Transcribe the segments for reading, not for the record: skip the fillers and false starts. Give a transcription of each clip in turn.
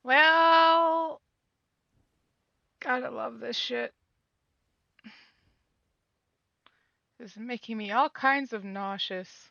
Well, gotta love this shit. This is making me all kinds of nauseous.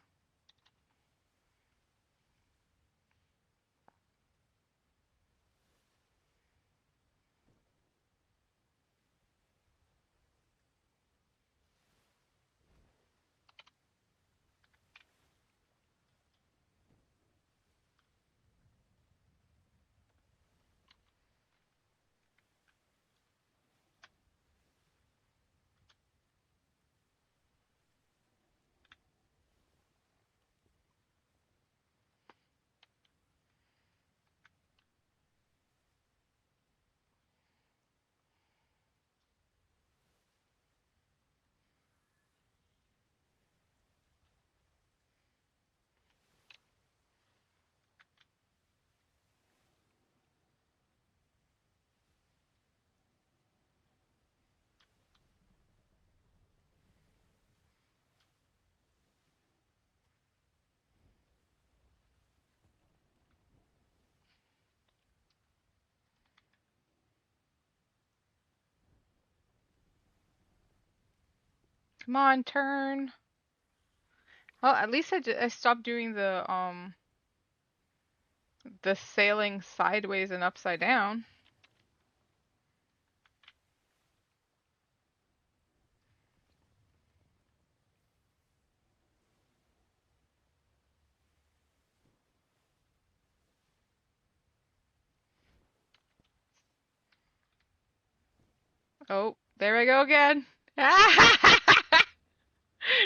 Come on, turn. Well, at least I stopped doing the sailing sideways and upside down. Oh, there I go again.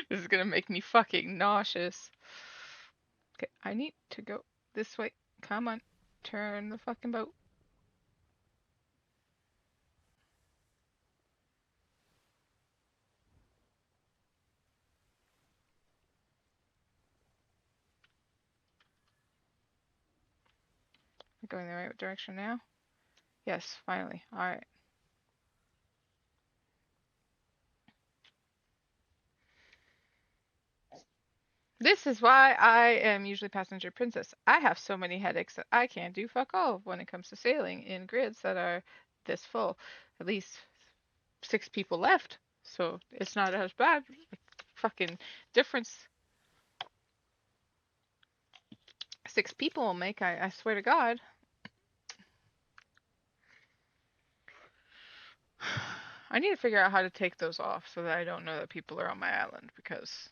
This is gonna make me fucking nauseous. Okay, I need to go this way. Come on, turn the fucking boat. We're going the right direction now. Yes, finally. All right. This is why I am usually passenger princess. I have so many headaches that I can't do fuck all when it comes to sailing in grids that are this full. At least 6 people left, so it's not as bad. Fucking difference 6 people will make. I swear to God. I need to figure out how to take those off so that I don't know that people are on my island because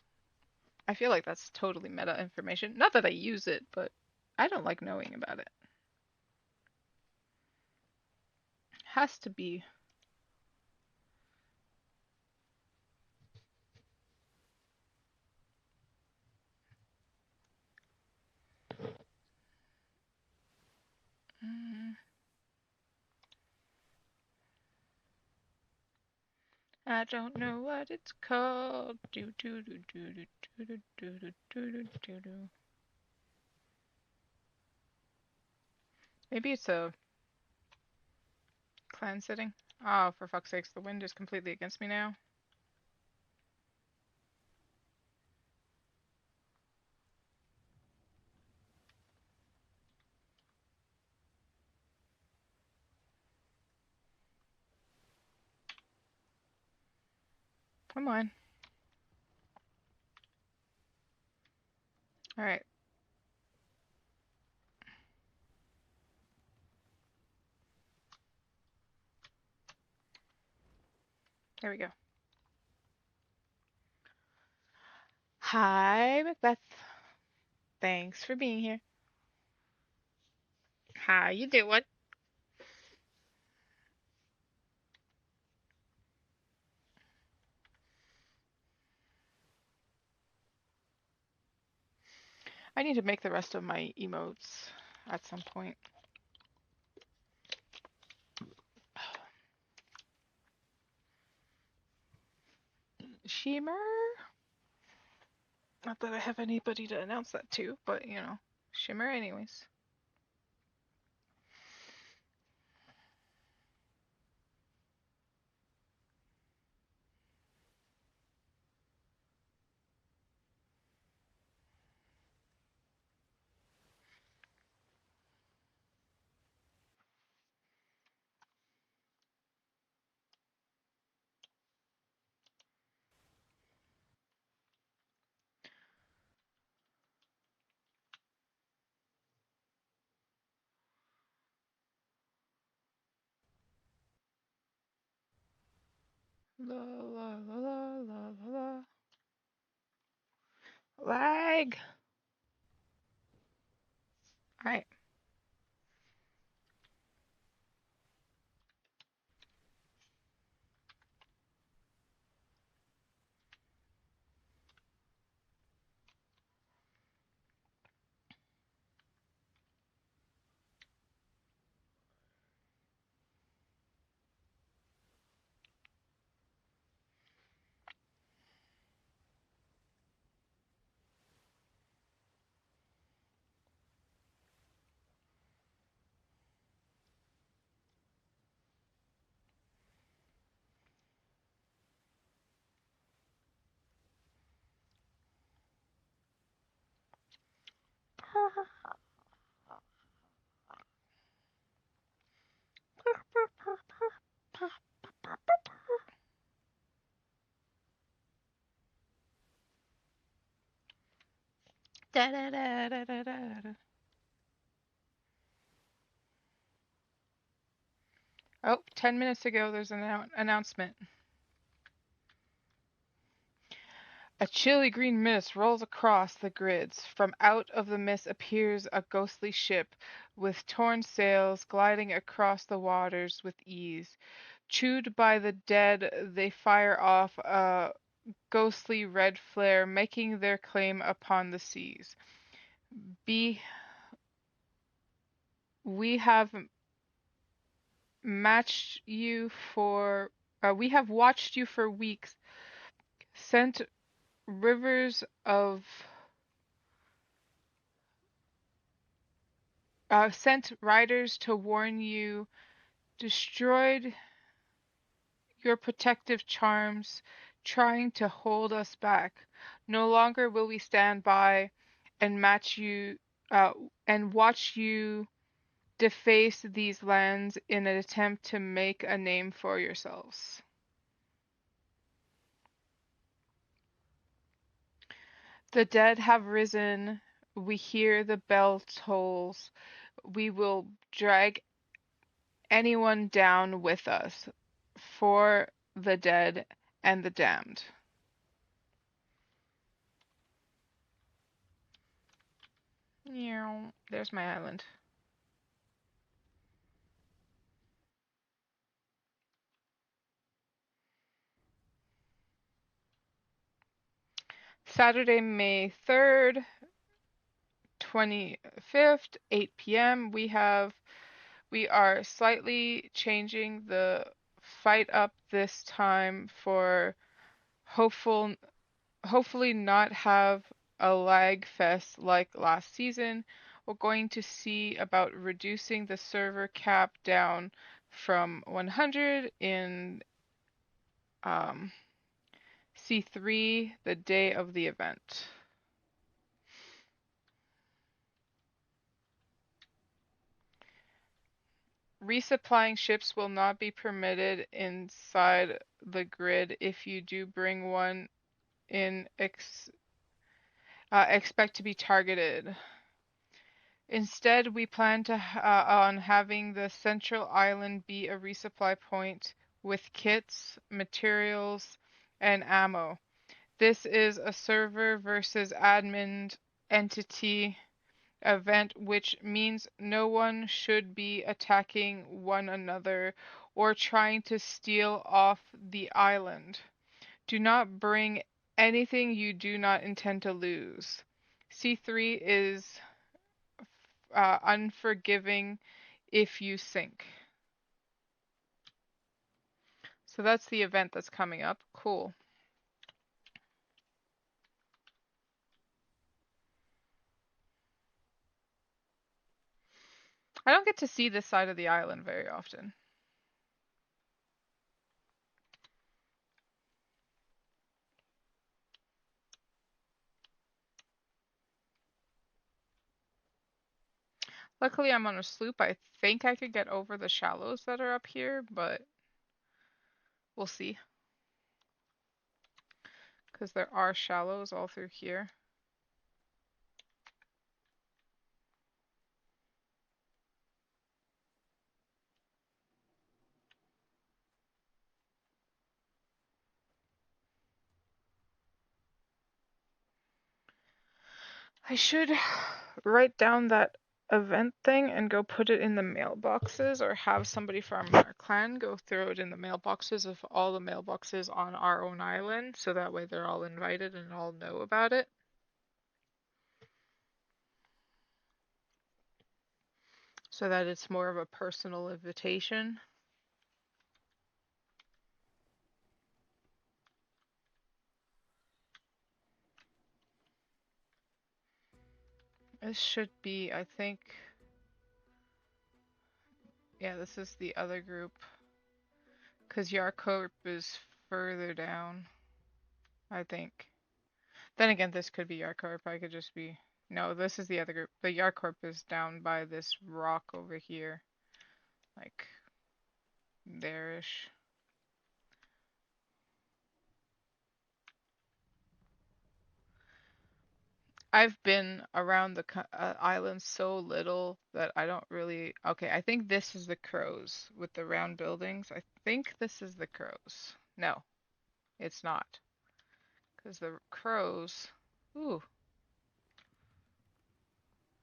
I feel like that's totally meta information. Not that I use it, but I don't like knowing about it. Has to be. Mm, I don't know what it's called. Do do do do do do do do do do do. Maybe it's a clan setting. Oh, for fuck's sakes, the wind is completely against me now. Come on. All right. There we go. Hi, Macbeth. Thanks for being here. How you doing? I need to make the rest of my emotes at some point. Shimmer? Not that I have anybody to announce that to, but you know, Shimmer anyways. La la la la la la la. Lag. Alright. Da, da, da, da, da, da. Oh, 10 minutes ago, there's an announcement. A chilly green mist rolls across the grids. From out of the mist appears a ghostly ship with torn sails gliding across the waters with ease. Chewed by the dead, they fire off a ghostly red flare, making their claim upon the seas. Be we have matched you for we have watched you for weeks, sent rivers of sent riders to warn you, destroyed your protective charms, trying to hold us back. No longer will we stand by and match you uh, and watch you deface these lands in an attempt to make a name for yourselves. The dead have risen. We hear the bell tolls. We will drag anyone down with us for the dead and the damned. There's my island. Saturday, May 3rd, 25th, 8 p.m. We are slightly changing the fight up this time for hopeful hopefully not have a lag fest like last season. We're going to see about reducing the server cap down from 100 in um, C3 the day of the event. Resupplying ships will not be permitted inside the grid. If you do bring one in, expect to be targeted. Instead, we plan to on having the central island be a resupply point with kits, materials, and ammo. This is a server versus admin entity event, which means no one should be attacking one another or trying to steal off the island. Do not bring anything you do not intend to lose. C3 is unforgiving if you sink. So that's the event that's coming up. Cool. I don't get to see this side of the island very often. Luckily, I'm on a sloop. I think I could get over the shallows that are up here, but we'll see. Because there are shallows all through here. I should write down that event thing and go put it in the mailboxes or have somebody from our clan go throw it in the mailboxes of all the mailboxes on our own island so that way they're all invited and all know about it. So that it's more of a personal invitation. This should be, I think, yeah, this is the other group. Because Yarkorp is further down, I think. Then again, this could be Yarkorp. I could just be. No, this is the other group. The Yarkorp is down by this rock over here. Like, there-ish. I've been around the island so little that I don't really. Okay, I think this is the crows with the round buildings. I think this is the crows. No, it's not. Because the crows, ooh,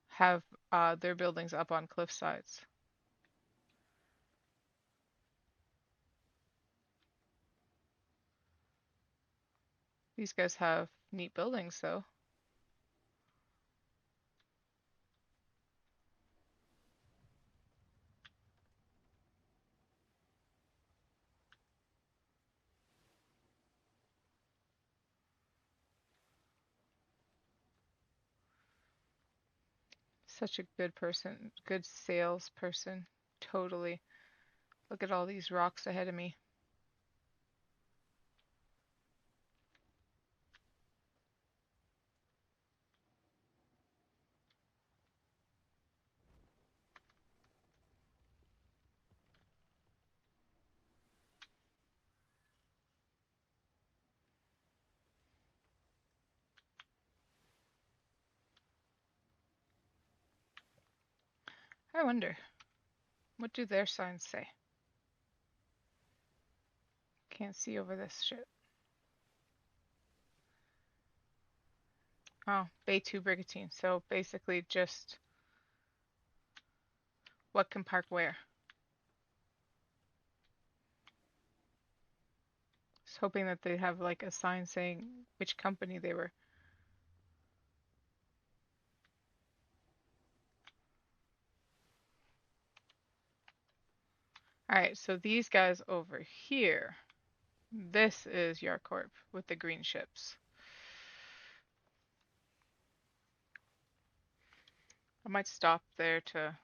have their buildings up on cliff sides. These guys have neat buildings, though. Such a good person, good salesperson. Totally. Look at all these rocks ahead of me. I wonder, what do their signs say? Can't see over this shit. Oh, Bay 2 Brigantine. So basically just what can park where. Just hoping that they have like a sign saying which company they were. Alright, so these guys over here. This is Yarcorp with the green ships. I might stop there to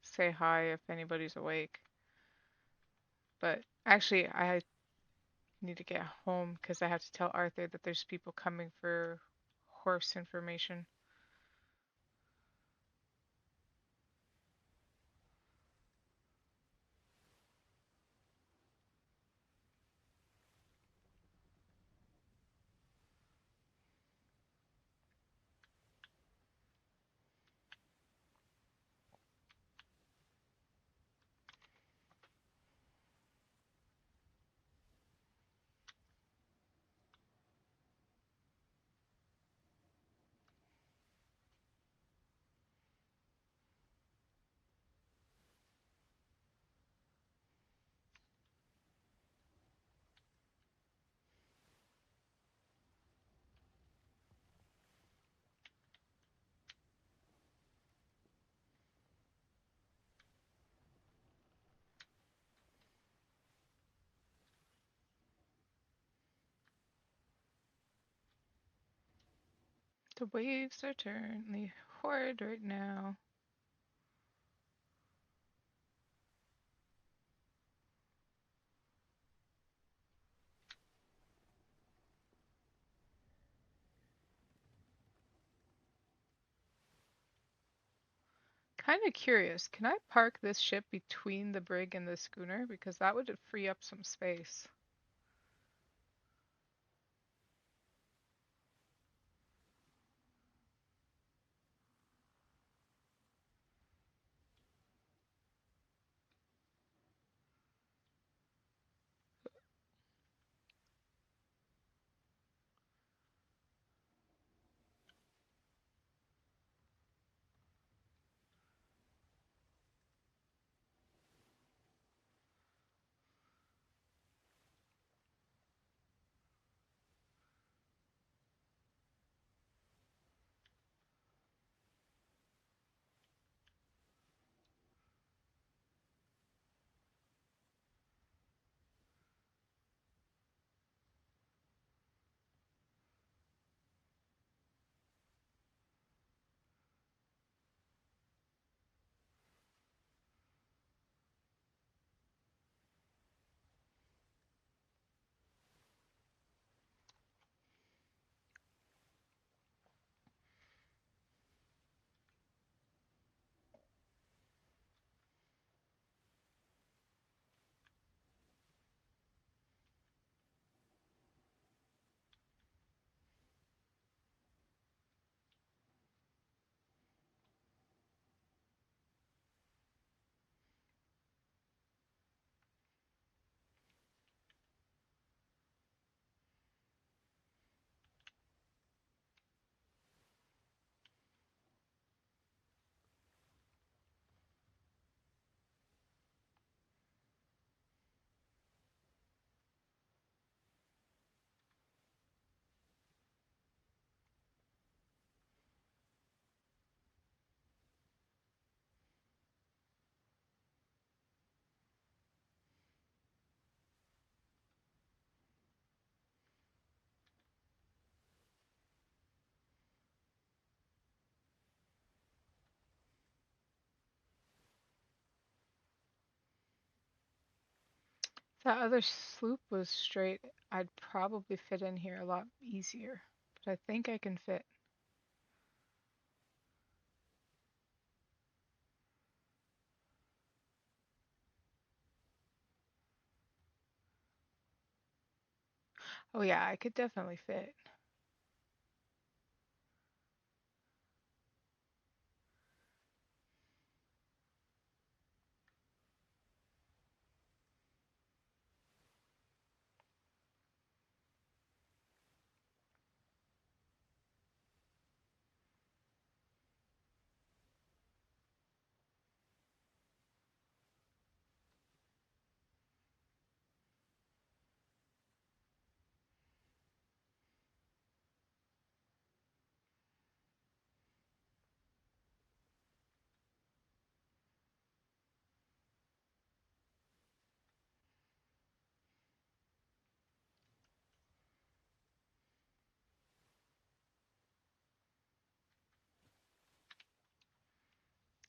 say hi if anybody's awake. But actually, I need to get home because I have to tell Arthur that there's people coming for horse information. The waves are turning horrid right now. Kind of curious, can I park this ship between the brig and the schooner? Because that would free up some space. That other sloop was straight. I'd probably fit in here a lot easier. But I think I can fit. Oh yeah, I could definitely fit.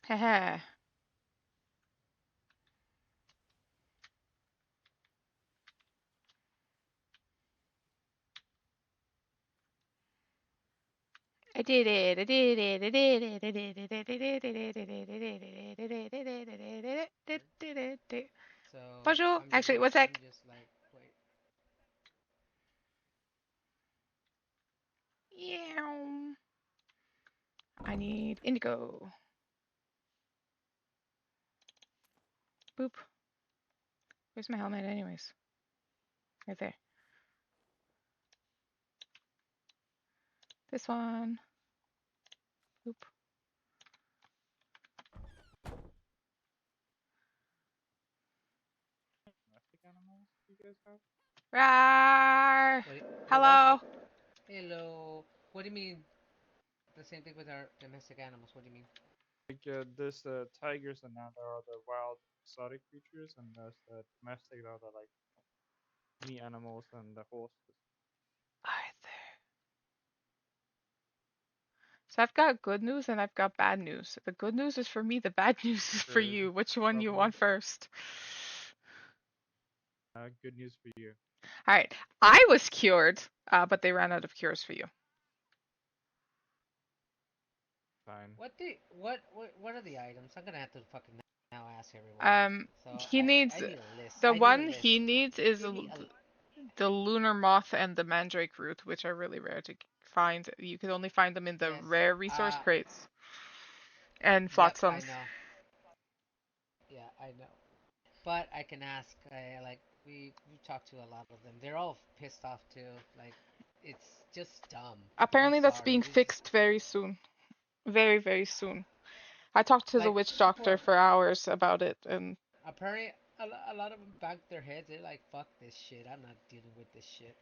Haha. I did it. I did it. I did it. I did it. I did it. I did it. I did it. I did it. I did it. So Bonjour. I'm just Actually, one sec. like wait. Yeah. I need indigo. Boop. Where's my helmet, anyways? Right there. This one. Boop. Domestic animals you guys have? Rawr. What? Hello. Hello. What do you mean? The same thing with our domestic animals. What do you mean? Like there's the tigers and now there are the wild exotic creatures and there's the domestic that are the like meat animals and the horses. Alright there. So I've got good news and I've got bad news. The good news is for me, the bad news is for Great. you. Which one you Lovely. want first? Good news for you. Alright. I was cured, but they ran out of cures for you. Fine. What are the items? I'm gonna have to fucking now ask everyone. So He I needs need a list. the I need a one list. he needs is Give me a the lunar moth and the mandrake root, which are really rare to find. You can only find them in the yes. rare resource crates and Yep. I flotsams. know. Yeah, I know. But I can ask. Like we talked to a lot of them. They're all pissed off too. Like it's just dumb. I'm Apparently, that's sorry. being This is fixed very soon. Very, very soon. I talked to the like witch doctor for for hours about it, and apparently a lot of them banked their heads. They're like, "Fuck this shit. I'm not dealing with this shit."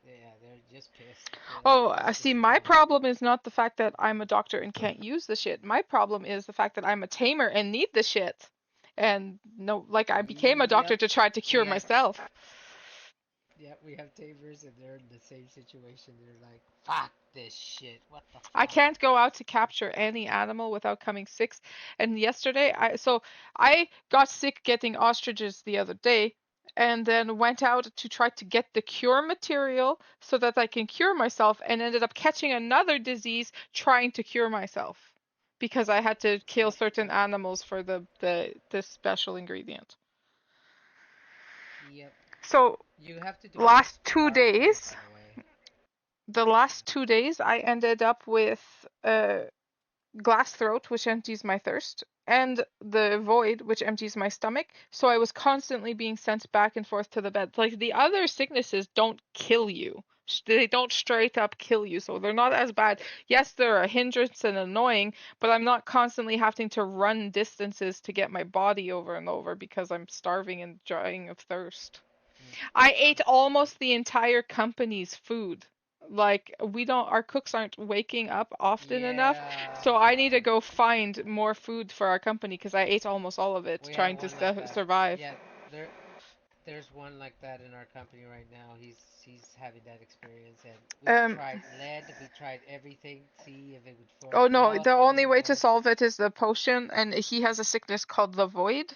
Yeah, they're just pissed. They're like, oh, "This see, is my dumb." problem is not the fact that I'm a doctor and can't use the shit. My problem is the fact that I'm a tamer and need the shit. And no, like I became a doctor Yep. to try to We cure have myself. yep. We have tamers, and they're in the same situation. They're like, "Fuck this shit. What the I fuck?" can't go out to capture any animal without coming sick. And yesterday, I got sick getting ostriches the other day, and then went out to try to get the cure material so that I can cure myself, and ended up catching another disease trying to cure myself because I had to kill Yep. certain animals for the special ingredient. Yep. So You have to do it last two hard way, days, by the way. the last 2 days, I ended up with glass throat, which empties my thirst, and the void, which empties my stomach. So I was constantly being sent back and forth to the bed. Like the other sicknesses don't kill you. They don't straight up kill you, so they're not as bad. Yes, they're a hindrance and annoying, but I'm not constantly having to run distances to get my body over and over because I'm starving and dying of thirst. Mm. I ate almost the entire company's food. Like we don't, our cooks aren't waking up often enough, Yeah. so I need to go find more food for our company because I ate almost all of it We have trying to one like that. survive. Yeah. There. There's one like that in our company right now. He's having that experience, and we've Um, tried lead, we tried everything, see if it would work. oh no, the only Nothing way to works. solve it is the potion, and he has a sickness called the void.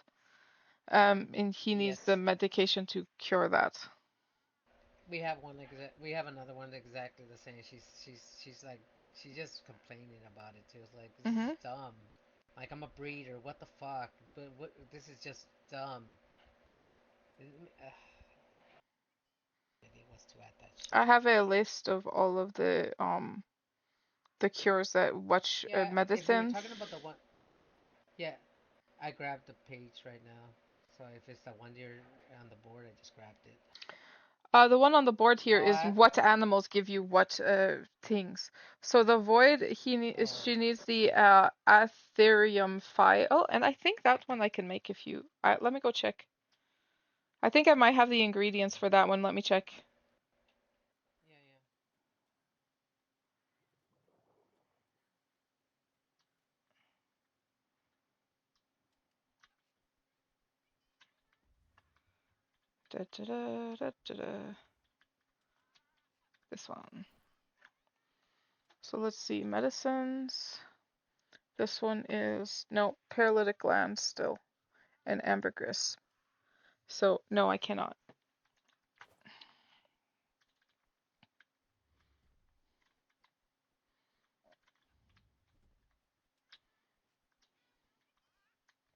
And he needs the Yes, medication to cure that. we have one we have another one exactly the same. She's like she's just complaining about it too. It's like this is Hmm. dumb. Like I'm a breeder. What the fuck? But what? This is just dumb. Maybe it was to add that shit. I have a list of all of the cures that which Yeah, if we were medicines. talking about the one, yeah, I grabbed the page right now. So if it's the one you're on the board, I just grabbed it. The one on the board here Oh, is what animals give you what things. So the void, oh, she needs the Aetherium file, and I think that one I can make if you. Let me go check. I think I might have the ingredients for that one. Let me check. yeah, yeah. Da, da, da, da, da, da. This one. So let's see, medicines. This one is no paralytic gland still, and ambergris. So no, I cannot.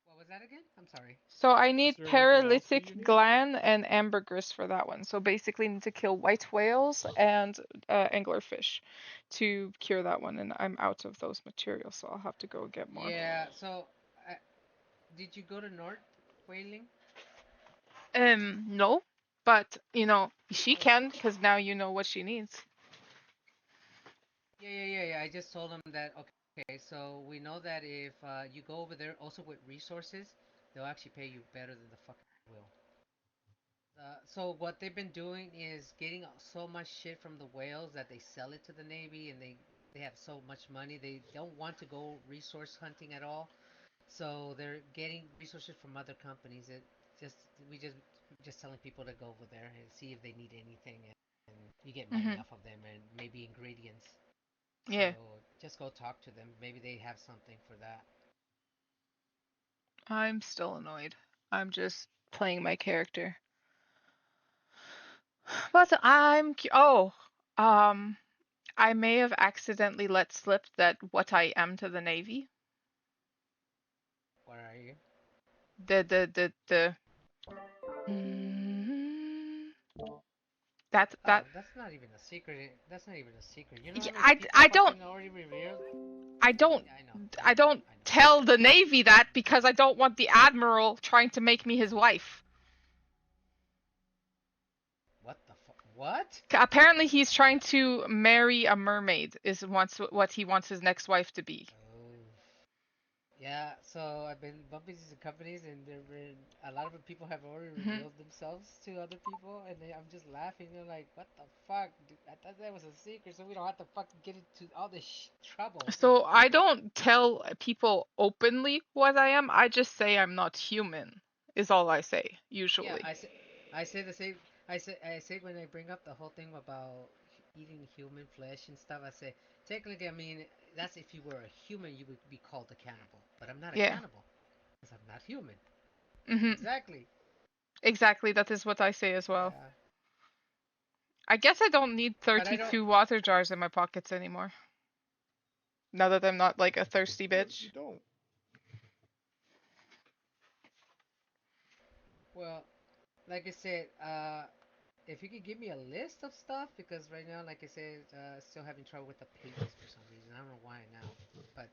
What was that again? I'm sorry. So I Is need there anything else that you paralytic need? gland and ambergris for that one. So basically need to kill white whales and anglerfish to cure that one, and I'm out of those materials, so I'll have to go get more. Yeah. So, uh, did you go to North Whaling? No, but she Oh, can because now you know what she needs. yeah, yeah, yeah, yeah. I just told them that. Okay, so we know that if you go over there, also with resources, they'll actually pay you better than the fucking will. So what they've been doing is getting so much shit from the whales that they sell it to the Navy, and they have so much money. They don't want to go resource hunting at all. So they're getting resources from other companies. It just we just telling people to go over there and see if they need anything, and you get money Hmm. off of them and maybe ingredients. So Yeah, just go talk to them. Maybe they have something for that. I'm still annoyed. I'm just playing my character. But I may have accidentally let slip that what I am to the Navy. What are you? The mm, that Oh, that's not even a secret. That's not even a secret. You know yeah, how many people I don't fucking already revealed? I don't Yeah, I know, I I know, don't I know. tell the Navy that because I don't want the admiral trying to make me his wife. What the fuck? What? Apparently he's trying to marry a mermaid is wants what he wants his next wife to be. Oh. Yeah, so I've been bumping into companies, and there been a lot of people have already Hmm. revealed themselves to other people, and I'm just laughing. They're like, "What the fuck? Dude, I thought that was a secret, so we don't have to fucking get into all this trouble." So I don't tell people openly what I am. I just say I'm not human. Is all I say Yeah, usually. I say the same. I say when I bring up the whole thing about eating human flesh and stuff. I say technically, I mean that's if you were a human, you would be called a cannibal, but I'm not a Yeah. cannibal because I'm not human. Hmm. Exactly. Exactly. That is what I say as well. Yeah, I guess I don't need but I don't. 32 water jars in my pockets anymore. Now that I'm not like a thirsty Of course bitch. you don't. Well, like I said, if you could give me a list of stuff, because right now, like I said, still having trouble with the pages for some reason. I don't know why now, but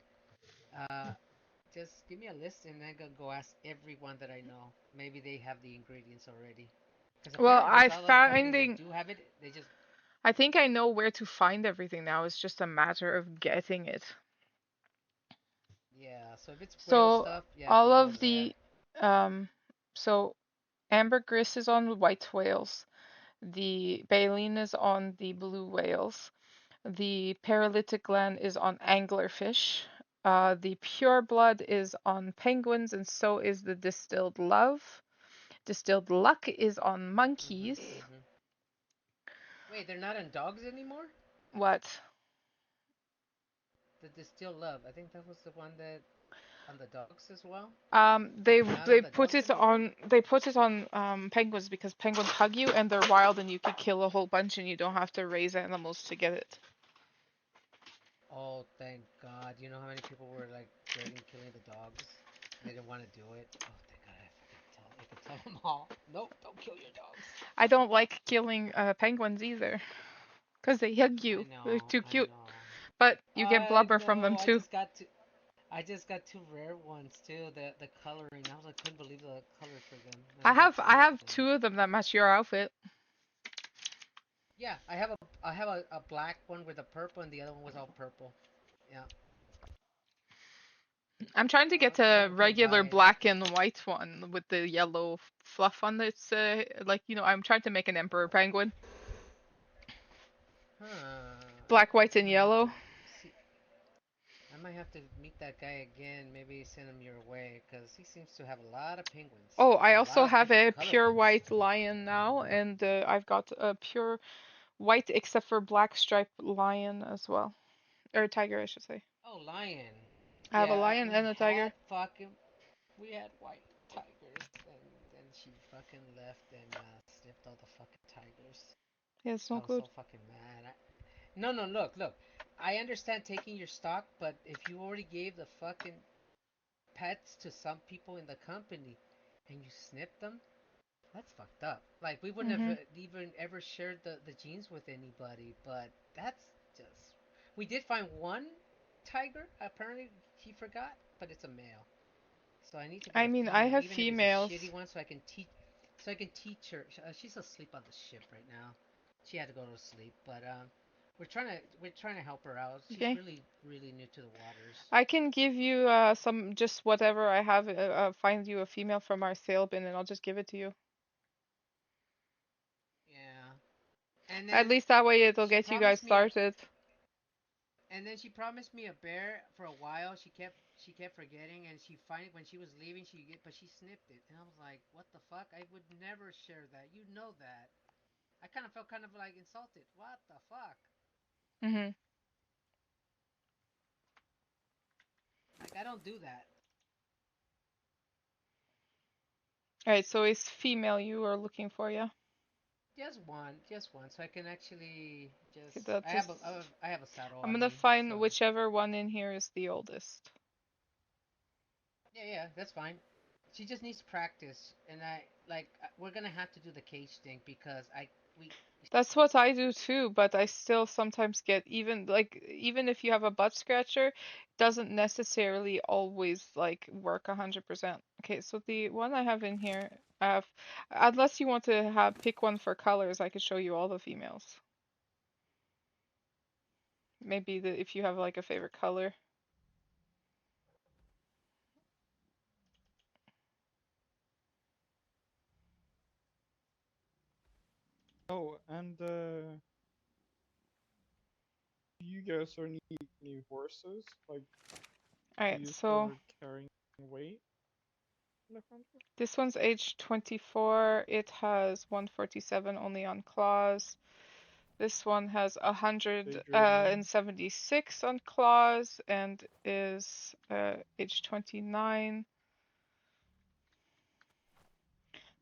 just give me a list and then go ask everyone that I know. Maybe they have the ingredients already. Because Well, apparently there's other companies that do have it. They just I think I know where to find everything now. It's just a matter of getting it. yeah. So if it's whale So stuff, yeah, all you go of there. the um so ambergris is on white whales. The baleen is on the blue whales. The paralytic gland is on anglerfish. The pure blood is on penguins, and so is the distilled love. Distilled luck is on Mhm, monkeys. mhm. Wait, they're not on dogs anymore. What? The distilled love. I think that was the one that. on the dogs as well? They Like not on the put dogs it anymore? on penguins because penguins hug you and they're wild and you could kill a whole bunch and you don't have to raise animals to get it. Oh, thank God. You know how many people were like dreading killing the dogs? They didn't want to do it. Oh, thank God I could tell them all. Nope, don't kill your dogs. I don't like killing penguins either because they hug you. They're too I cute, know. but you get I blubber from them know. too. I just got two rare ones too. The coloring. I couldn't believe the color for them, and I I got have two I of have them. two of them that match your outfit. Yeah, I have a black one with a purple, and the other one was all purple. Yeah. I'm trying to get I a haven't played regular white. black and white one with the yellow fluff on it. Like I'm trying to make an emperor penguin, Huh. black, white, I and might have to yellow. see. I might have to meet that guy again. Maybe send him your way, cause he seems to have a lot of penguins, Oh, I a also lot of have different a color pure ones. white lion now, and I've got a pure white except for black striped lion as well, or tiger, I should say. Oh, lion. I have a Yeah, lion and we a had tiger. fucking we had white tigers, and then she fucking left and sniffed all the fucking tigers. Yeah, it's I no was good. so fucking mad. No, no, look. I understand taking your stock, but if you already gave the fucking pets to some people in the company and you snip them, that's fucked up. Like we wouldn't have Mhm. even ever shared the genes with anybody, but that's just. We did find one tiger. Apparently he forgot, but it's a male. So I need to get I a mean, I female, have even if it's a shitty females. one, so I can teach. So I can teach her. She's asleep on the ship right now. She had to go to sleep, but we're trying to help her out. She's Okay. really new to the waters. I can give you some just whatever I have. Find you a female from our sale bin, and I'll just give it to you. Yeah. And At then least that way it'll she get you guys promised me a started. she promised me a bear for a while. She kept forgetting, and she finally when she was leaving, but she snipped it, and I was like, what the fuck? I would never share that. You know that. I kind of felt kind of like insulted. What the fuck? Mhm. Like I don't do that. All right, so it's female you are looking for, yeah? Just one, so I can actually Okay, just. that is. I have a saddle I'm on gonna me, find so whichever one in here is the oldest. yeah, that's fine. She just needs practice, and we're gonna have to do the cage thing because I we That's what I do too, but I still sometimes get even if you have a butt scratcher, it doesn't necessarily always like work 100%. Okay, so the one I have in here, I have unless you want to have pick one for colors, I could show you all the females. Maybe if you have like a favorite color. Oh, and you guys are need new horses, like All to right, use so for carrying weight in the country. this one's age 24. It has 147 only on claws. This one has Stay driven. 176 on claws and is age 29.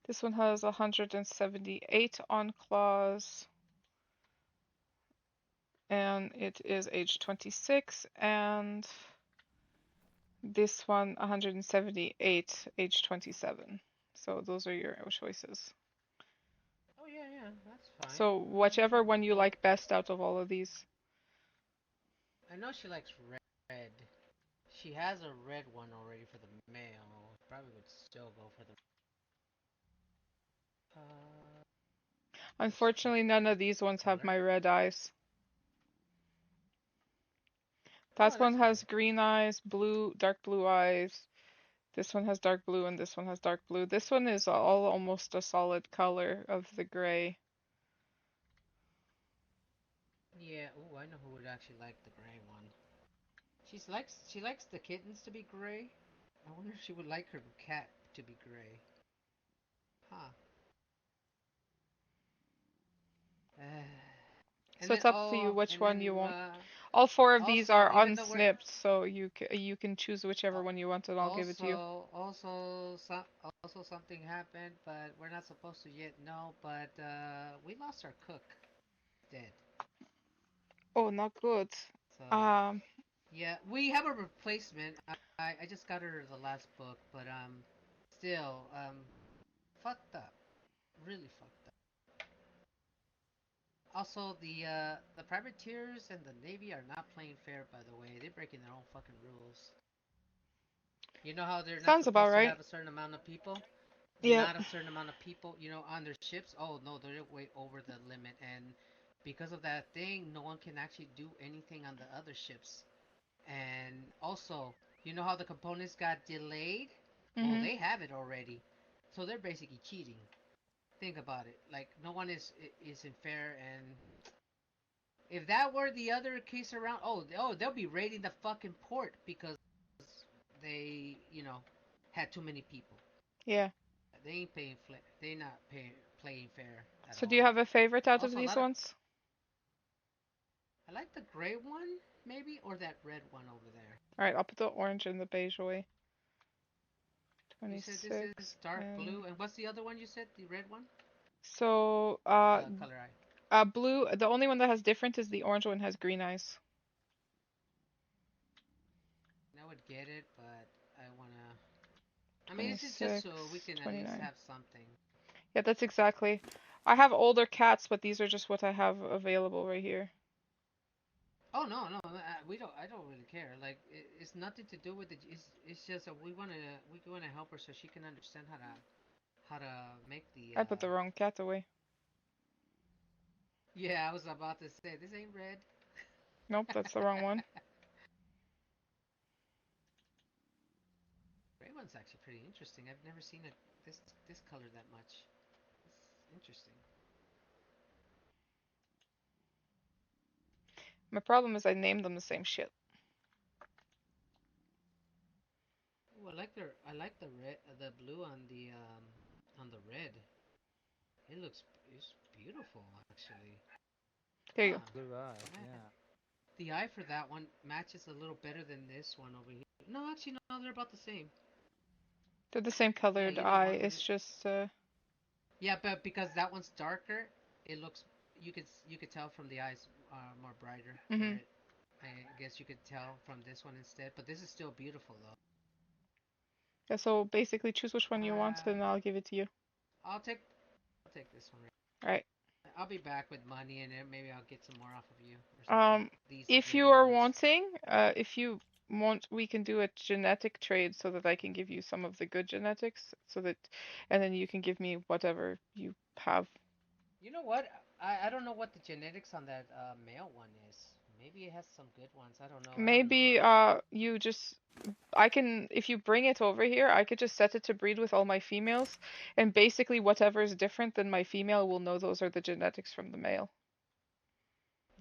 This one has 178 on claws and it is age 26. And this one 178, age 27. So those are your choices. Oh yeah, that's fine. So whichever one you Well, like best out of all of these. I know she likes red. She has a red one already for the male. Probably would still go for the. Uh, this one. Unfortunately, none of these What ones have color? my red eyes. Oh, That one that's fine. has green eyes, blue, dark blue eyes. This one has dark blue and this one has dark blue. This one is all almost a solid color of the gray. Yeah. Oh, I know who would actually like the gray one. She likes the kittens to be gray. I wonder if she would like her cat to be gray. Huh. Uh, and So then it's up to you which and one then you want. All four of these Also, are even though we're unsnipped, so you can choose whichever al- one you want and I'll give it to you. also something happened, but we're not supposed to yet know. But we lost our cook, dead. Oh, not good. So Um, yeah, we have a replacement. I just got her the last book, but still fucked up, really fucked up. Also, the privateers and the navy are not playing fair. By the way, they're breaking their own fucking rules. You know how they're not sounds about supposed to right. have a certain amount of people? Yep. Not a certain amount of people, on their ships. Oh no, they're way over the limit, and because of that thing, no one can actually do anything on the other ships. And also, you know how the components got delayed? Well, Mhm. they have it already, so they're basically cheating. Think about it. Like no one isn't fair, and if that were the other case around, they'll be raiding the fucking port because they, had too many people. Yeah. They ain't they not playing fair at So do you all. have a favorite out of Also, a these lot of ones? I like the gray one maybe or that red one over there. All right, I'll put the orange and the beige away. You said this is 26 dark and blue, and what's the other one you said? The red one? so The color eye. blue, the only one that has different is the orange one has green eyes. I would get it, but I wanna. I mean, this is just so we 26, can at least 29. have something. Yeah, that's exactly. I have older cats, but these are just what I have available right here. Oh no, no, we don't. I don't really care. Like it's nothing to do with it. It's just that we wanna help her so she can understand how to make the. I put the wrong cat away. Yeah, I was about to say this ain't red. Nope, that's the wrong one. Gray one's actually pretty interesting. I've never seen it this color that much. It's interesting. My problem is I named them the same shit. Ooh, I like the red, the blue on the red. It's beautiful actually. There you go. Huh. Blue eye. I, Yeah. the eye for that one matches a little better than this one over here. No, actually no, they're about the same. They're the same Yeah, colored either eye. one. It's just Yeah, but because that one's darker, it looks you could tell from the eyes more brighter. mhm. Where I guess you could tell from this one instead. But this is still beautiful though. Yeah, so basically choose which one you want Uh, and I'll give it to you. I'll take I'll take this one. All right. I'll be back with money and then maybe I'll get some more off of you or something. Um, These if you regular are ones. wanting, if you want, we can do a genetic trade so that I can give you some of the good genetics, so that, and then you can give me whatever you have. You know what? I don't know what the genetics on that male one is. Maybe it has some good ones. I don't know. I haven't Maybe looked. you just I can if you bring it over here, I could just set it to breed with all my females, and basically whatever is different than my female will know those are the genetics from the male.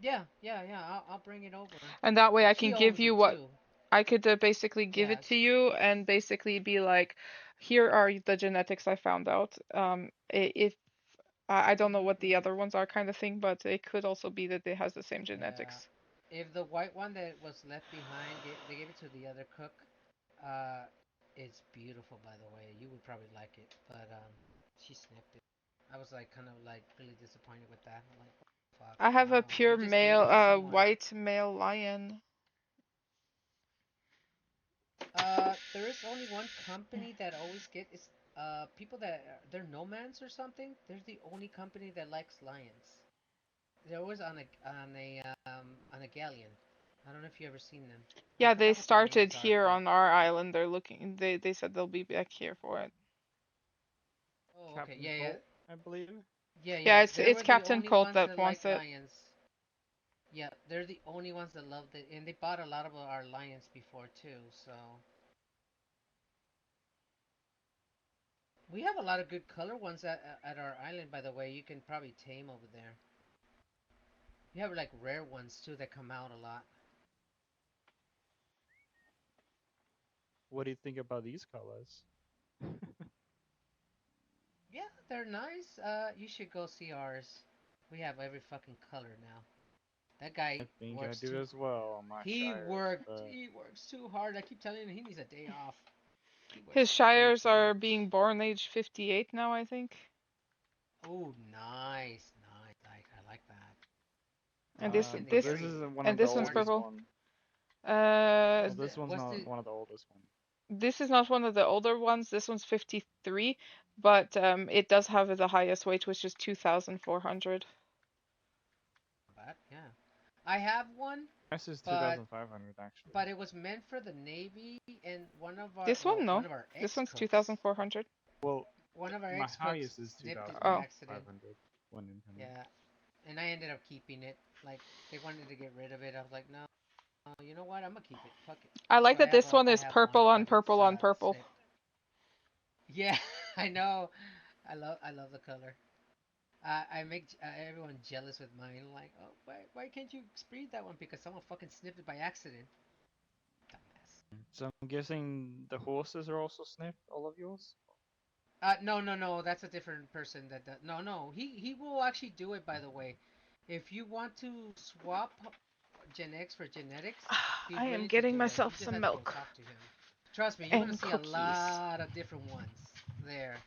Yeah, yeah, yeah. I'll bring it over. And that way I can She give owns you it what too. I could basically give Yeah. it to you and basically be like, here are the genetics I found out. If I don't know Mhm, what the mhm. other ones are kind of thing, but it could also be that it has the same Yeah. genetics. If the white one that was left behind, they gave it to the other cook. Uh, it's beautiful, by the way. You would probably like it, but she snipped it. I was like, kind of like really disappointed with that. I'm like, fuck, I have a no, you pure just gave male, it to someone. white male lion. There is only one company that always get is people that they're nomads or something. They're the only company that likes lions. They're always on a galleon. I don't know if you ever seen them. I Yeah, they forgot what their started names are, here but on our island. They're looking. They said they'll be back here for it. oh, okay, Captain yeah, yeah, Colt, I believe. yeah, Yeah, yeah. it's They it's were the Captain only Colt ones that that wants like it. lions. Yeah, they're the only ones that loved it, and they bought a lot of our lions before too. So we have a lot of good color ones at our island. By the way, you can probably tame over there. You have like rare ones too that come out a lot. What do you think about these colors? Yeah, they're nice. You should go see ours. We have every fucking color now. That guy I think I works do too. as well on my He Shires, worked. but He works too hard. I keep telling him he needs a day off. He His works way Shires too are much. being born age 58 now, I think. Oh, nice, nice. I like that. And When this can they but this this carry isn't one and of the this one's Carny? oldest purple. one. Uh, Well, this one's What's not the one of the oldest ones. this is not one of the older ones. This one's 53, but it does have the highest weight, which is 2,400. bat? Yeah, I have one, This is but 2,500 actually. but it was meant for the Navy, and This one, one no. of our This ex one's cooks, 2,400. Well, one of our my ex cooks highest is snipped it by Oh, accident. 2,500 one Nintendo. Yeah, and I ended up keeping it. Like they wanted to get rid of it. I was like, no, you know what? I'm gonna keep it. Fuck it. I like So that this one I is have one, purple on but it's purple on purple. snipped. Yeah, I know. I love the color. I make everyone jealous with mine. Like, oh, why can't you breed that one? Because someone fucking snipped it by accident. Dumbass. So I'm guessing the horses are also snipped, all of yours? No. That's a different person. No. He will actually do it. By the way, if you want to swap Gen X for genetics, he's I am willing to getting do it. You myself just some have to go milk talk to him. Trust me, you're gonna and see a cookies. lot of different ones there.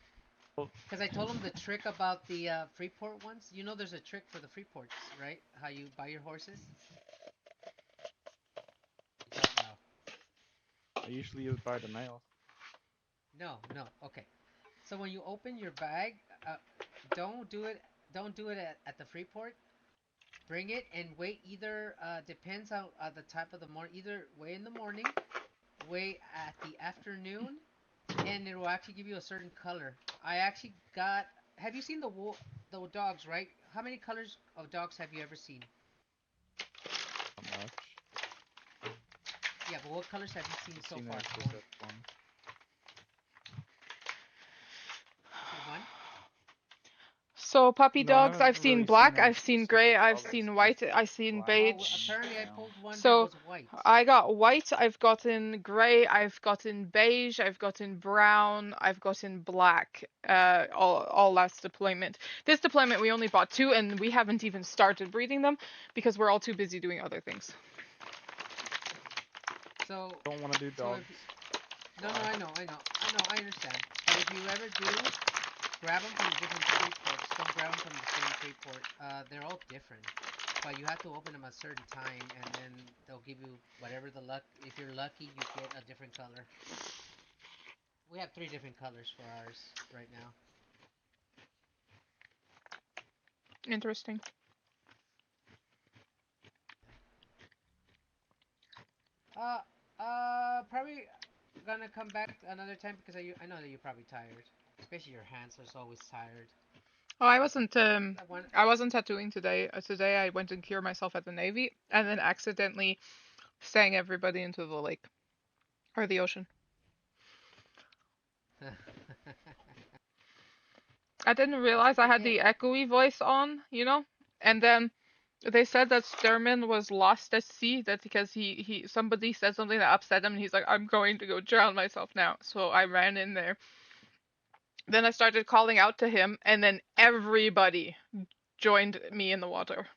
Well, Because I told him the trick about the Freeport ones. You know, there's a trick for the Freeports, right? How you buy your horses? You don't know. I usually use by the mail. No. Okay. So when you open your bag, don't do it. Don't do it at the Freeport. Bring it and wait. Either depends on the type of the morning. Either wait in the morning, wait at the afternoon, and it will actually give you a certain color. I actually got. Have you seen the dogs? Right? How many colors of dogs have you ever seen? Not much. Yeah, but what colors have you seen I've so seen far, just Corn? that one. You seen one? So puppy No, I dogs, haven't I've seen really seen black, any I've seen gray, specific I've colors, seen just white, I've seen black beige. and Apparently I male. pulled one that So was white. I got white, I've gotten gray, I've gotten beige, I've gotten brown, I've gotten black. All last deployment. This deployment we only bought two, and we haven't even started breeding them because we're all too busy doing other things. So, Don't want to do so if dogs. no, Why? I understand. But if you ever do, grab them from different free ports. Don't grab them from the same free port. They're all different, but you have to open them a certain time, and then they'll give you whatever the luck. If you're lucky, you get a different color. We have three different colors for ours right now. Interesting. Uh, Probably gonna come back another time because I know that you're probably tired, especially your hands are always tired. Oh, That one. I wasn't tattooing today. Today I went and cured myself at the Navy and then accidentally sang everybody into the lake or the ocean. I didn't That's realize what I they had get. the echoey voice on, and then they said that Sturman was lost at sea. That because he somebody said something that upset him, and he's like, "I'm going to go drown myself now." So I ran in there. Then I started calling out to him, and then everybody joined me in the water.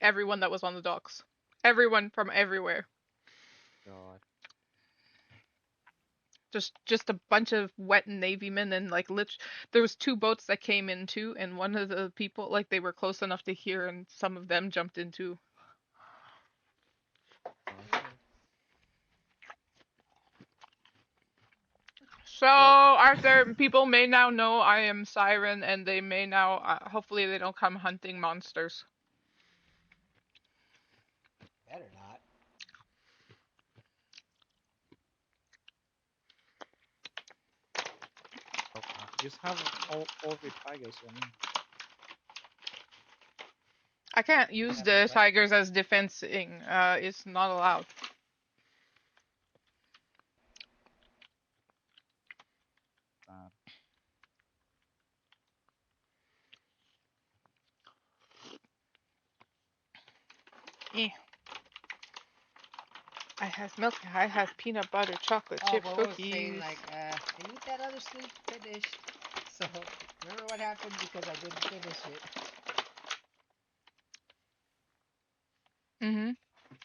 Everyone that was on the docks. Everyone from everywhere. God. Just a bunch of wet Navy men and like there was two boats that came in too, and one of the people like they were close enough to hear, and some of them jumped into. God. Mm. So Well, Arthur, people may now know I am Siren, and they may now hopefully they don't come hunting monsters. Better not. hope not. Just have all of your tigers on me. I can't use Have my the what? tigers as defensing. It's not allowed. Sad. Eh. I have milk. I have peanut butter chocolate Oh, chip but what was saying cookies. like, I need that other sleep finished. So remember what happened because I didn't finish it. Mhm.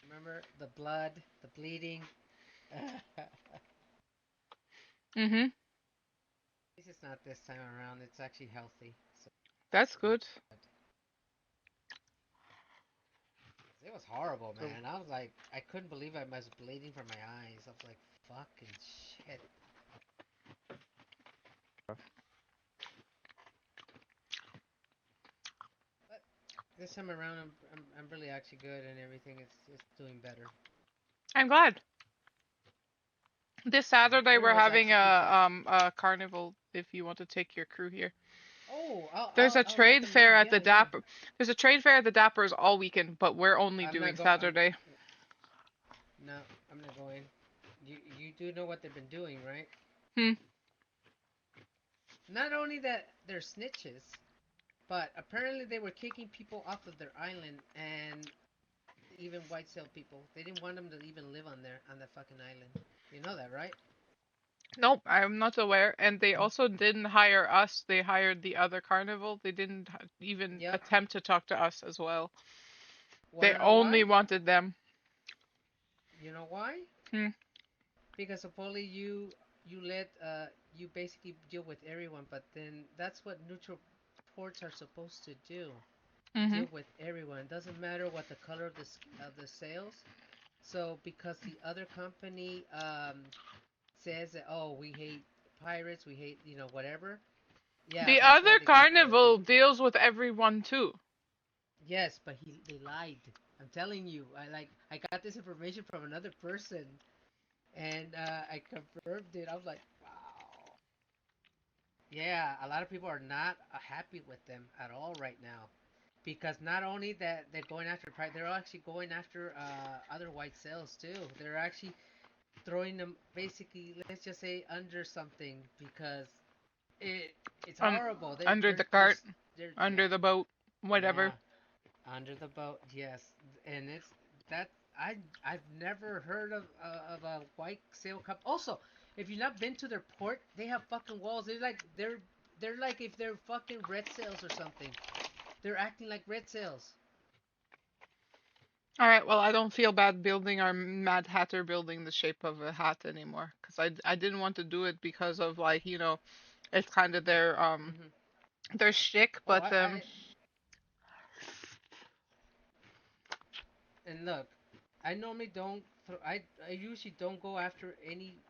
Remember the blood, the bleeding. At Mhm. least it's not this time around. It's actually healthy, so That's good. good. It was horrible, So man. I was like, I couldn't believe I was bleeding from my eyes. I was like, fucking shit. But this time around, I'm really actually good, and everything is doing better. I'm glad. This Yeah, Saturday we're everyone's having actually keeps asking. a carnival if you want to take your crew here. Oh, There's a I'll let trade them fair know. at the Yeah, yeah. Dapper. There's a trade fair at the Dappers all weekend, but we're only I'm not doing go. Saturday. No, I'm not going. You do know what they've been doing, right? Hmm. Not only that they're snitches, but apparently they were kicking people off of their island, and even white sail people. They didn't want them to even live on there on that fucking island. You know that, right? Nope, I'm not aware. And they also didn't hire us. They hired the other carnival. They didn't even Yep. attempt to talk to us as well. They Wanna know only why? wanted them. You know why? Hmm. Because supposedly you let you basically deal with everyone, but then that's what neutral ports are supposed to do. Mhm. Deal with everyone. It doesn't matter what the color of the sails. So because the other company says that, oh, we hate pirates, we hate whatever. Yeah, The that's why other they got the. carnival deals with everyone too. Yes, but they lied. I'm telling you, I got this information from another person, and I confirmed it. I was like, wow. Yeah, a lot of people are not happy with them at all right now, because not only that they're going after pride, they're actually going after other white sails too. They're actually throwing them basically, let's just say, under something because it it's Um, horrible. under the cart, Yeah, under the boat, yeah, whatever. under the boat. Yes, and it's that I've never heard of a white sail cup. Also, if you've not been to their port, they have fucking walls. They're like if they're fucking red sails or something. They're acting like red sails. All right, well, I don't feel bad building our Mad Hatter building the shape of a hat anymore because I didn't want to do it because of like, it's kind of Hmm. their shtick, Oh, but and look, I normally don't. I usually don't go after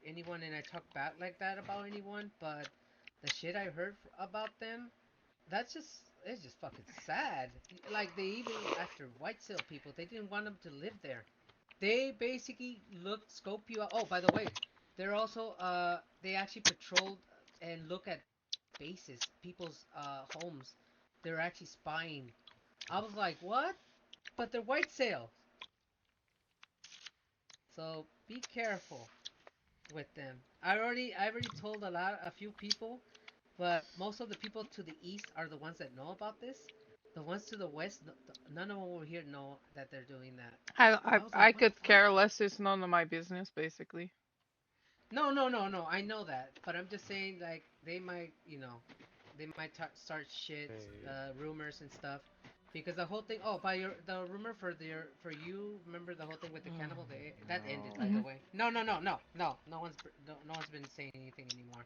anyone, and I talk bad like that about anyone. But the shit I heard about them, that's just it's just fucking sad. Like they even after white sail people, they didn't want them to live there. They basically scope you out. Oh, by the way, they're also they actually patrolled and look at bases, people's homes. They're actually spying. I was like, what? But they're white sail. So be careful with them. I already told a few people, but most of the people to the east are the ones that know about this. The ones to the west, none of them over here know that they're doing that. I, I was I like, what the could care fuck? less. It's none of my business, basically. No, no, no, no. I know that, but I'm just saying, like, they might start shit, hey, rumors and stuff, because the whole thing. Oh, by the rumor for you, remember the whole thing with the cannibal? That ended, by Hmm. the way. No, no, no, no, no. No one's been saying anything anymore.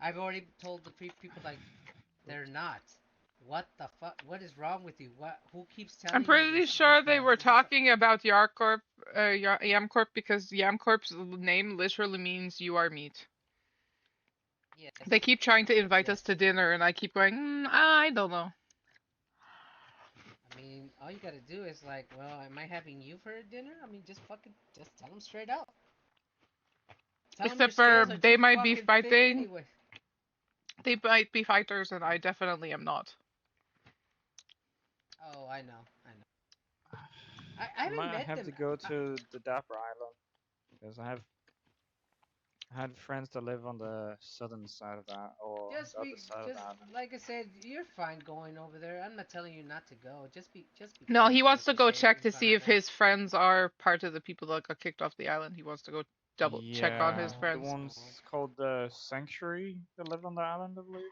I've already told the people like they're not. What the fuck? What is wrong with you? What? Who keeps I'm telling you pretty this? sure they were This is talking about Yarcorp, Yamcorp, because Yamcorp's name literally means you are meat. yes, They keep trying to invite us yes. to dinner, and I keep going, I don't know. I mean, all you gotta do is like, well, am I having you for dinner? I mean, just fucking, just tell them straight up. Tell them your Except for scales are they too might be fucking thick fighting. anyway. They might be fighters, and I definitely am not. Oh, I know, I know. I I haven't might met have them. to go to the Dapper Island because I had friends that live on the southern side of that or the other side of the Just island. like I said, you're fine going over there. I'm not telling you not to go. Just be No, he careful wants what to you go say check in to front see of if them. his friends are part of the people that got kicked off the island. He wants to go double check on his Yeah, the friends. Oh, ones called the Sanctuary that live on the island, I believe.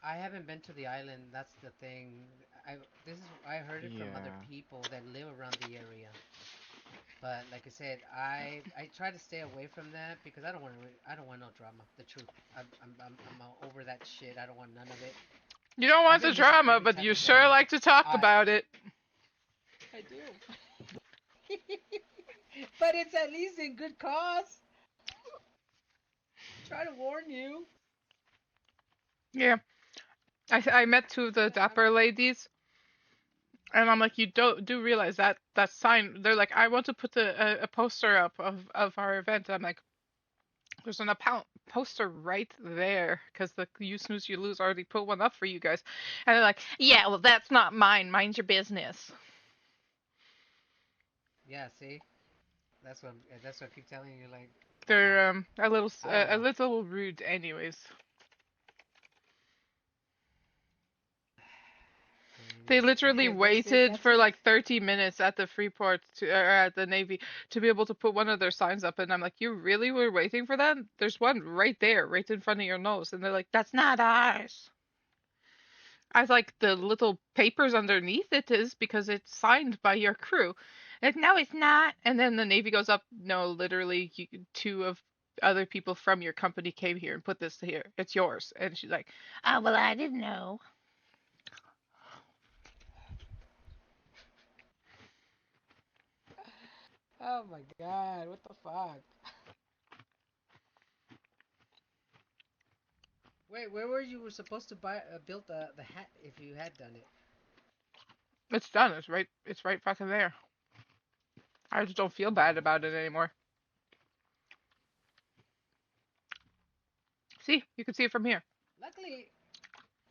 I haven't been to the island. That's the thing. I I heard it from other Yeah. people that live around the area. But like I said, I try to stay away from that because I don't want no drama. The truth, I'm over that shit. I don't want none of it. You don't I've want the been missing drama, every but type you of sure drama. like to talk I about it. I do. But it's at least in good cause. Try to warn you. Yeah. I met two of the Yeah, dapper ladies, and I'm like, you don't do realize that sign. They're like, I want to put a poster up of our event. I'm like, there's an poster right there because the you snooze you lose already put one up for you guys, and they're like, yeah, well that's not mine. Mind your business. yeah. See, that's what I keep telling you. Like, They're I don't a know. little rude, anyways. They literally waited That's for it. like 30 minutes at the Freeport or at the Navy to be able to put one of their signs up. And I'm like, you really were waiting for that? There's one right there, right in front of your nose. And they're like, that's not ours. I was like, the little papers underneath it is because it's signed by your crew. And no, it's not. And then the Navy goes up, no, literally, two of other people from your company came here and put this here. It's yours. And she's like, oh, well, I didn't know. Oh my god, what the fuck? Wait, where were you were supposed to buy build the hat if you had done it? It's done. It's right fucking there. I just don't feel bad about it anymore. See, you can see it from here. Luckily,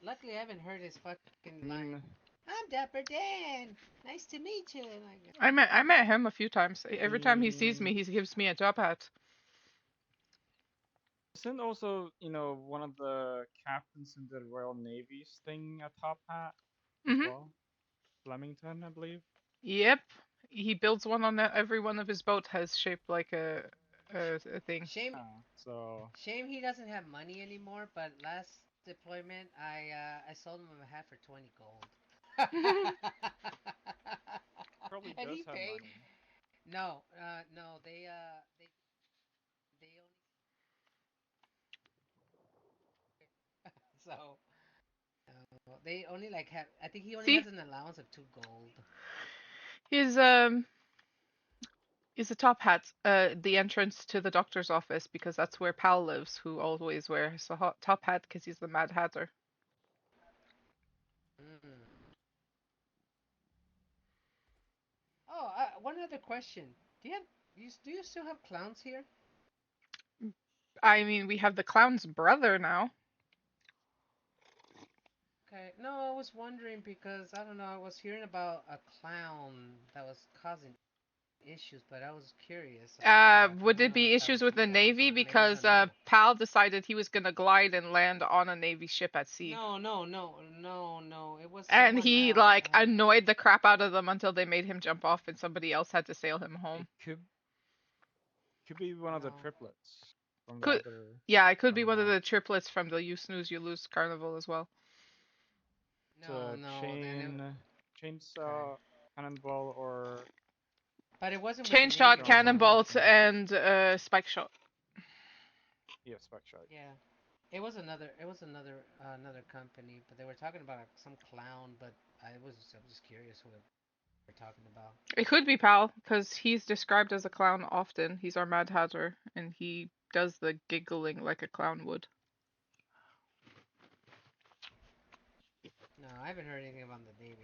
luckily I haven't heard his fucking I line. mean, I'm Dapper Dan. Nice to meet you. Like, I met him a few times. I Every time he sees me, mean, he gives me a top hat. isn't also one of the captains in the Royal Navy's thing a top hat as Mhm. well? Flemington, I believe. Yep. He builds one on every one of his boat has shaped like a thing. shame, So shame he doesn't have money anymore. But last deployment, I sold him a hat for 20 gold. probably And does he have paid. money. No, no, they only so they only like have. I think he only See, has an allowance of 2 gold. his is a top hat. The entrance to the doctor's office because that's where Pal lives, who always wears a top hat because he's the Mad Hatter. Mm. Oh, one other question. Do you have do you still have clowns here? I mean, we have the clown's brother now. Okay. No, I was wondering because I don't know. I was hearing about a clown that was causing issues, but I was curious about that. I Would don't it know be if that issues was with you the guys Navy or maybe it's because another. Pal decided he was gonna glide and land on a Navy ship at sea, No, no, no, no, no. It was and someone he else. like annoyed the crap out of them until they made him jump off, and somebody else had to sail him home. It could be one of the No, triplets from the Could other Yeah, it could be one of carnival. the triplets from the You Snooze You Lose carnival as well. It's no, a no. Then it okay, chainsaw, cannonball, or but it wasn't with the Chain Navy shot, or anything, thermal. right? cannonbolt, and spike shot. Yeah, spec shot. Yeah. It was another company, but they were talking about some clown. But I was just curious who they're talking about. It could be Pal because he's described as a clown often. He's our Mad Hatter, and he does the giggling like a clown would. No, I haven't heard anything about the Navy.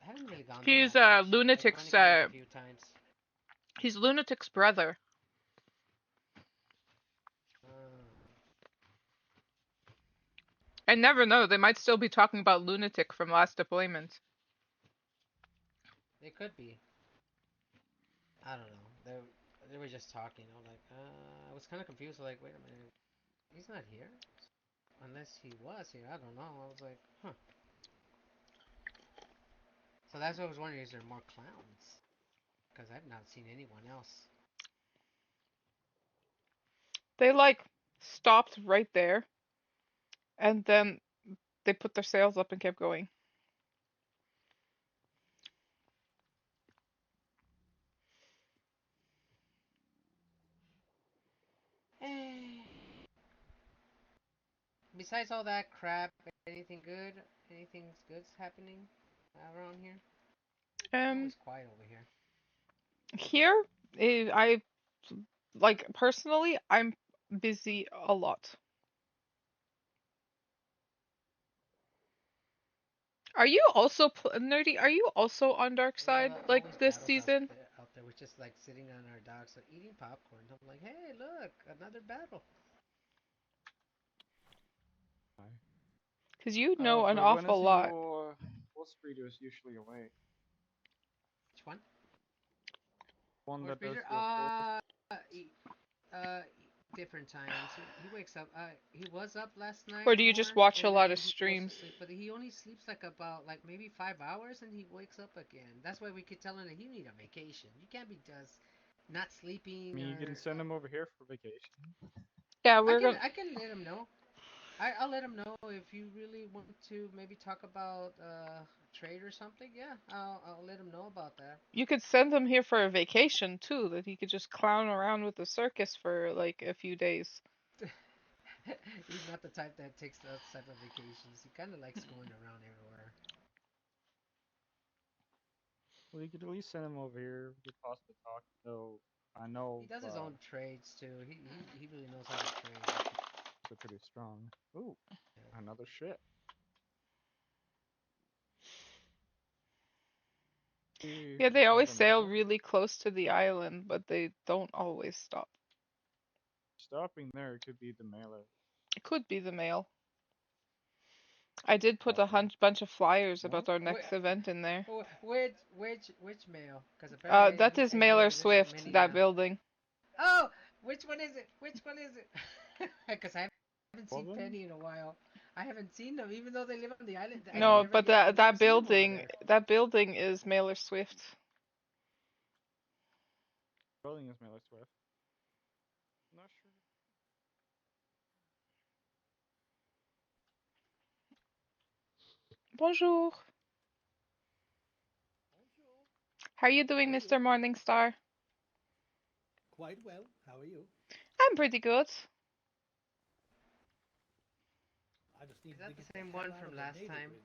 I haven't really gone there He's that much. I've only Lunatic's gone like a few times. he's Lunatic's brother. Uh, I never know. They might still be talking about Lunatic from last deployment. they could be. I don't know. They were just talking. I was like, I was kind of confused. Like, wait a minute, he's not here. Unless he was here, I don't know. I was like, huh. So that's what I was wondering. Is there more clowns? Because I've not seen anyone else. They like stopped right there, and then they put their sails up and kept going. Besides all that crap, anything good? Anything's good's happening around here? It's Um, always quiet over here. here, I like personally, I'm busy a lot. Are you also nerdy? Are you also on Dark Yeah, Side like always this battles season? out there. We're just like sitting on our docks, so eating popcorn. I'm like, hey, look, another battle. Because you know an But when awful is lot. your horse breeders usually awake? Which one? One Horse that does breeder? your horse. E- uh, different times. He wakes up. He was up last Or night do you just more, watch a and lot of then he goes to streams? sleep. But he only sleeps like about like maybe 5 hours, and he wakes up again. That's why we keep telling him he need a vacation. You can't be just not I sleeping mean, you can or. send him over here for vacation. Yeah, I we're can gonna. I can let him know. I'll let him know if you really want to maybe talk about trade or something. Yeah, I'll let him know about that. You could send him here for a vacation too, that he could just clown around with the circus for like a few days. He's not the type that takes those type of vacations. He kind of likes going around everywhere. Well, you could at least send him over here. We could possibly talk. Though I He know does his own trades too. He really knows how to trade. they're pretty strong. Ooh, Yeah. another ship. Yeah, they always Another sail male. really close to the island, but they don't always stop. Stopping there it could be the mailer. It could be the male. I did put a Possibly. bunch of flyers No? about our next event in there. Which male? Because apparently That is I Mailer hear there's so Swift, many that now. building. Oh, which one is it? Which one is it? Because I haven't All of seen them? Penny in a while. I haven't seen them, even though they live on the island. No, but I never seen them over there. that building is Mailer Swift. Building is mailer Swift. Not sure. Bonjour. Bonjour. How are you How doing, are Mr. you? Morningstar? Quite well. How are you? I'm pretty good. I just Is needed to that the get the same hell one out from of the last data time? grid.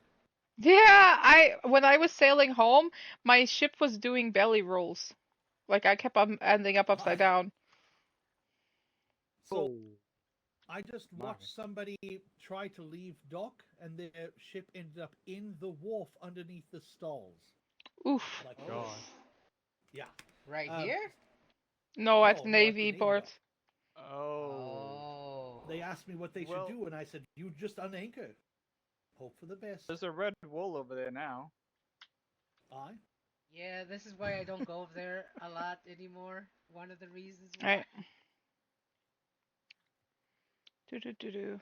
Yeah, I when I was sailing home, my ship was doing belly rolls. Like I kept ending up upside I down. so Oh I just my watched somebody try to leave dock and their ship ended up in the wharf underneath the stalls. Oof. Like, Oh, oh, yeah. right Um, here? No, at no, the no, at the Navy Navy port. dock. Oh. Oh. They asked me what they should Well, do, and I said, "You just unanchor. Hope for the best." there's a red wool over there now. I Yeah, this is why I don't go over there a lot anymore. One of the reasons All why. right. Do do do do.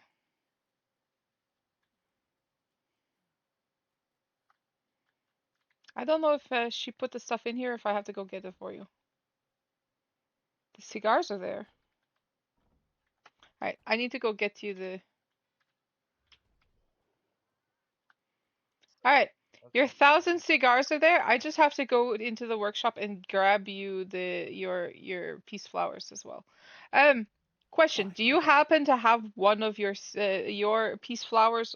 I don't know if she put the stuff in here. If I have to go get it for you. The cigars are there. All right. I need to go get you the. All right. That's Your not 1,000 good. cigars are there. I just have to go into the workshop and grab you your peace flowers as well. Um, question: I Do no you problem. happen to have one of your peace flowers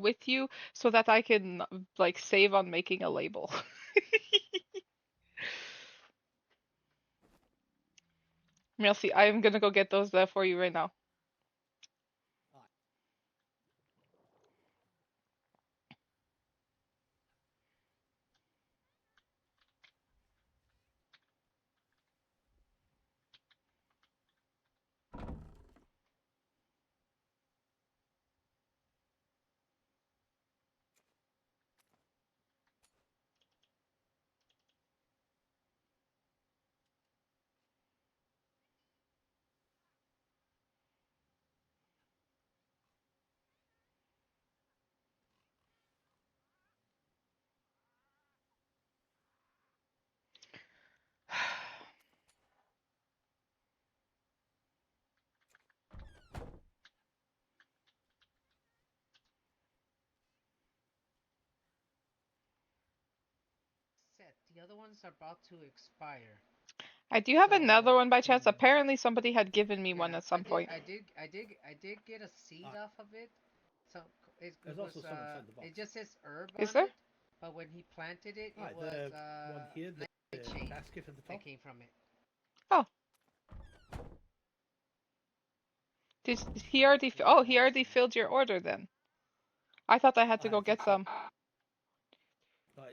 with you so that I can like save on making a label? Merci. I am gonna go get those there for you right now. I Set. The other ones are about to expire. I do have another So one by chance. Apparently somebody had given me one yeah, at some point. I did get a seed Ah, off of it. So it there's also was some inside the it box. just says herb Is on there? it, but when he planted it, it Ah, was the one here, the nightshade basket at the that top. came from it. Oh, he already? Yeah, Oh, he that's already filled your order then. I thought I had to I go think get so. some.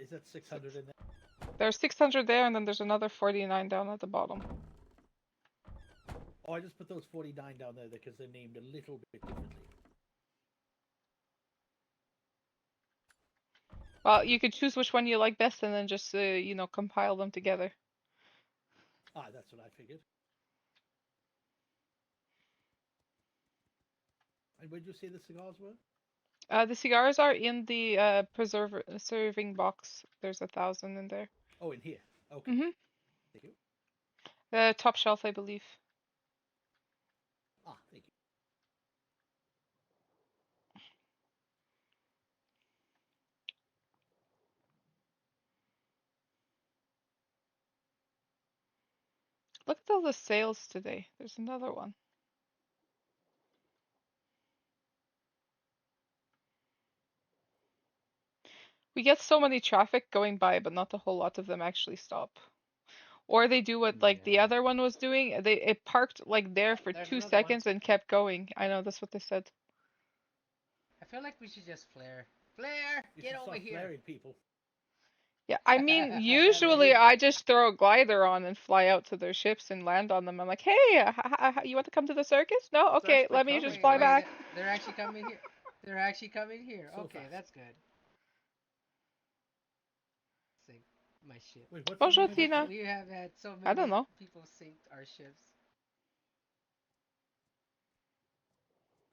Is that 600 in there? There's 600 there, and then there's another 49 down at the bottom. Oh, I just put those 49 down there because they're named a little bit differently. Well, you could choose which one you like best, and then just compile them together. Ah, that's what I figured. And where did you say the cigars were? The cigars are in the serving box. There's 1,000 in there. Oh, in here. Okay. Mhm. Thank you. Top shelf, I believe. Ah, thank you. Look at all the sales today. There's another one. We get so many traffic going by, but not a whole lot of them actually stop. Or they do what like the Yeah. other one was doing. It parked like there for There's two another one. seconds and kept going. I know that's what they said. I feel like we should just flare. Flare, You get should over start here. flaring people. Yeah, I mean, That would usually be. I just throw a glider on and fly out to their ships and land on them. I'm like, hey, you want to come to the circus? No? It's Okay, actually let me just coming, Wait, fly right? wait, back. they're actually coming here. They're actually coming here. So Okay, fast. that's good. Sink my ship. Wait, what's the Bonjour, name of that Tina. ship? We have had so I don't many know. people sink our ships.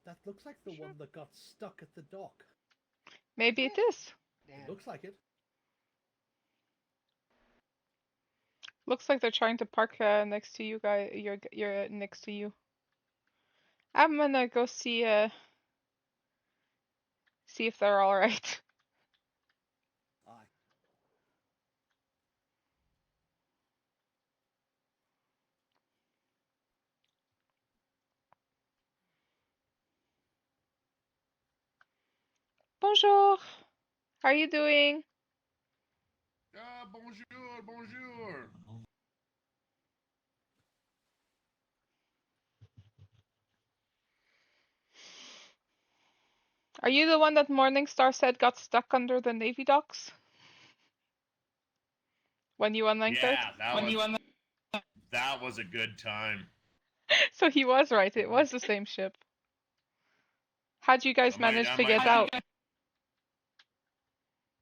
That looks like the Sure. one that got stuck at the dock. Is Maybe it it? is. It Damn. looks like it. Looks like they're trying to park next to you guys. You're next to you. I'm gonna go see if they're all right. Aye. Bonjour. How are you doing? Ah, bonjour, bonjour. Are you the one that Morningstar said got stuck under the Navy docks when you unlinked it? Yeah, that was a good time. So he was right. It was the same ship. How'd you guys manage I to might get have. out?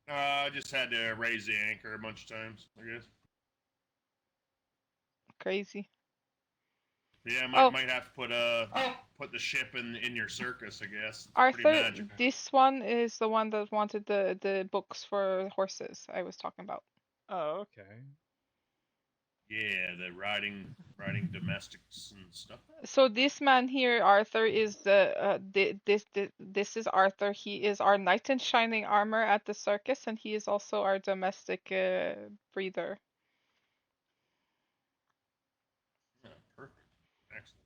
I just had to raise the anchor a bunch of times, I guess. Crazy. Yeah, Oh, might have to put the ship in your circus, I guess. It's pretty Arthur, magical. this one is the one that wanted the books for horses I was talking about. Oh, okay. Yeah, the riding domestics and stuff. So this man here, Arthur, is this is Arthur. He is our knight in shining armor at the circus, and he is also our domestic breeder. Yeah, perfect, excellent.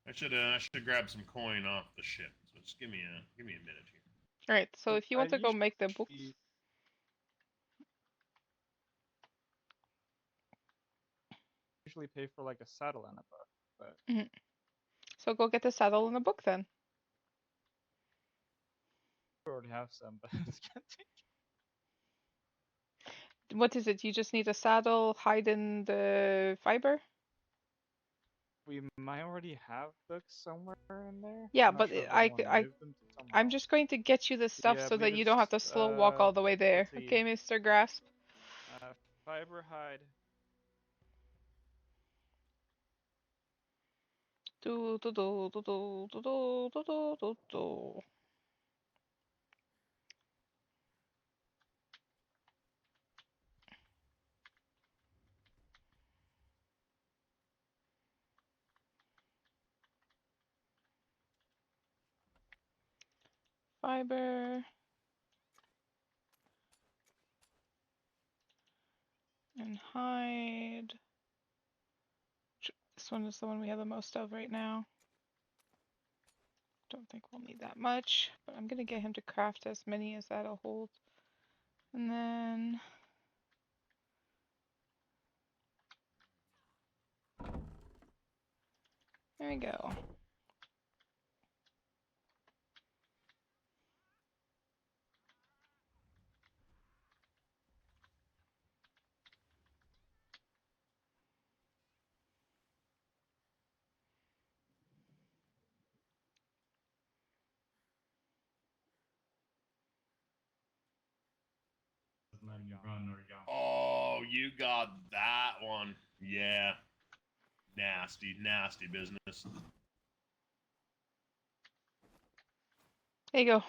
I should grab some coin off the ship. So just give me a minute here. All right. So if you I want to go make the books, usually pay for like a saddle and a book, but mhm. So go get the saddle and the book then. I already have some. But it's gonna take. What is it? You just need a saddle, hide in the fiber? We might already have books somewhere in there. Yeah, I'm not but sure if anyone moved them to somewhere I'm else. just going to get you the stuff Yeah, I so believe that you don't have it's to slow walk all the way there. let's see, Okay, Mr. Grasp? fiber hide. Do do do do do do do do do do do. Fiber. And hide. This one is the one we have the most of right now. Don't think we'll need that much, but I'm gonna get him to craft as many as that'll hold. And then there we go. Oh, you got that one. Yeah. Nasty, nasty business. There you go.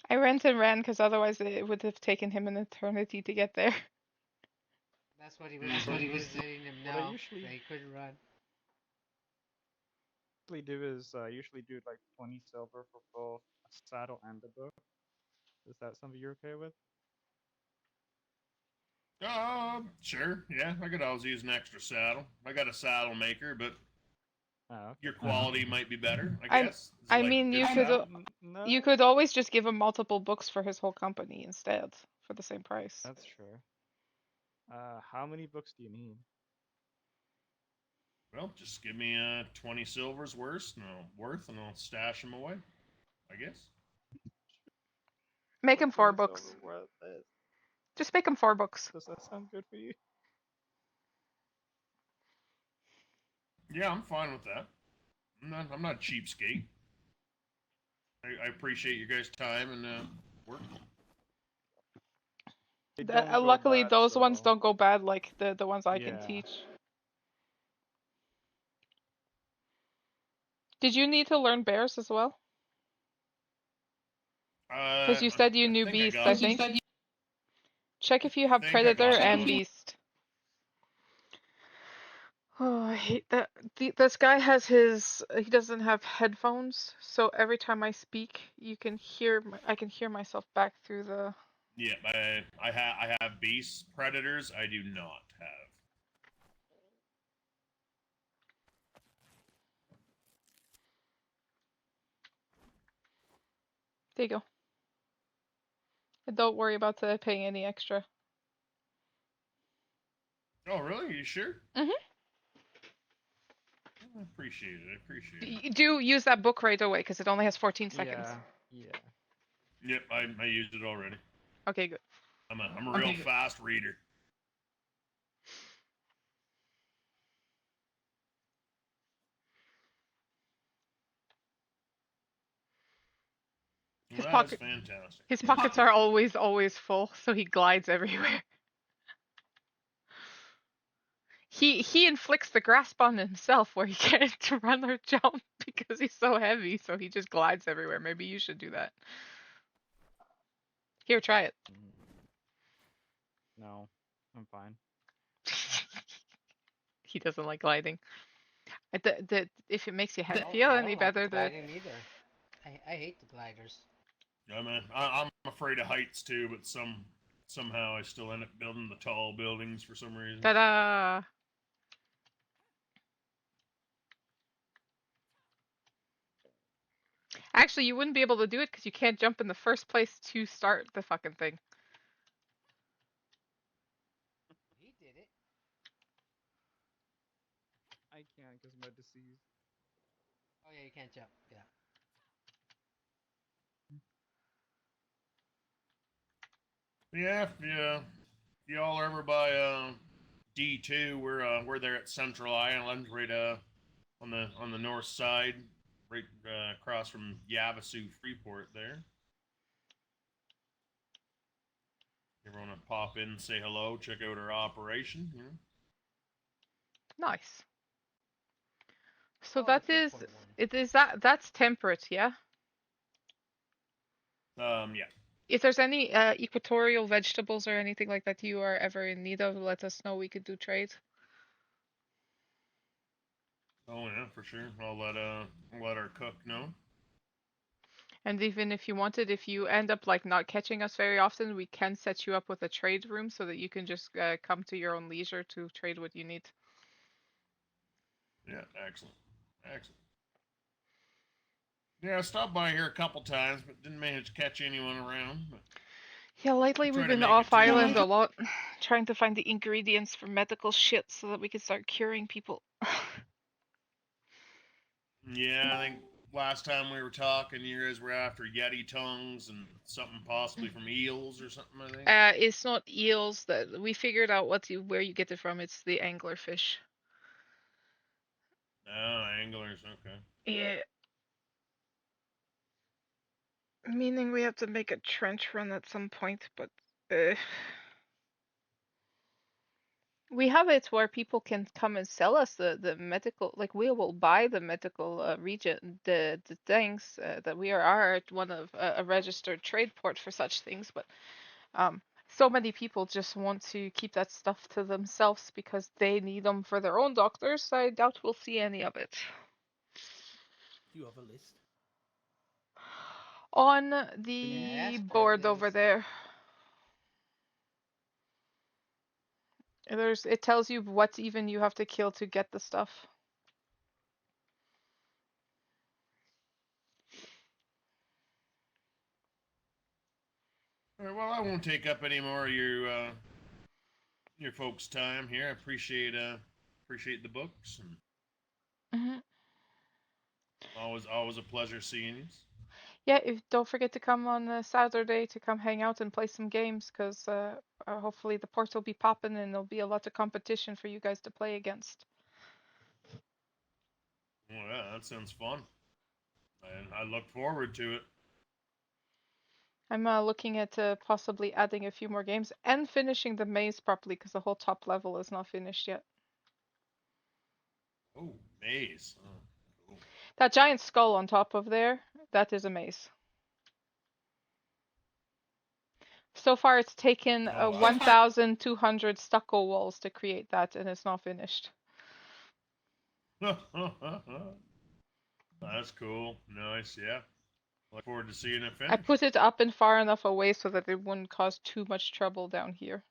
I ran and ran because otherwise it would have taken him an eternity to get there. That's what he was. That's what he was letting him What I know usually that he couldn't run. do is usually do like 20 silver for both a saddle and the book. Is that something you're okay with? Sure. Yeah, I could always use an extra saddle. I got a saddle maker, but Oh, okay. your quality might be better, I I'm- guess. Is it I like mean, good you could saddle? No, you could always just give him multiple books for his whole company instead for the same price. That's true. How many books do you need? Well, just give me 20 silvers worth, and I'll stash them away. I guess. Make him 4 20 books. silver worth it. Just make him 4 books. Does that sound good for you? Yeah, I'm fine with that. I'm not a cheapskate. I appreciate you guys' time and work. They don't go Luckily, bad, those ones so- don't go bad like the ones I can Yeah. teach. Did you need to learn bears as well? Because you said you knew think beast, I I got think. Check if you have think I predator got and those. beast. Oh, I hate that. This guy has he doesn't have headphones, so every time I speak, I can hear myself back through the. Yeah, I have beasts. Predators, I do not have. There you go. And don't worry about paying any extra. Oh, really? You sure? Mhm. I appreciate it. I appreciate it. You do use that book right away because it only has 14 seconds. Yeah. Yep, I used it already. Okay, good. I'm a real fast reader. His Well, that's pocket, fantastic. his pockets are always full, so he glides everywhere. He inflicts the grasp on himself where he can't run or jump because he's so heavy, so he just glides everywhere. Maybe you should do that. Here, try it. No, I'm fine. He doesn't like gliding. If it makes you I feel don't any like better, gliding either. I hate the gliders. Yeah, man. I'm afraid of heights too, but somehow I still end up building the tall buildings for some reason. ta-da! Actually, you wouldn't be able to do it because you can't jump in the first place to start the fucking thing. He did it. I can't because my disease. Oh yeah, you can't jump. Yeah. Yeah, yeah. Y'all are ever by D2? We're there at Central Island, right on the north side, right across from Yavasu Freeport there. You ever want to pop in, say hello, check out our operation? You Nice. So Oh, that the is Freeport one. it is that's temperate, yeah? know? Yeah. If there's any equatorial vegetables or anything like that you are ever in need of, let us know. We could do trade. Oh yeah, for sure. I'll let our cook know. And even if you wanted, if you end up like not catching us very often, we can set you up with a trade room so that you can just come to your own leisure to trade what you need. Yeah, excellent. Excellent. Yeah, I stopped by here a couple times, but didn't manage to catch anyone around. But Yeah, lately we've try to been make it off to island a lot, trying to find the ingredients for medical shit so that we can start curing people. Yeah, I think last time we were talking, you guys were after Yeti tongues and something possibly from eels or something, I think. It's not eels that we figured out where you get it from. It's the anglerfish. Oh, anglers, okay. Yeah. Meaning we have to make a trench run at some point, but we have it where people can come and sell us the medical, like we will buy the medical region, the things that we are one of a registered trade port for such things, but so many people just want to keep that stuff to themselves because they need them for their own doctors. I doubt we'll see any of it. Do you have a list? On Yeah, the ask for a board over list. there. It tells you what even you have to kill to get the stuff. All right, well, I won't take up any more of your folks' time here. I appreciate the books, and Hmm. always a pleasure seeing you. Yeah, don't forget to come on Saturday to come hang out and play some games, because hopefully the port will be popping and there'll be a lot of competition for you guys to play against. Well, yeah, that sounds fun, and I look forward to it. I'm looking at possibly adding a few more games and finishing the maze properly, because the whole top level is not finished yet. Oh, maze. Oh, cool. That giant skull on top of there, that is a maze. So far it's taken Oh, 1,200 stucco walls to create that, and it's not finished. That's cool. Nice, yeah. Look forward to seeing it I finish. put it up and far enough away so that it wouldn't cause too much trouble down here.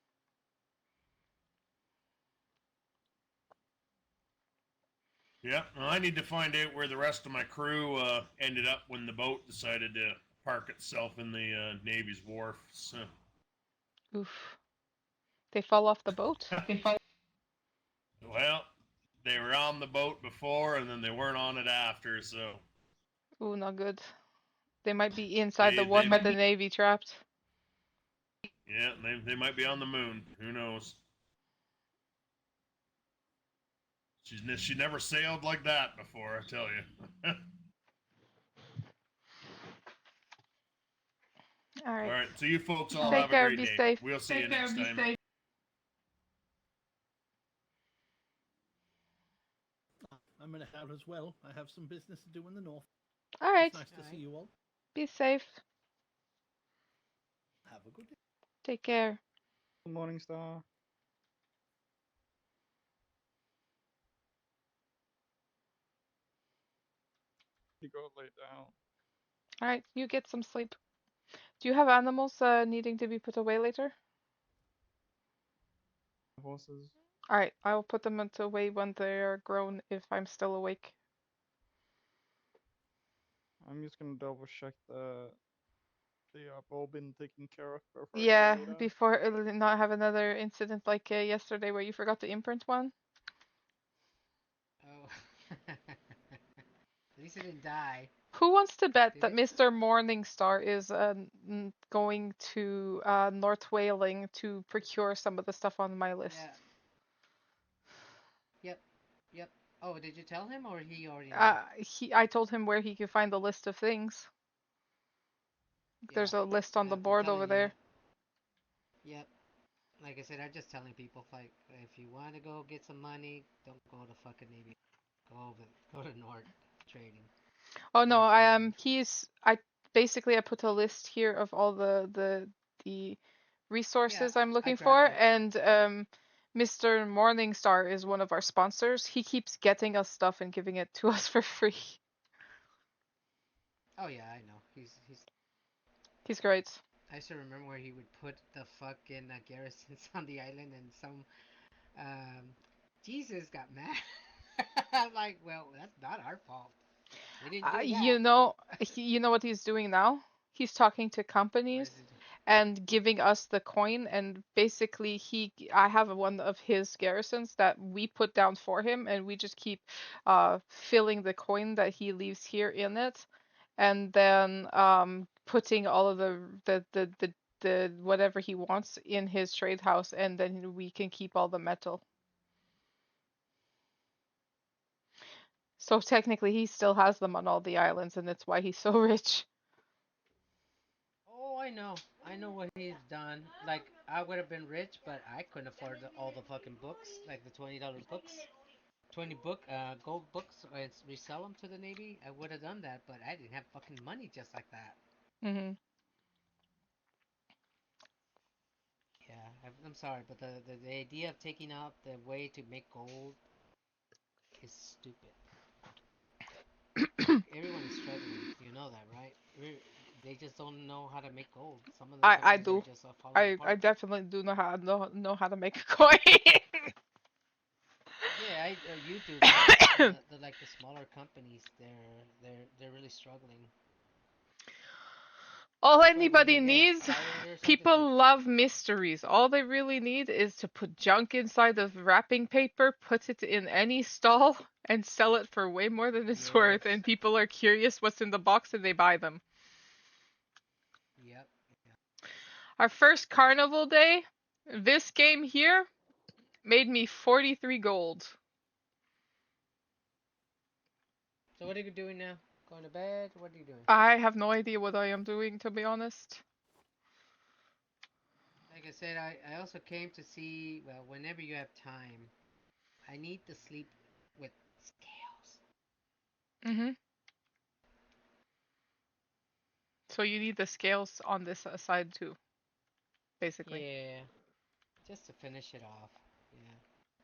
Yeah, well, I need to find out where the rest of my crew ended up when the boat decided to park itself in the Navy's wharf. So. Oof. They fall off the boat? Well, they were on the boat before, and then they weren't on it after. So. Ooh, not good. They might be inside the They one that might the Navy trapped. Yeah, they might be on the moon. Who knows? She never sailed like that before. I tell you. All All right. right, so you folks all Take have a care. great Be day. safe. We'll see you next time. I'm gonna head out as well. I have some business to do in the north. All right. It's nice to see you all. Be safe. Have a good day. Take care. Good morning, Star. You go lay down. All right. You get some sleep. Do you have animals needing to be put away later? Horses. All right. I will put them away when they are grown if I'm still awake. I'm just gonna double check they have all been taken care of before I go Yeah, lay down. before not have another incident like yesterday where you forgot to imprint one. Oh. At least it didn't die. Who wants to bet Did that it? Mr. Morningstar is going to North Whaling to procure some of the stuff on my list? Yeah. Yep. Yep. Oh, did you tell him or he already knew? I told him where he could find the list of things. There's Yeah. a list on the I'm board over telling you. there. Yep. Like I said, I'm just telling people like if you want to go get some money, don't go to fucking Navy. Go to Nord trading. Oh no, North trading. I put a list here of all the Yeah, resources I'm I looking grabbed for, it. and Mr. Morningstar is one of our sponsors. He keeps getting us stuff and giving it to us for free. Oh yeah, I know. He's. He's great. I still remember where he would put the fucking garrisons on the island, and some um, Jesus got mad. I'm like, well, that's not our fault. We didn't do that. You know, you know what he's doing now? He's talking to What companies is it? and giving us the coin, and basically I have one of his garrisons that we put down for him, and we just keep filling the coin that he leaves here in it, and then putting all of the whatever he wants in his trade house, and then we can keep all the metal. So technically he still has them on all the islands, and that's why he's so rich. Oh, I know. I know what he's done. Like, I would have been rich, but I couldn't afford all the fucking books, like the $20 books. 20 gold books, and resell them to the Navy. I would have done that, but I didn't have fucking money just like that. Hmm. Yeah, I'm sorry, but the idea of taking out the way to make gold is stupid. Like, everyone is struggling. You know that, right? They just don't know how to make gold. Some of the I companies are do. just falling I apart. definitely do know how to make a coin. Yeah, you do, but the like the smaller companies, they're really struggling. All But when anybody you get needs, tired or something, you people love mysteries. All they really need is to put junk inside of wrapping paper, put it in any stall, and sell it for way more than it's yes, worth. And people are curious what's in the box and they buy them. yep. Our first carnival day, this game here made me 43 gold. So what are you doing now? Going to bed? What are you doing? I have no idea what I am doing, to be honest. Like I said, I also came to see. Well, whenever you have time, I need to sleep with scales. Hmm. So you need the scales on this side too, basically. Yeah, just to finish it off. Yeah.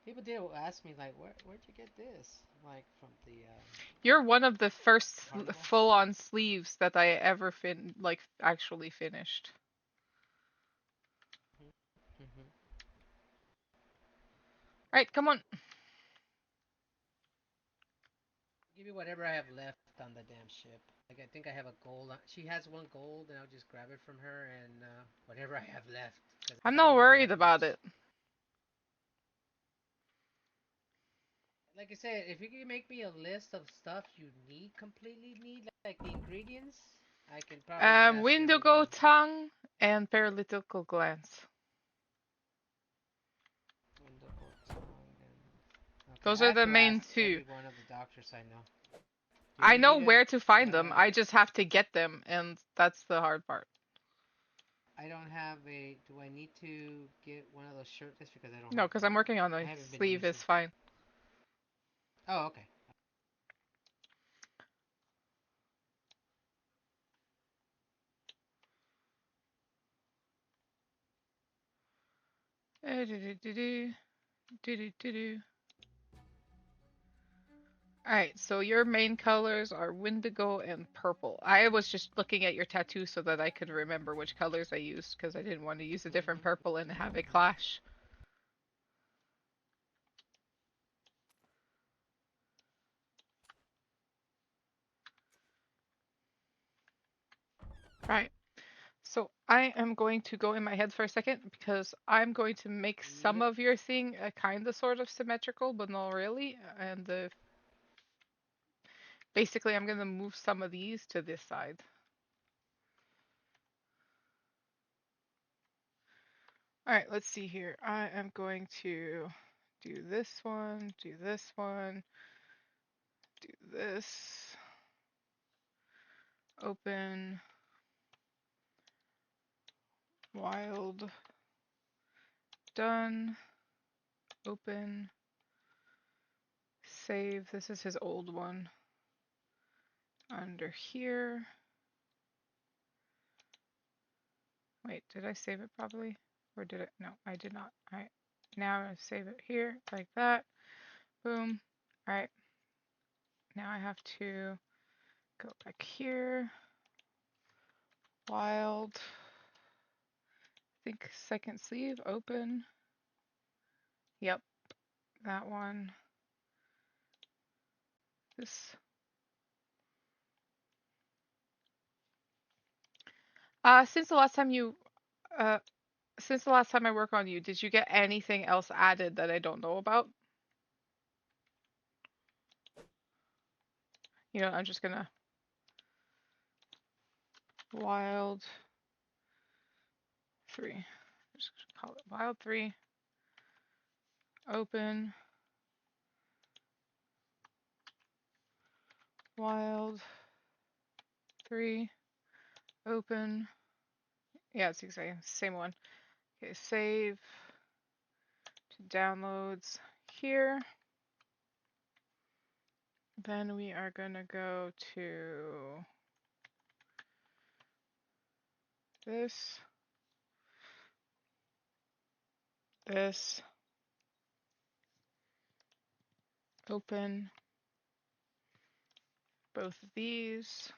People did ask me like, where'd you get this? Like from the You're one of the first carnival. full-on sleeves that I ever actually finished. Mm-hmm. Right, come on. Give me whatever I have left on the damn ship. Like I think I have a gold. She has one gold, and I'll just grab it from her and whatever I have left, because I'm I don't not really worried have much. about it. Like I said, if you can make me a list of stuff you completely need, like the ingredients, I can probably ask Windigo everyone. tongue and paralytical glance. Wonderful tongue and okay, Those I are have the to main ask two. every one of the doctors I know. Do I you know need a? where to find them. Uh, I just have to get them, and that's the hard part. I don't have a. Do I need to get one of those shirtless because I don't No, have because one. I'm working on I a haven't been sleeve using. is fine. Oh, okay. Do-do-do-do-do, do-do-do-do. Alright, so your main colors are Windigo and purple. I was just looking at your tattoo so that I could remember which colors I used because I didn't want to use a different Mhm. purple and have it clash. Right. So I am going to go in my head for a second because I'm going to make some Yep. of your thing kind of sort of symmetrical, but not really. And basically, I'm going to move some of these to this side. All right, let's see here. I am going to do this one, do this one, do this. Open, wild, done, open, save. This is his old one. Under here. Wait, did I save it properly? Or did it? No, I did not. All right. Now I save it here like that. Boom. All right. Now I have to go back here. Wild. I think second sleeve, open. Yep, that one. This. Since the last time you, uh, since the last time I work on you, did you get anything else added that I don't know about? I'm just gonna wild 3. Just call it wild 3. Open. Wild 3. Open. Yeah, it's the same one. Okay, save to downloads here. Then we are gonna go to this, this, open both of these.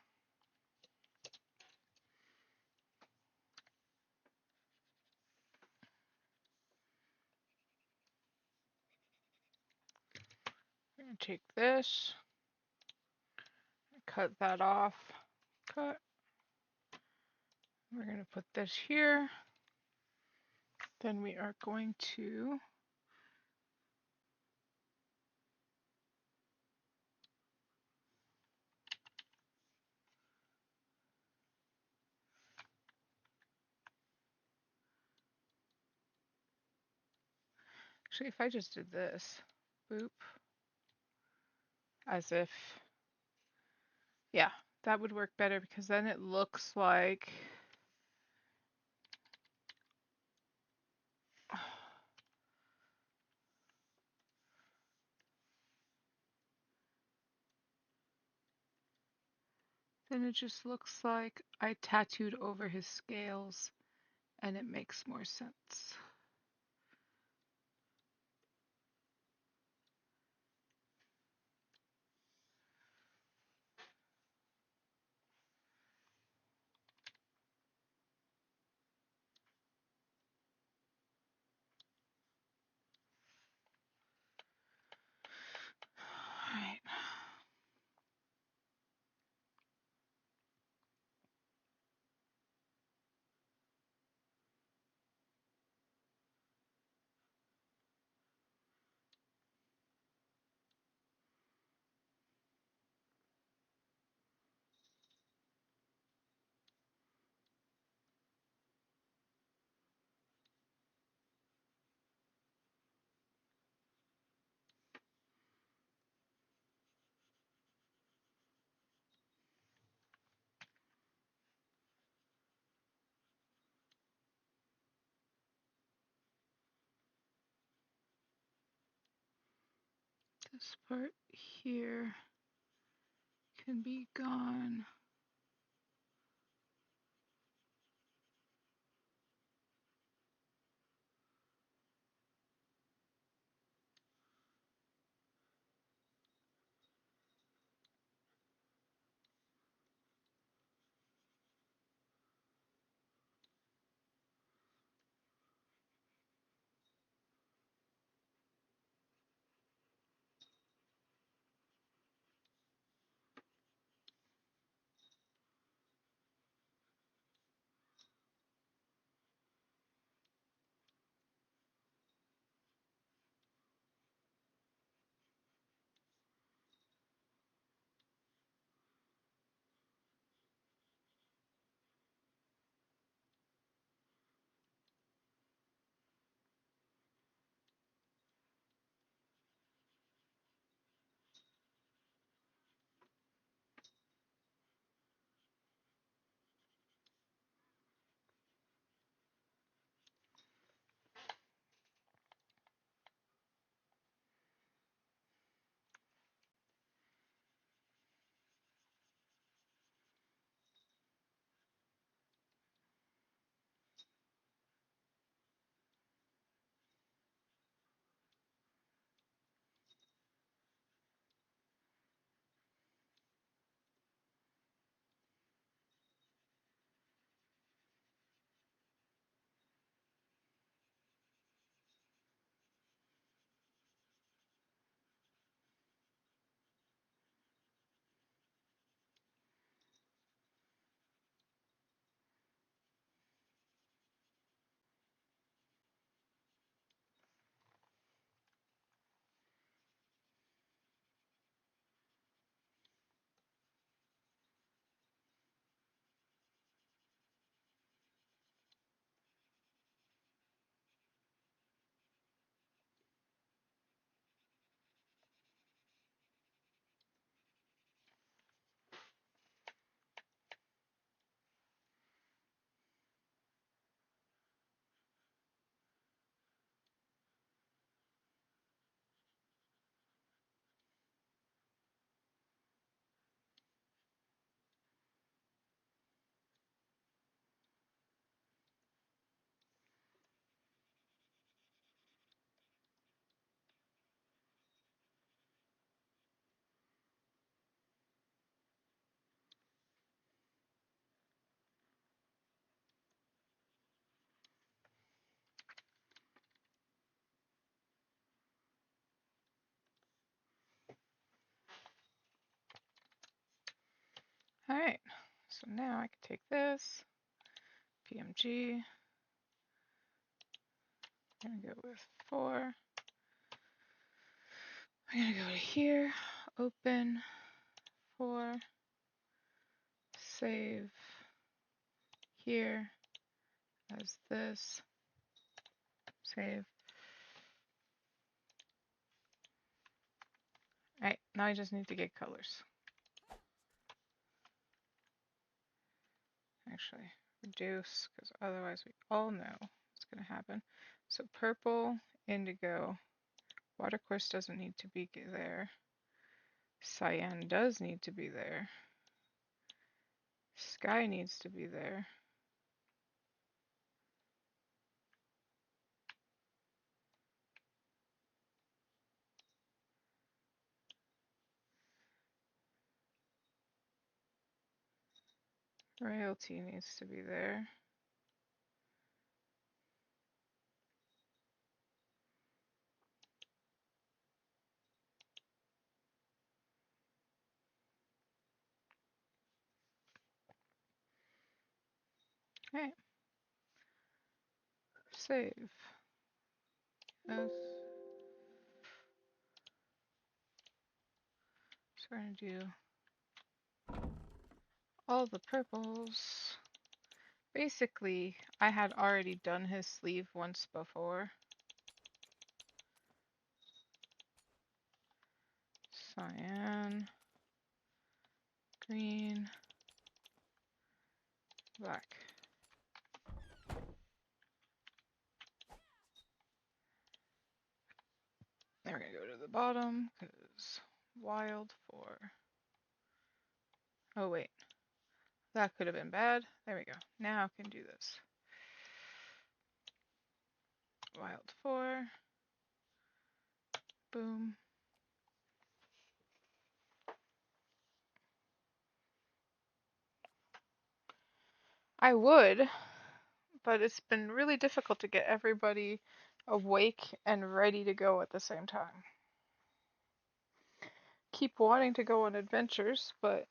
We're gonna take this, cut that off, cut. We're gonna put this here. Then we are going to actually, if I just did this, boop, as if, yeah, that would work better because then it looks like then it just looks like I tattooed over his scales and it makes more sense. All right. This part here can be gone. Alright, so now I can take this, PMG, I'm gonna go with 4. I'm gonna go to here, open, 4, save, here, as this, save. Alright, now I just need to get colors. Actually, reduce, because otherwise we all know what's gonna happen. So purple, indigo, watercourse doesn't need to be there. Cyan does need to be there. Sky needs to be there. Royalty needs to be there. Alright. Save. Yes. So we're gonna do all the purples. Basically, I had already done his sleeve once before. Cyan, green, black. Then we're gonna go to the bottom, because wild for... Oh wait, that could have been bad. There we go. Now I can do this. Wild 4. Boom. I would, but it's been really difficult to get everybody awake and ready to go at the same time. Keep wanting to go on adventures, but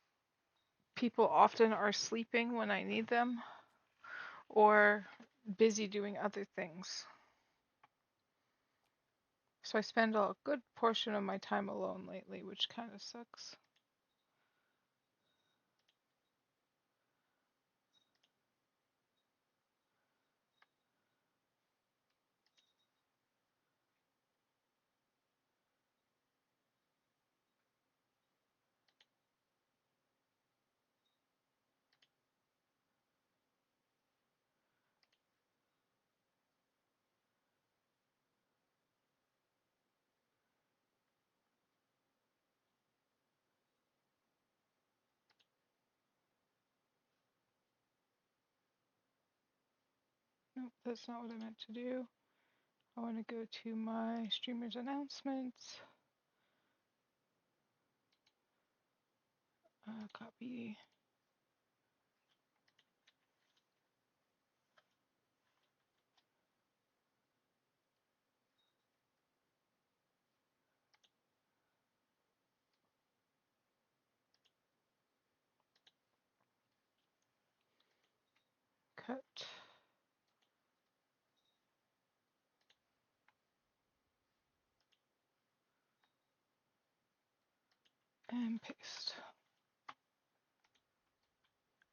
people often are sleeping when I need them or busy doing other things. So I spend a good portion of my time alone lately, which kind of sucks. Nope, that's not what I meant to do. I want to go to my streamers announcements. Copy. Cut. And paste.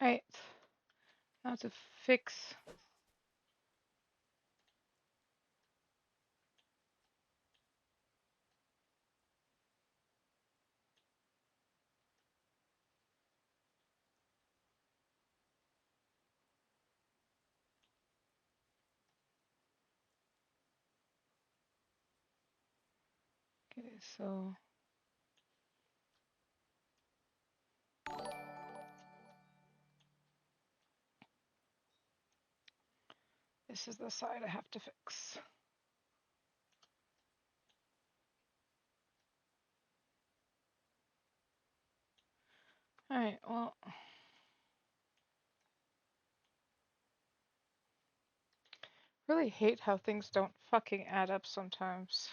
Alright. Now to fix. Okay, so this is the side I have to fix. Alright, well, really hate how things don't fucking add up sometimes.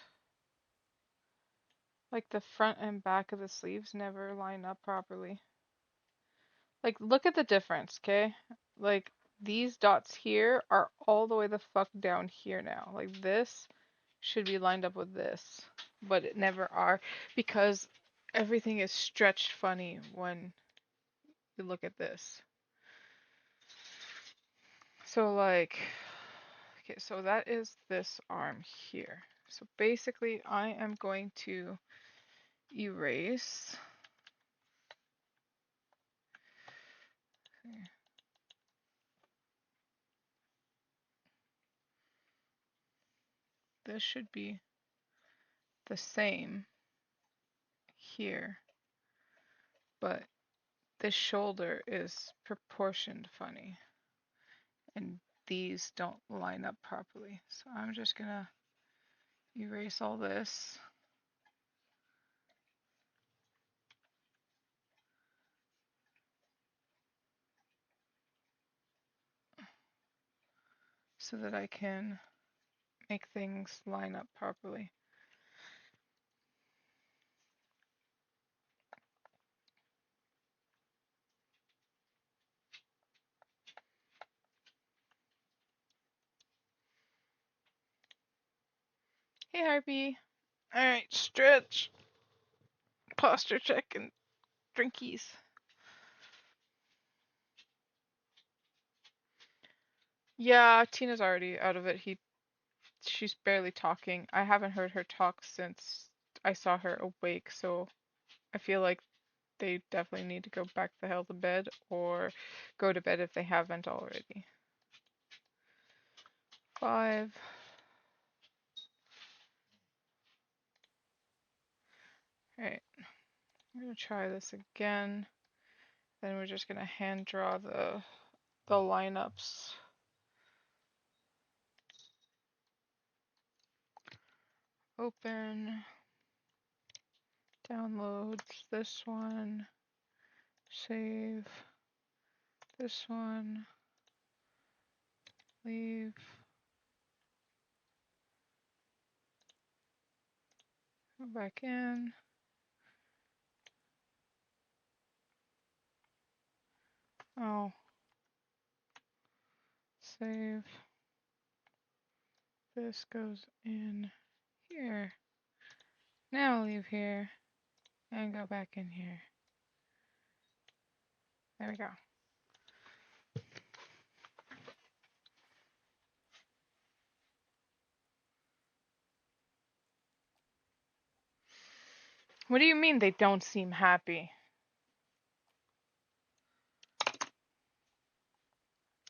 Like the front and back of the sleeves never line up properly. Like, look at the difference, okay? Like, these dots here are all the way the fuck down here now. Like, this should be lined up with this, but it never are because everything is stretched funny when you look at this. So, like, okay, so that is this arm here. So basically, I am going to erase. This should be the same here, but this shoulder is proportioned funny, and these don't line up properly. So I'm just gonna erase all this. So that I can make things line up properly. Hey Harpy. Alright, stretch. Posture check and drinkies. Yeah, Tina's already out of it. She's barely talking. I haven't heard her talk since I saw her awake, so I feel like they definitely need to go back the hell to bed or go to bed if they haven't already. 5. Alright, I'm gonna try this again. Then we're just gonna hand draw the lineups. Open, downloads this one, save this one, leave, go back in. Oh, save. This goes in here. Now leave here and go back in here. There we go. What do you mean they don't seem happy?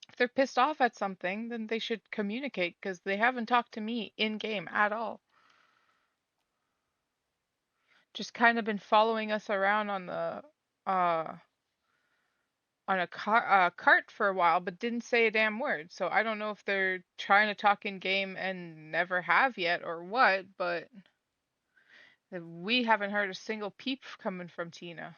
If they're pissed off at something, then they should communicate because they haven't talked to me in game at all. Just kind of been following us around on the uh on a cart for a while, but didn't say a damn word. So I don't know if they're trying to talk in game and never have yet or what, but we haven't heard a single peep coming from Tina.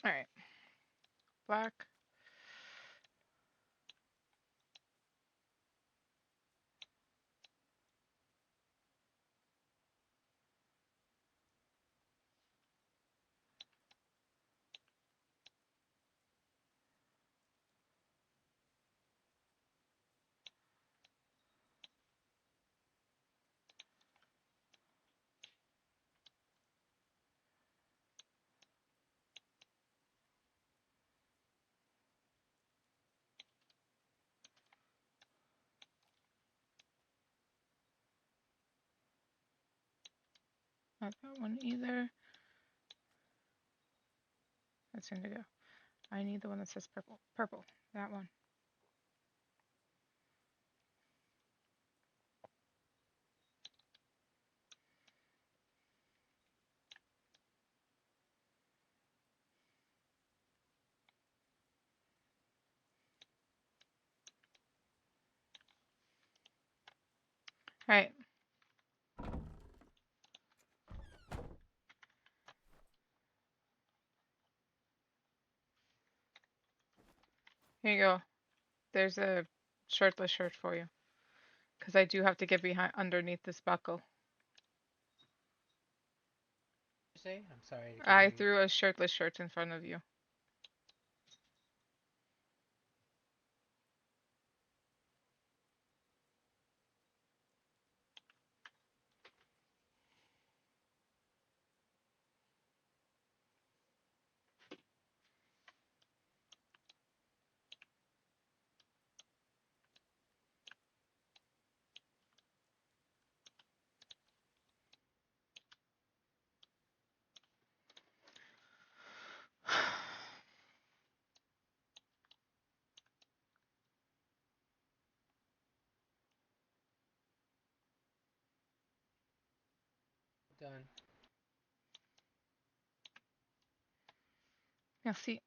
All right, black. Not that one either. That's indigo. I need the one that says purple. Purple. That one. Right. Here you go. There's a shirtless shirt for you. Because I do have to get behind underneath this buckle. You say? I'm sorry, I couldn't I hear you. threw a shirtless shirt in front of you. Done. Merci.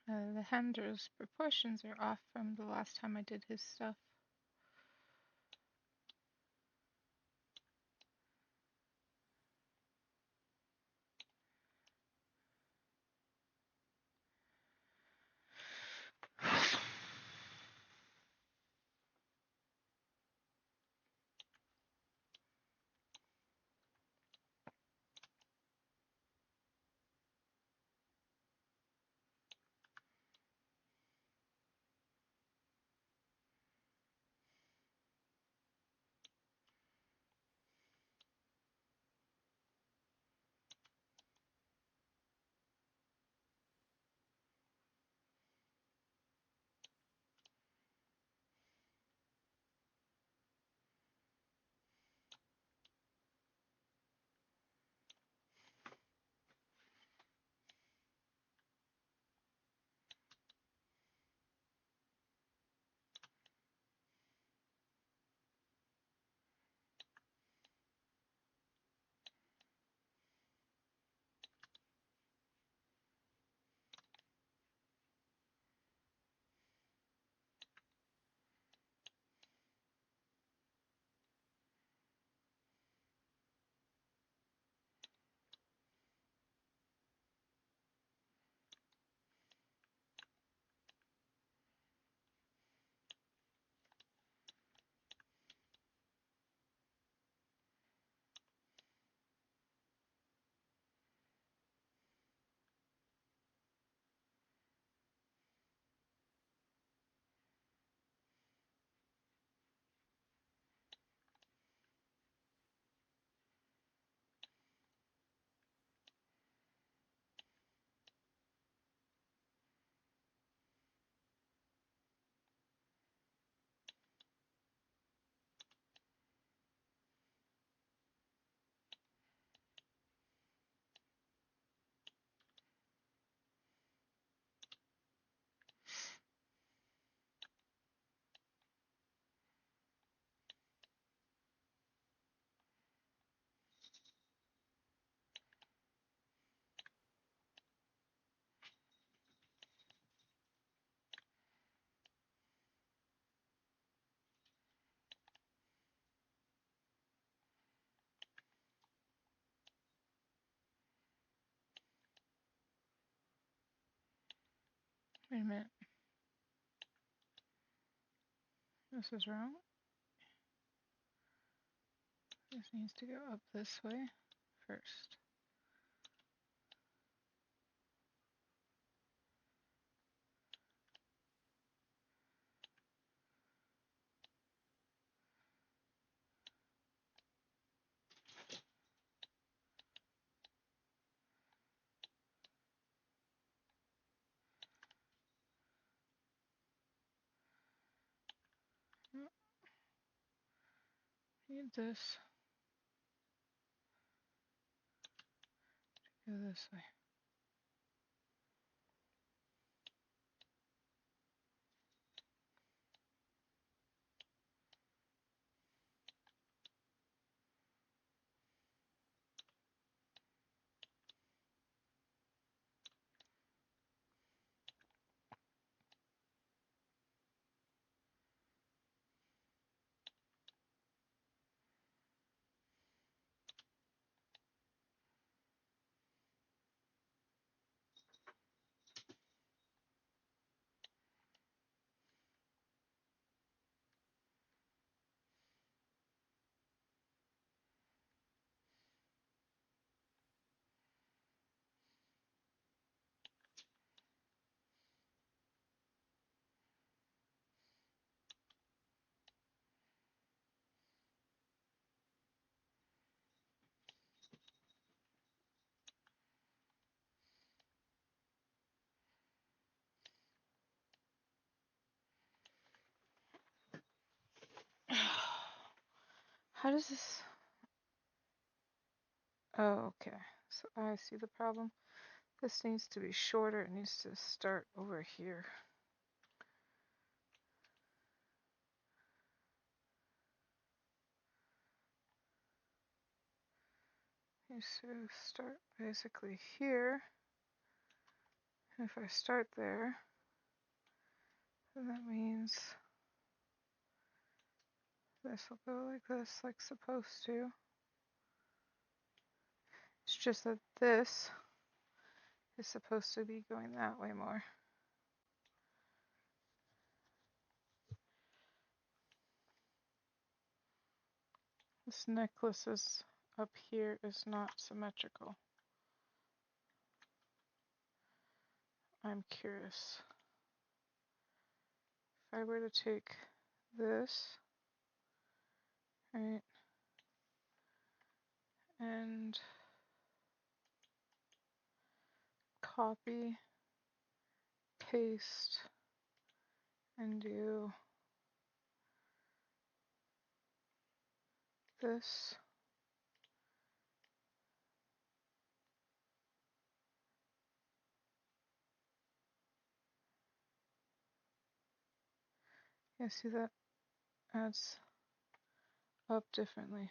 Alejandra's proportions are off from the last time I did his stuff. Wait a minute. This is wrong. This needs to go up this way first. Oh, need this. Go this way. How does this? Oh, okay. So I see the problem. This needs to be shorter. It needs to start over here. Needs to start basically here If I start there, then that means this will go like this, like supposed to. It's just that this is supposed to be going that way more. This necklace is up here is not symmetrical. I'm curious. If I were to take this, right, and copy, paste, and do this. Yeah, see that adds up differently.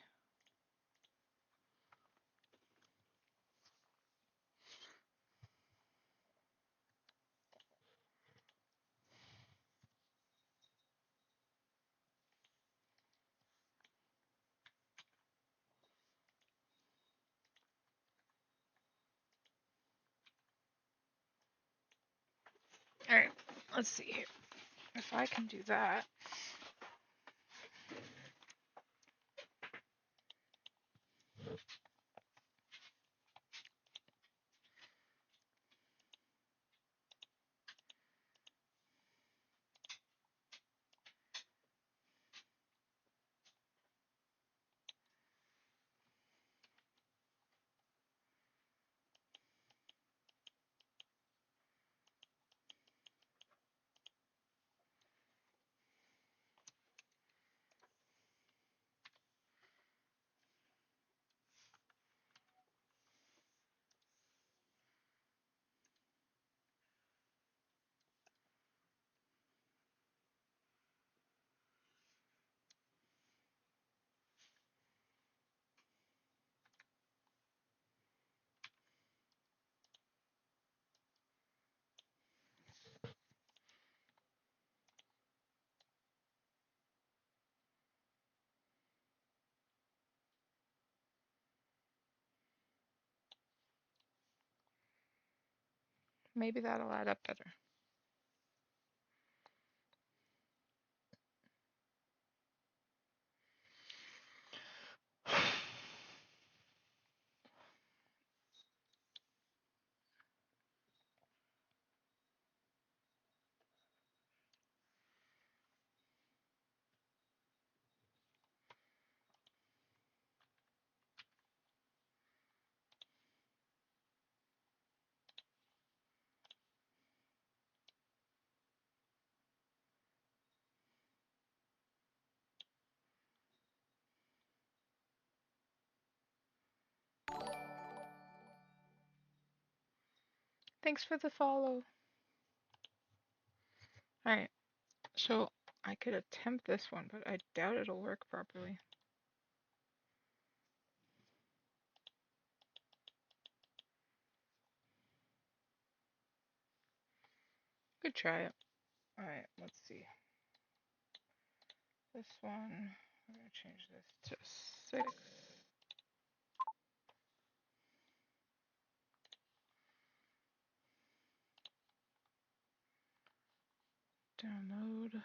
Alright, let's see here. If I can do that, maybe that'll add up better. Thanks for the follow. Alright, so I could attempt this one, but I doubt it'll work properly. Could try it. Alright, let's see. This one, we're going to change this to 6. Download.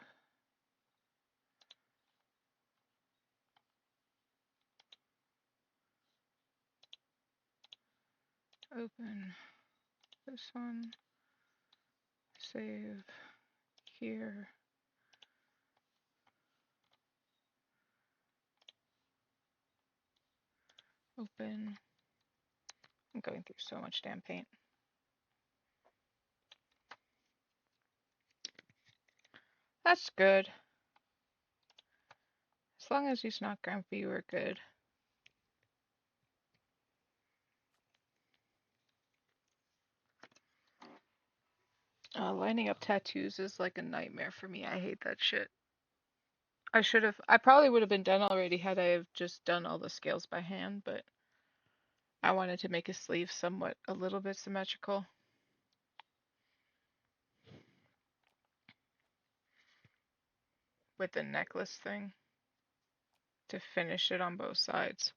Open this one. Save here. Open. I'm going through so much damn paint. That's good. As long as he's not grumpy, we're good. Lining up tattoos is like a nightmare for me. I hate that shit. I probably would have been done already had I have just done all the scales by hand, but I wanted to make his sleeve somewhat a little bit symmetrical. with the necklace thing to finish it on both sides.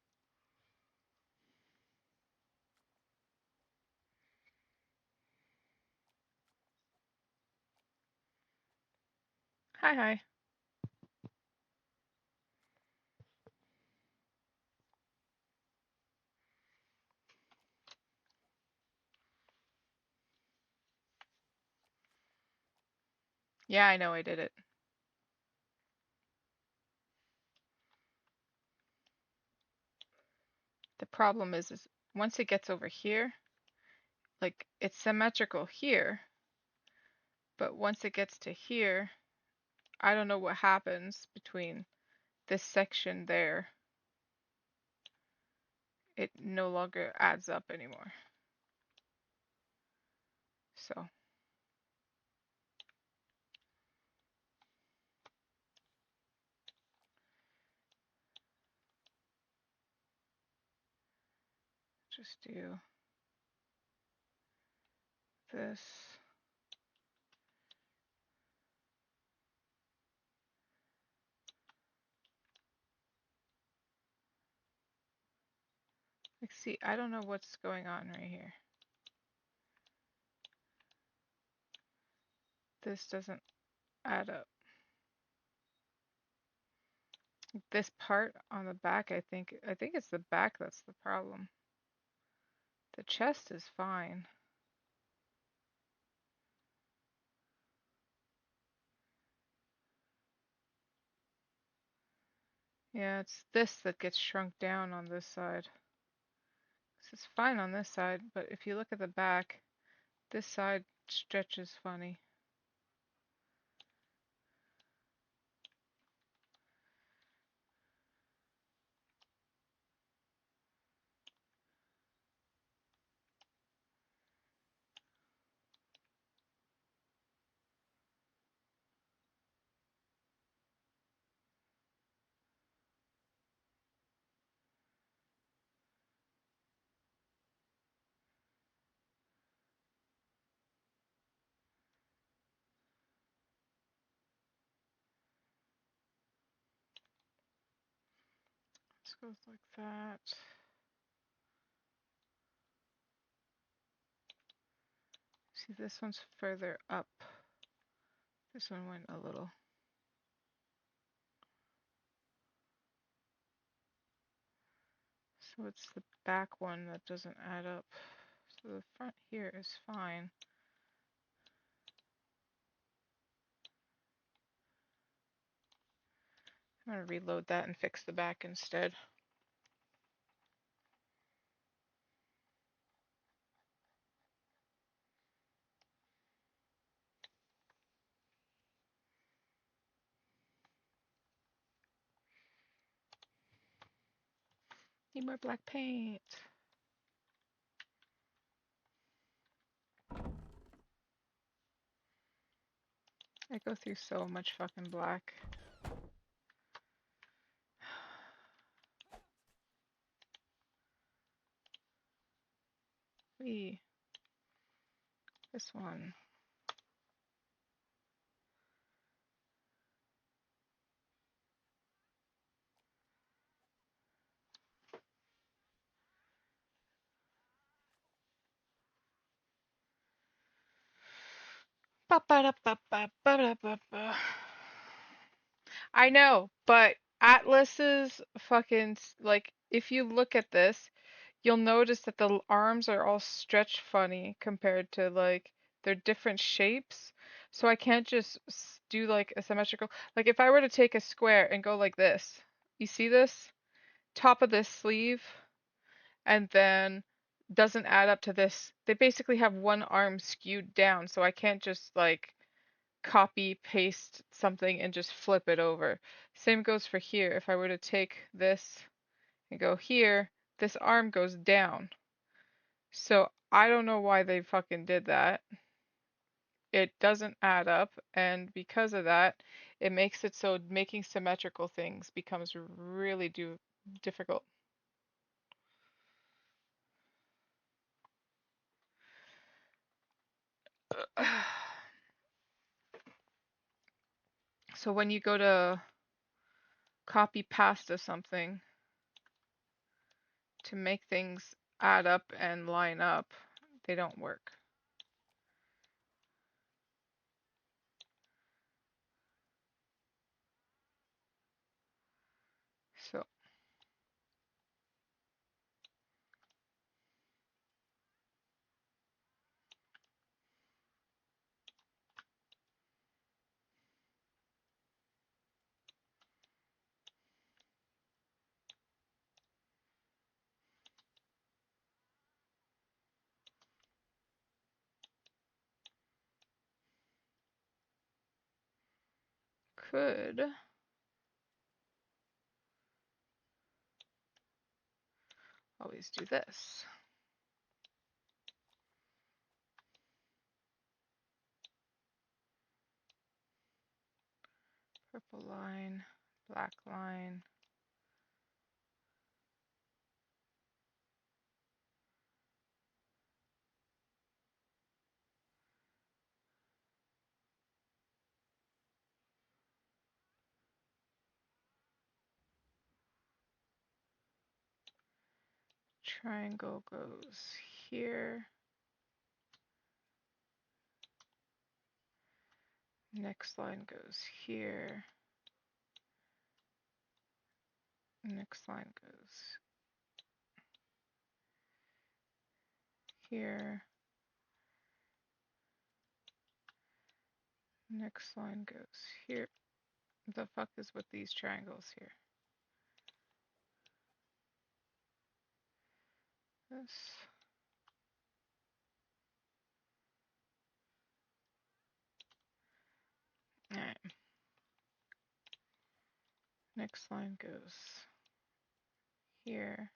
Hi, hi. Yeah, I know I did it. The problem is once it gets over here, like it's symmetrical here, but once it gets to here, I don't know what happens between this section there. It no longer adds up anymore. So just do this. Like, see, I don't know what's going on right here. This doesn't add up. This part on the back, I think it's the back that's the problem. The chest is fine. Yeah, it's this that gets shrunk down on this side. This is fine on this side, but if you look at the back, this side stretches funny. This goes like that. See, this one's further up. This one went a little. So it's the back one that doesn't add up. So the front here is fine. I'm gonna reload that and fix the back instead. Need more black paint. I go through so much fucking black. Wee. This one. Ba-ba-da-ba-ba-ba-da-ba-ba. I know, but Atlas's fucking like if you look at this, you'll notice that the arms are all stretched funny compared to like they're different shapes. So I can't just do like a symmetrical. Like if I were to take a square and go like this, you see this? Top of this sleeve and then doesn't add up to this. They basically have one arm skewed down, so I can't just like copy paste something and just flip it over. Same goes for here. If I were to take this and go here, this arm goes down. So I don't know why they fucking did that. It doesn't add up, and because of that, it makes it so making symmetrical things becomes really difficult. So when you go to copy pasta something to make things add up and line up, they don't work. So could always do this. Purple line, black line. Triangle goes here. Next line goes here. Next line goes here. Next line goes here. The fuck is with these triangles here? This. Alright. Next line goes here.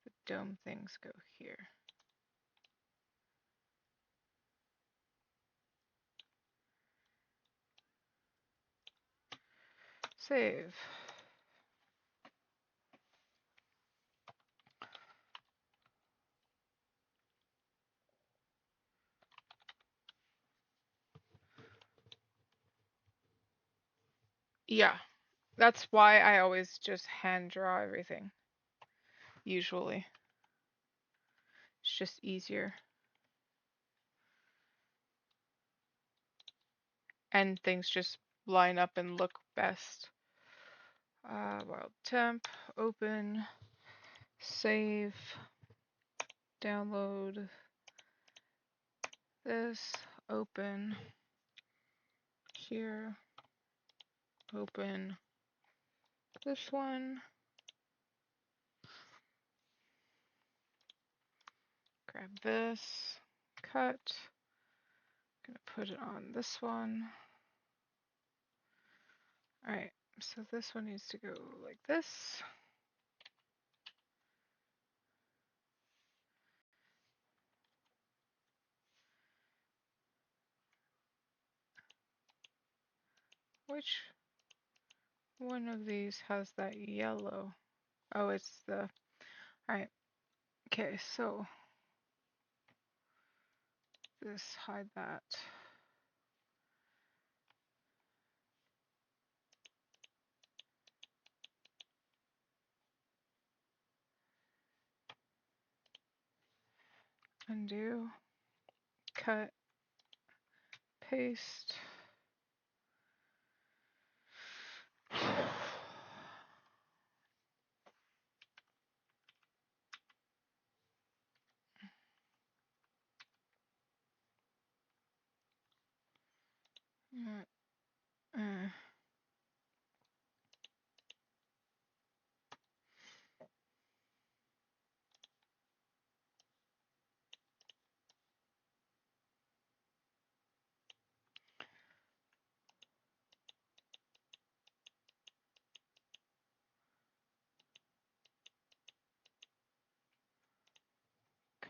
The dome things go here. Save. Yeah, that's why I always just hand draw everything. Usually. It's just easier. And things just line up and look best. Wild temp, open, save, download this, open, here, open this one, grab this, cut, gonna put it on this one. Alright, so this one needs to go like this. Which one of these has that yellow? Oh, it's the, alright, okay, so this, hide that. Undo, cut, paste.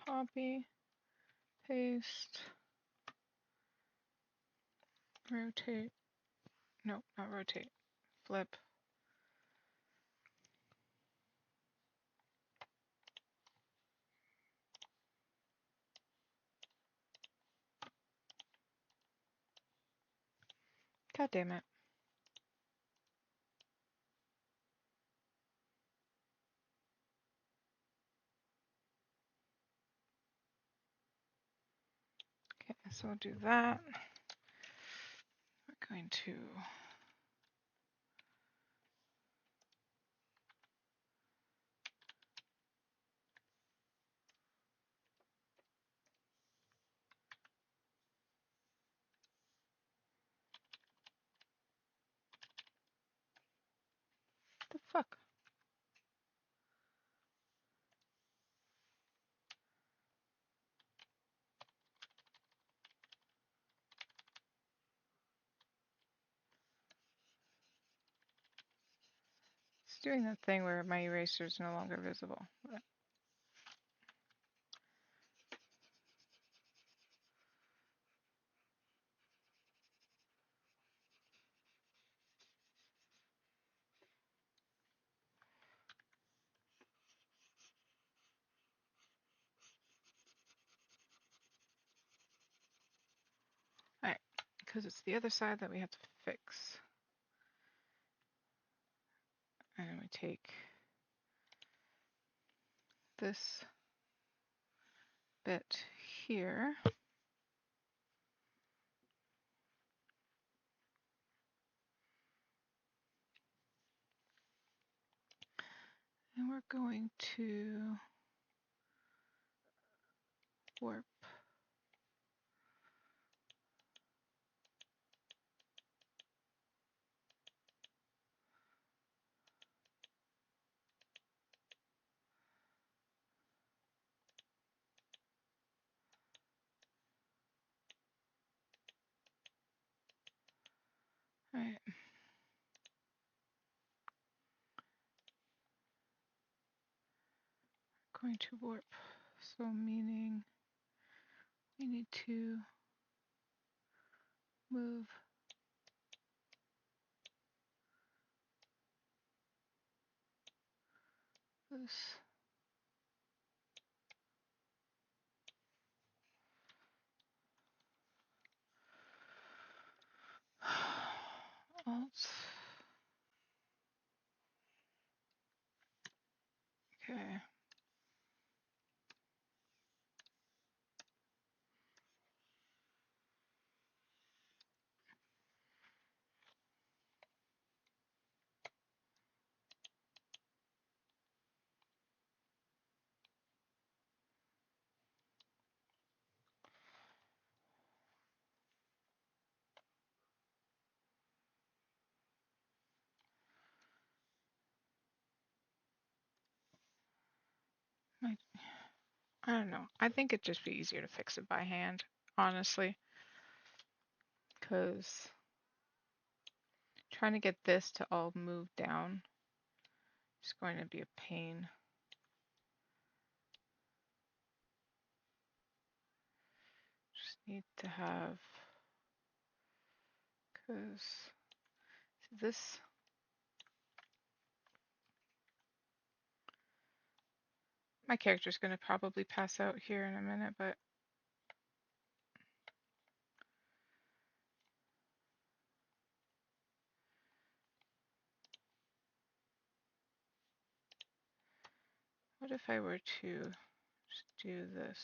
Copy, paste, rotate. No, not rotate. Flip. God damn it. Okay, so we'll do that. We're going to the fuck? It's doing that thing where my eraser is no longer visible. Alright, because it's the other side that we have to fix. And we take this bit here. And we're going to warp. Alright. Going to warp. So meaning we need to move this alt. Okay. I don't know. I think it'd just be easier to fix it by hand, honestly, because trying to get this to all move down is going to be a pain. Just need to have, because this, my character's going to probably pass out here in a minute, but what if I were to just do this?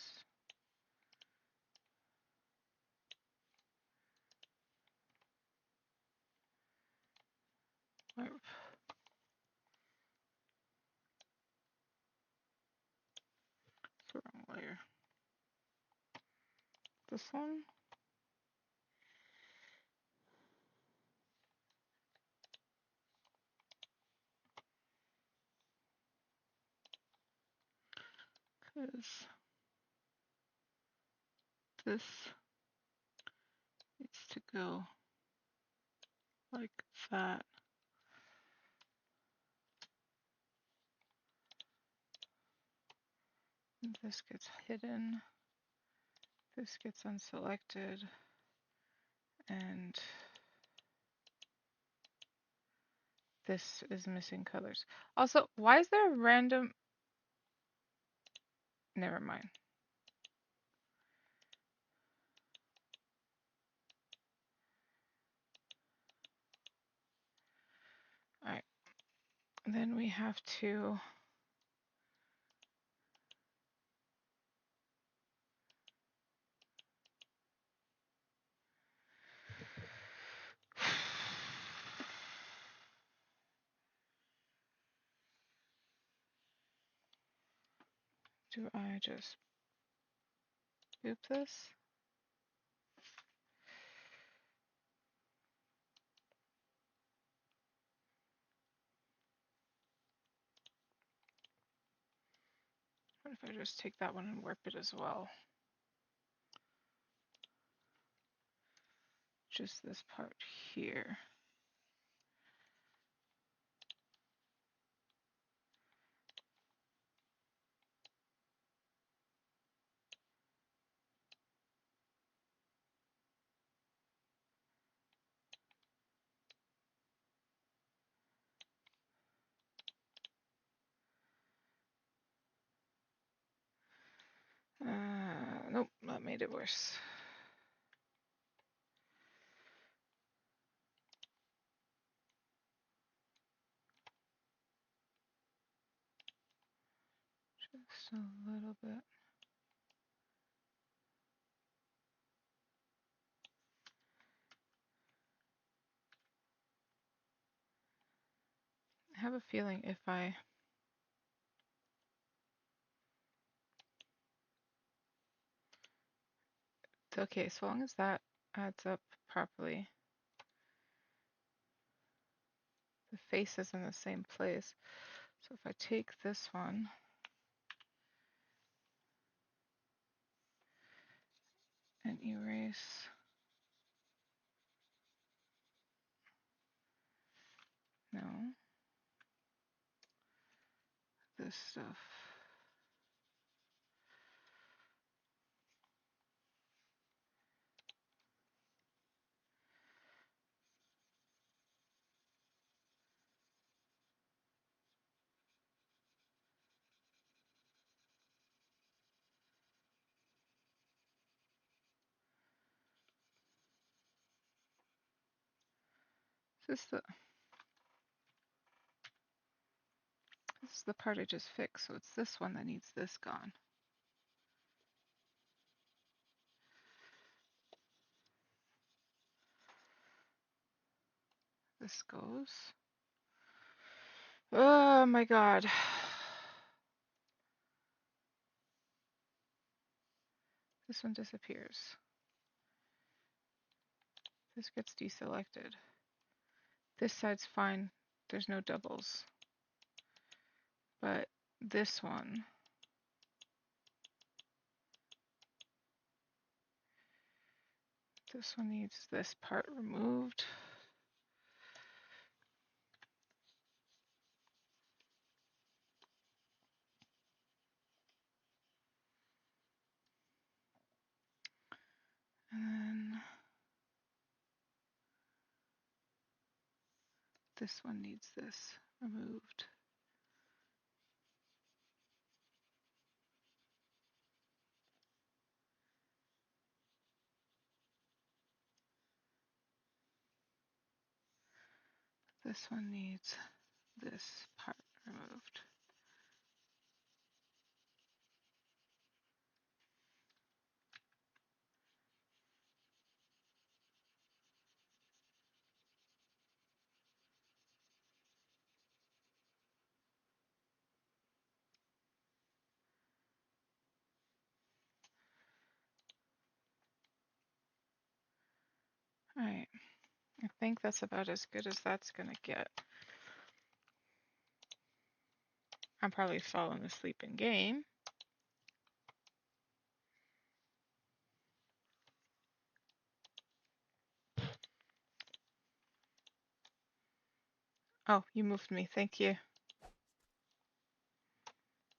Warp. It's the wrong layer. This one? Because this needs to go like that. And this gets hidden. This gets unselected. And this is missing colors. Also, why is there a random... Never mind. then we have to do I just boop this? What if I just take that one and warp it as well? Just this part here. Nope, that made it worse. Just a little bit. I have a feeling if I... Okay, so long as that adds up properly. The face is in the same place. So if I take this one and erase, no, this stuff. This is the part I just fixed, so it's this one that needs this gone. This goes. Oh my god. This one disappears. This gets deselected. This side's fine. There's no doubles. But this one needs this part removed. And then this one needs this removed. This one needs this part removed. All right, I think that's about as good as that's gonna get. I'm probably falling asleep in game. Oh, you moved me. Thank you.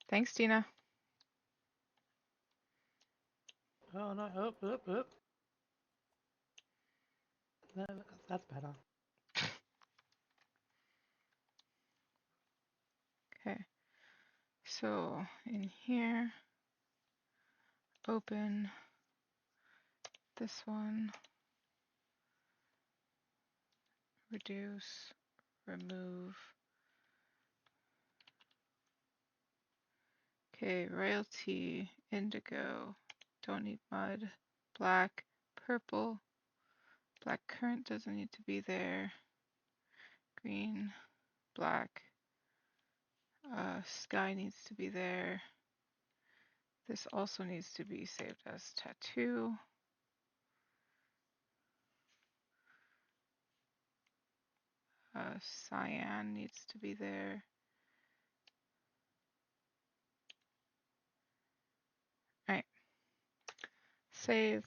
Thanks, Tina. Oh no! Up. That's better. Okay, so in here, open this one, reduce, remove, Okay, royalty, indigo, don't need mud, black, purple, black currant doesn't need to be there, green, black, sky needs to be there. This also needs to be saved as tattoo. Cyan needs to be there. Alright. Save.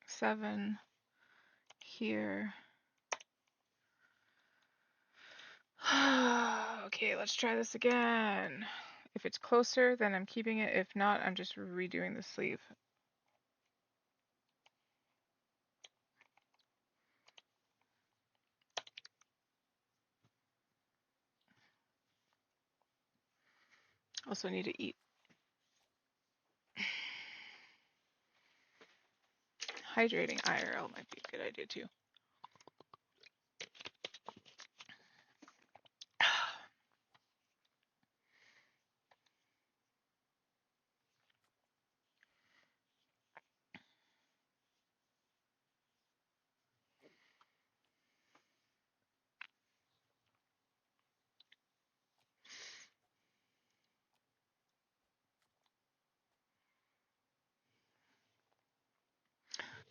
7 here. Okay, let's try this again. If it's closer, then I'm keeping it. If not, I'm just redoing the sleeve. Also need to eat. Hydrating IRL might be a good idea too.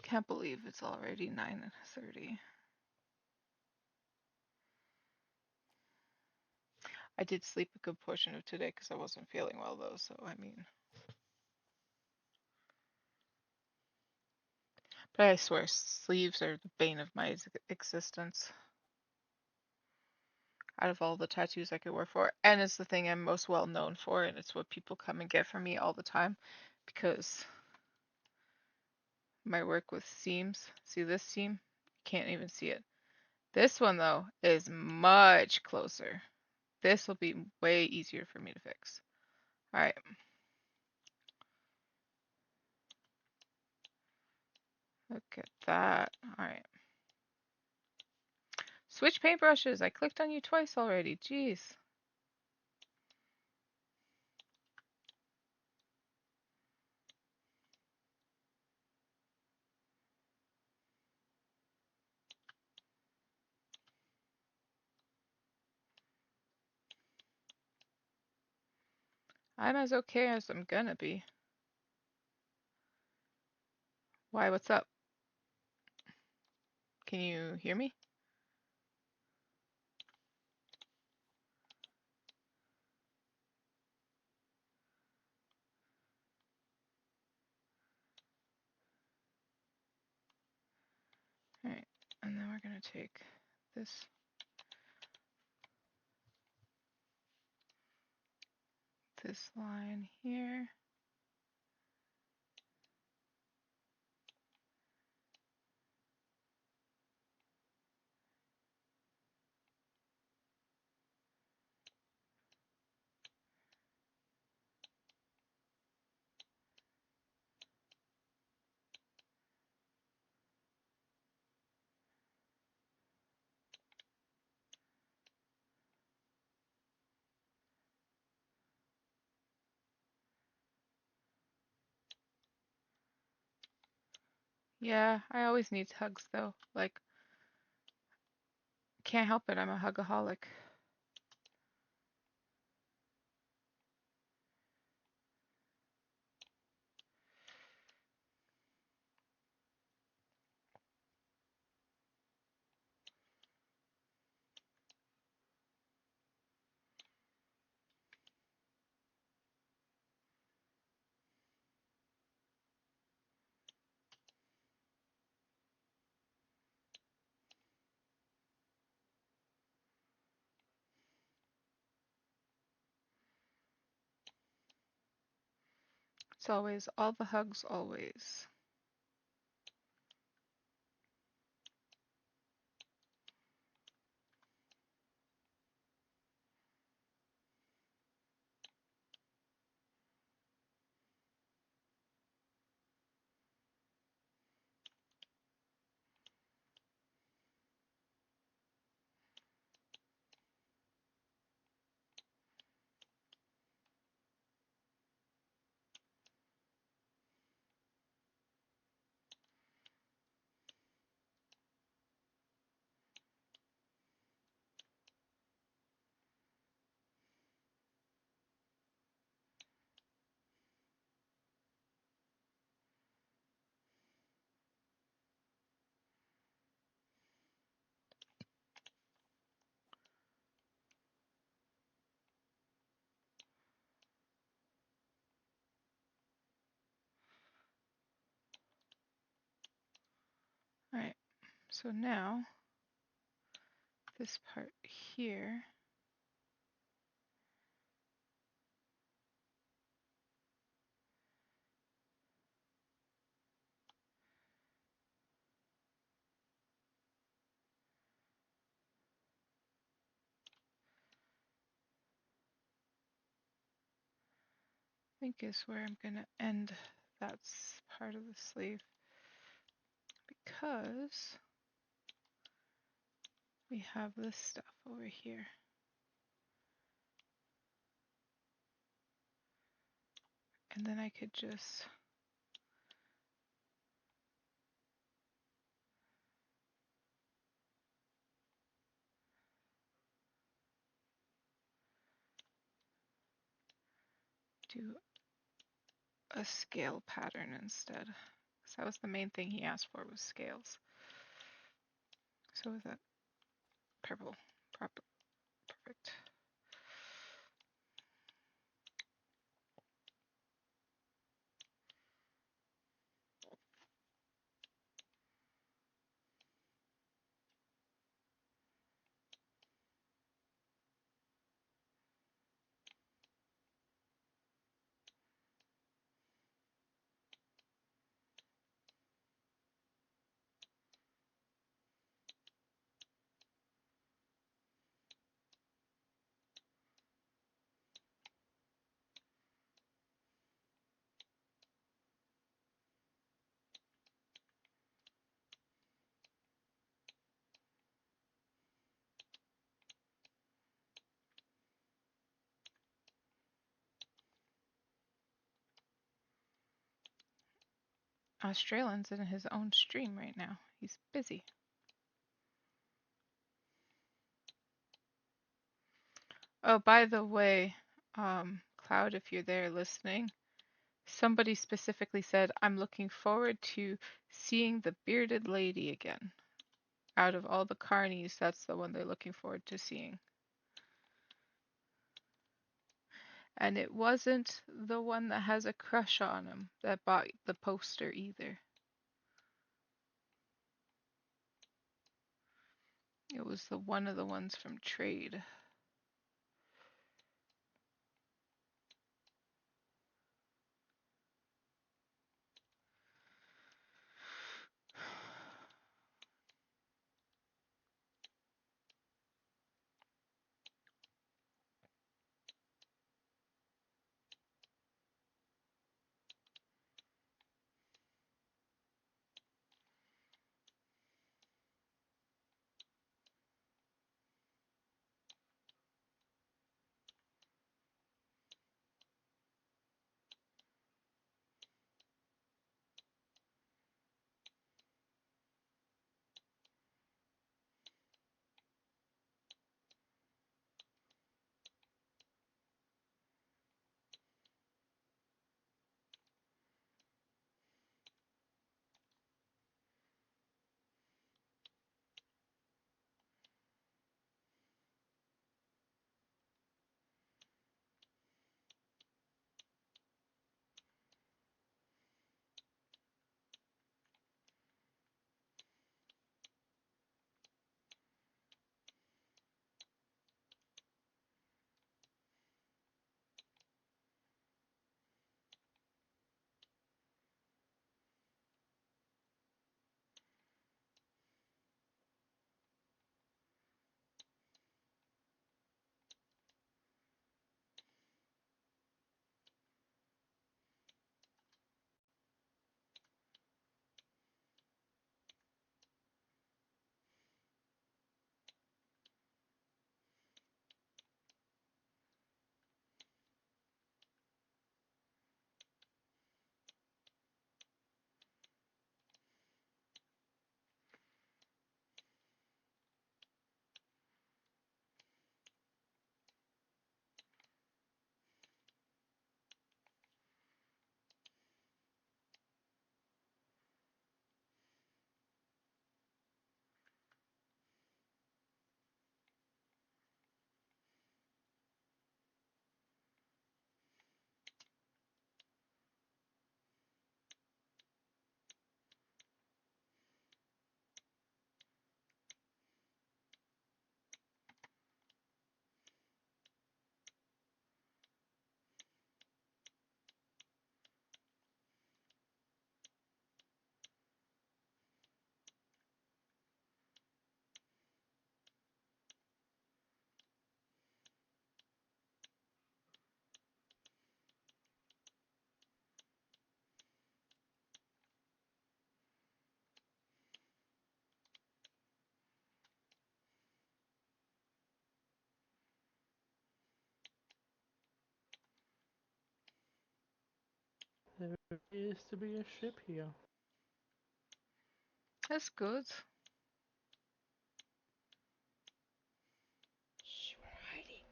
Can't believe it's already 9:30. I did sleep a good portion of today because I wasn't feeling well though, so I mean. But I swear, sleeves are the bane of my existence. Out of all the tattoos I could wear for, and it's the thing I'm most well known for, and it's what people come and get from me all the time because my work with seams. See this seam? Can't even see it. This one though is much closer. This will be way easier for me to fix. All right. Look at that. All right. Switch paintbrushes. I clicked on you twice already. Jeez. I'm as okay as I'm gonna be. Why, what's up? Can you hear me? All right. And then we're gonna take this line here. Yeah, I always need hugs though. Like, can't help it. I'm a hugaholic. It's always all the hugs, always. So now, this part here, I think is where I'm going to end that part of the sleeve, because we have this stuff over here. And then I could just do a scale pattern instead. Because that was the main thing he asked for, was scales. So is that purple? Proper, perfect. Australian's in his own stream right now. He's busy. Oh, by the way, Cloud, if you're there listening, somebody specifically said, I'm looking forward to seeing the bearded lady again. Out of all the Carnies, that's the one they're looking forward to seeing. And it wasn't the one that has a crush on him that bought the poster either. It was the one of the ones from trade. appears to be a ship here. That's good. Shh, we're hiding.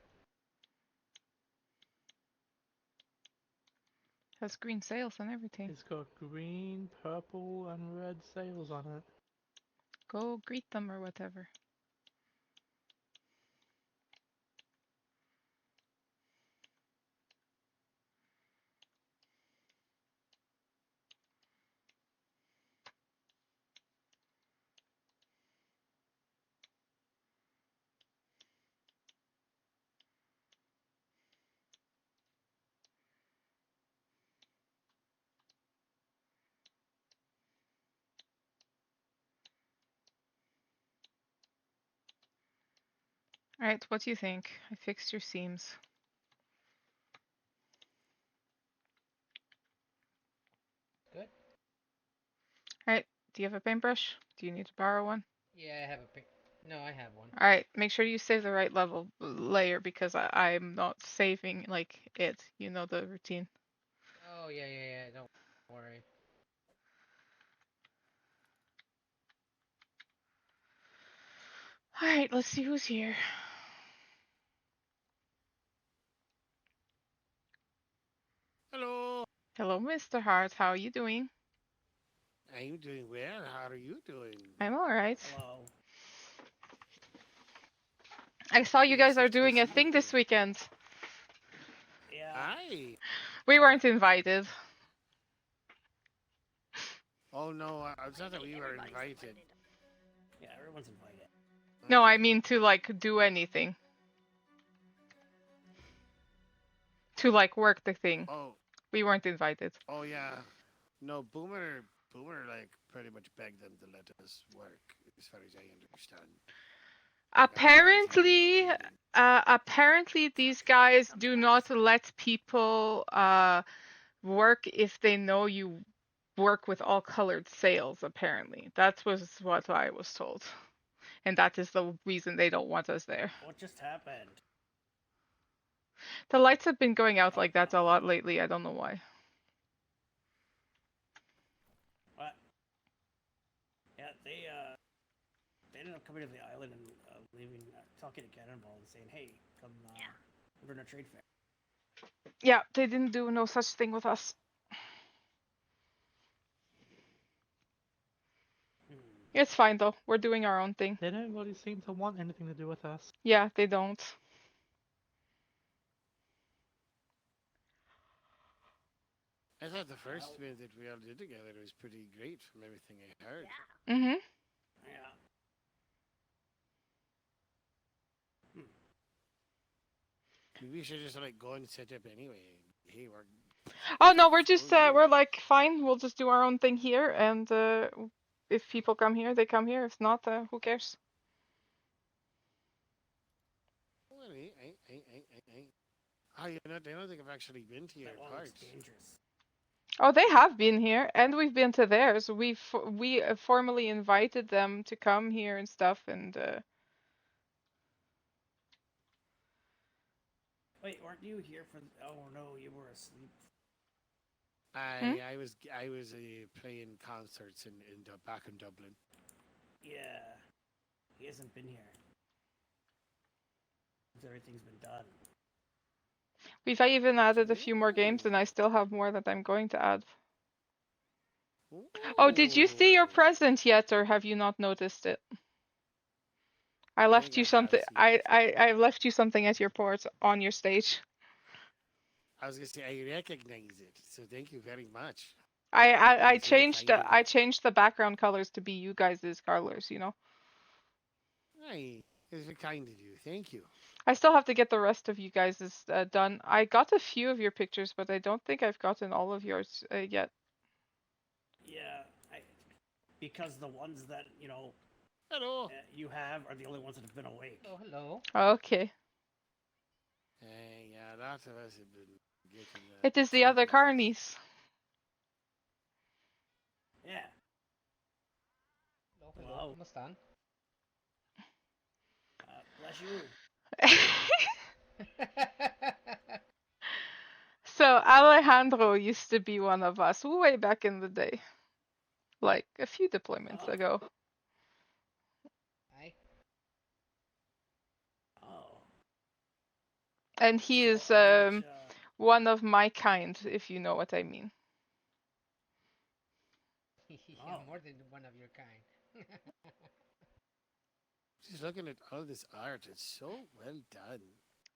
Has green sails and everything. It's got green, purple, and red sails on it. Go greet them or whatever. Alright, what do you think? I fixed your seams. Good. Alright, do you have a paintbrush? Do you need to borrow one? Yeah, I have a pic. No, I have one. Alright, make sure you save the right level layer because I'm not saving like it. You know the routine. Oh yeah. Don't worry. Alright, let's see who's here. Hello. Hello, Mr. Hart. How are you doing? I'm doing well. How are you doing? I'm alright. Hello. I saw you Yes, guys are it's good doing to a see you thing this too. weekend. Yeah. Aye. We weren't invited. Oh no, I thought that we were invited. Yeah, everyone's invited. No, I Aye. mean to like do anything. To like work the thing. Oh, We weren't invited. oh yeah. No, Boomer, like pretty much begged them to let us work, as far as I understand. Like, otherwise, he was Apparently, pleading. apparently these guys do not let people work if they know you work with all colored sails. Apparently, that was what I was told, and that is the reason they don't want us there. What just happened? The lights have been going out Oh, like that a nothing. lot lately. I don't know why. What? Yeah, they ended up coming to the island and leaving, talking to Cannonball and saying, "Hey, come, we're in a trade fair." Yeah, they didn't do no such thing with us. Hmm. It's fine though. We're doing our own thing. They don't really seem to want anything to do with us. Yeah, they don't. I thought the first bit that we all did together was pretty great from everything I heard. Mhm. Yeah. Maybe we should just like go and set up anyway. Hey, we're Oh no, we're screw just you. we're like fine. We'll just do our own thing here, and if people come here, they come here. If not, who cares? Well, oh, you know, I don't think I've actually been to your That one looks parts. dangerous. Oh, they have been here, and we've been to theirs. We formally invited them to come here and stuff, and Wait, weren't you here for? Oh no, you were asleep. I was playing concerts in back in Dublin. Yeah, he hasn't been here. Everything's been done. we've even added a few more games, Ooh. and I still have more that I'm going to add. Ooh. Oh, did you see your present yet, or have you not noticed it? I I think left I you have something. seen I it. I I left you something at your port on your stage. I was gonna say I recognize it, so thank you very much. I It's very changed kind of you. I changed the background colors to be you guys' colors. You know. Aye, it's very kind of you. Thank you. I still have to get the rest of you guys' done. I got a few of your pictures, but I don't think I've gotten all of yours yet. Yeah, because the ones that Hello. you have are the only ones that have been awake. Oh hello. Okay. Yeah, lots of us have been getting It is the other treatment. carnies. Yeah. Hello. Hello. Wow. Kamustan? Bless you. So Alejandro used to be one of us way back in the day, like a few deployments Oh. ago. I Oh. And he So is how much? one of my kind, if you know what I mean. yeah, Oh. more than one of your kind. Just looking at all this art, it's so well done.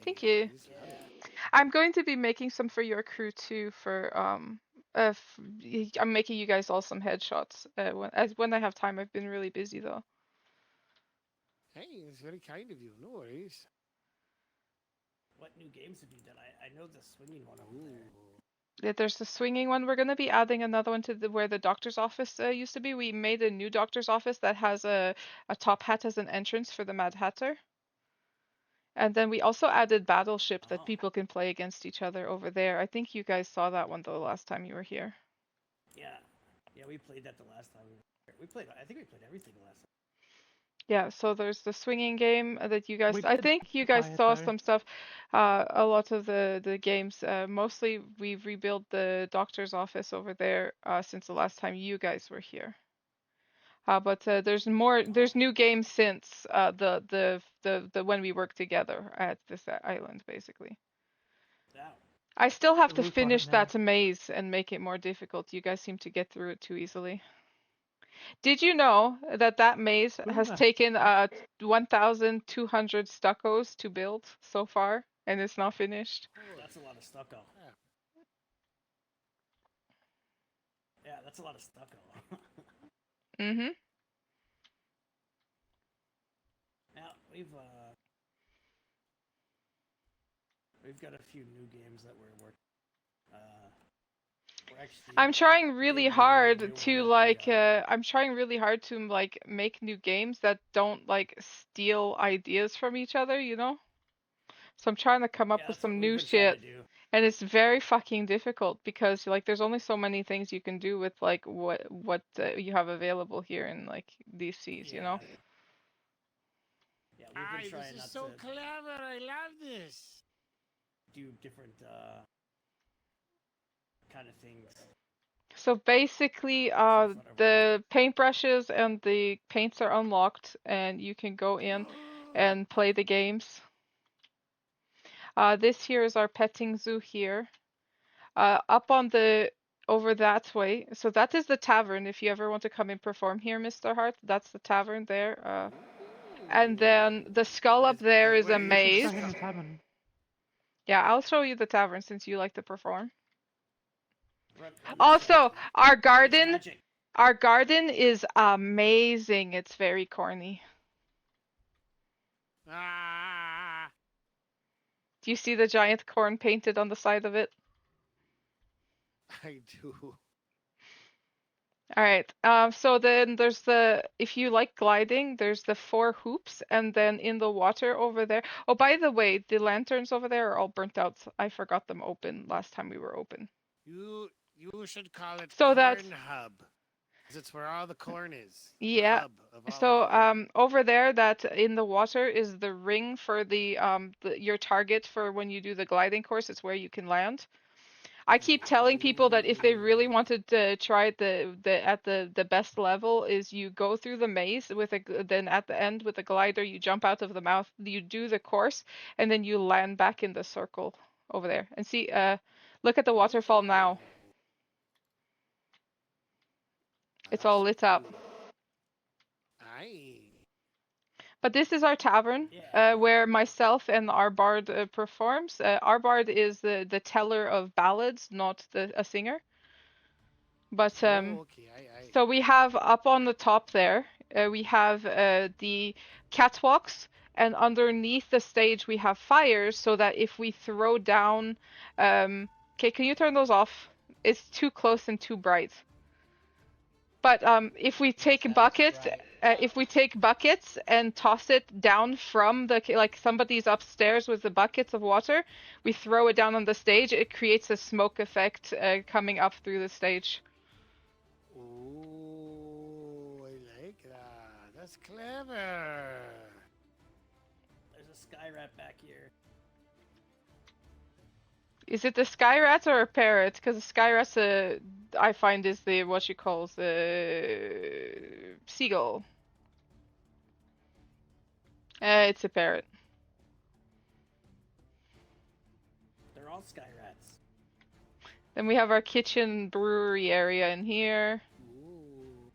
Thank you. It's Yeah. lovely. I'm going to be making some for your crew too. I'm making you guys all some headshots when I have time. I've been really busy though. Hey, it's very kind of you. No worries. What new games have you done? I know the swinging one over there. Ooh. Yeah, there's the swinging one. We're gonna be adding another one to where the doctor's office used to be. We made a new doctor's office that has a top hat as an entrance for the Mad Hatter. And then we also added Battleship that Oh. people can play against each other over there. I think you guys saw that one though last time you were here. Yeah. Yeah, we played that the last time we were here. We played. I think we played everything the last time. Yeah, so there's the swinging game that you guys. We I did think you guys modify it saw though. some stuff. A lot of the games. Mostly we've rebuilt the doctor's office over there since the last time you guys were here. But there's more. Oh. There's new games since the when we worked together at this island, basically. Yeah. I still have The to roof on it finish now. that maze and make it more difficult. You guys seem to get through it too easily. Did you know that that maze has Boomer. taken 1,200 stuccos to build so far and it's not finished? Holy That's a lot of stucco. crap. Yeah, that's a lot of stucco. Mm-hmm. Now we've got a few new games that we're actually I'm trying really debuting a hard new one to at the I'm trying really hard to like make new games that don't like steal ideas from each other, you know? So I'm trying to come up yeah, with that's what some we've new been trying to shit. do. And it's very fucking difficult because like there's only so many things you can do with like what you have available here in like these seas, you know? Yeah. Yeah, we've been This trying is not so to clever. I love this. do different kind of things. So basically, So fun over there. the paintbrushes and the paints are unlocked, and you can go in and play the games. This here is our petting zoo here. Up on the over that way. So that is the tavern. If you ever want to come and perform here, Mr. Hart, that's the tavern there. And then the skull up there is Where a is We should the show maze. him skull? the tavern. Yeah, I'll show you the tavern since you like to perform. Run the track, Also, kid. our It's garden, magic. our garden is amazing. It's very corny. Ah, Do you see the giant corn painted on the side of it? I do. All right. So then there's if you like gliding, there's the 4 hoops, and then in the water over there. Oh, by the way, the lanterns over there are all burnt out. I forgot them open last time we were open. You should call it So Corn that's Hub, 'cause it's where all the corn is. The yeah. hub of all the So corn. over there, that in the water is the ring for your target for when you do the gliding course. It's where you can land. I keep telling people that if they really wanted to try the best level is you go through the maze then at the end with a glider you jump out of the mouth, you do the course, and then you land back in the circle over there. And see, look at the waterfall now. It's all That's lit up. cool. Aye. But this is our tavern, Yeah. where myself and our bard performs. Our bard is the teller of ballads, not a singer. But Oh, okay. Aye. so we have up on the top there, we have the catwalks, and underneath the stage we have fires so that if we throw down, okay, can you turn those off? It's too close and too bright. But if we yes, take that is buckets, right. and toss it down from like somebody's upstairs with the buckets of water, we throw it down on the stage. It creates a smoke effect coming up through the stage. Oh, I like that. That's clever. There's a sky rat back here. Is it the sky rat or a parrot? Because the sky rat, I find is the what she calls the seagull. It's a parrot. They're all sky rats. Then we have our kitchen brewery area in here. Ooh.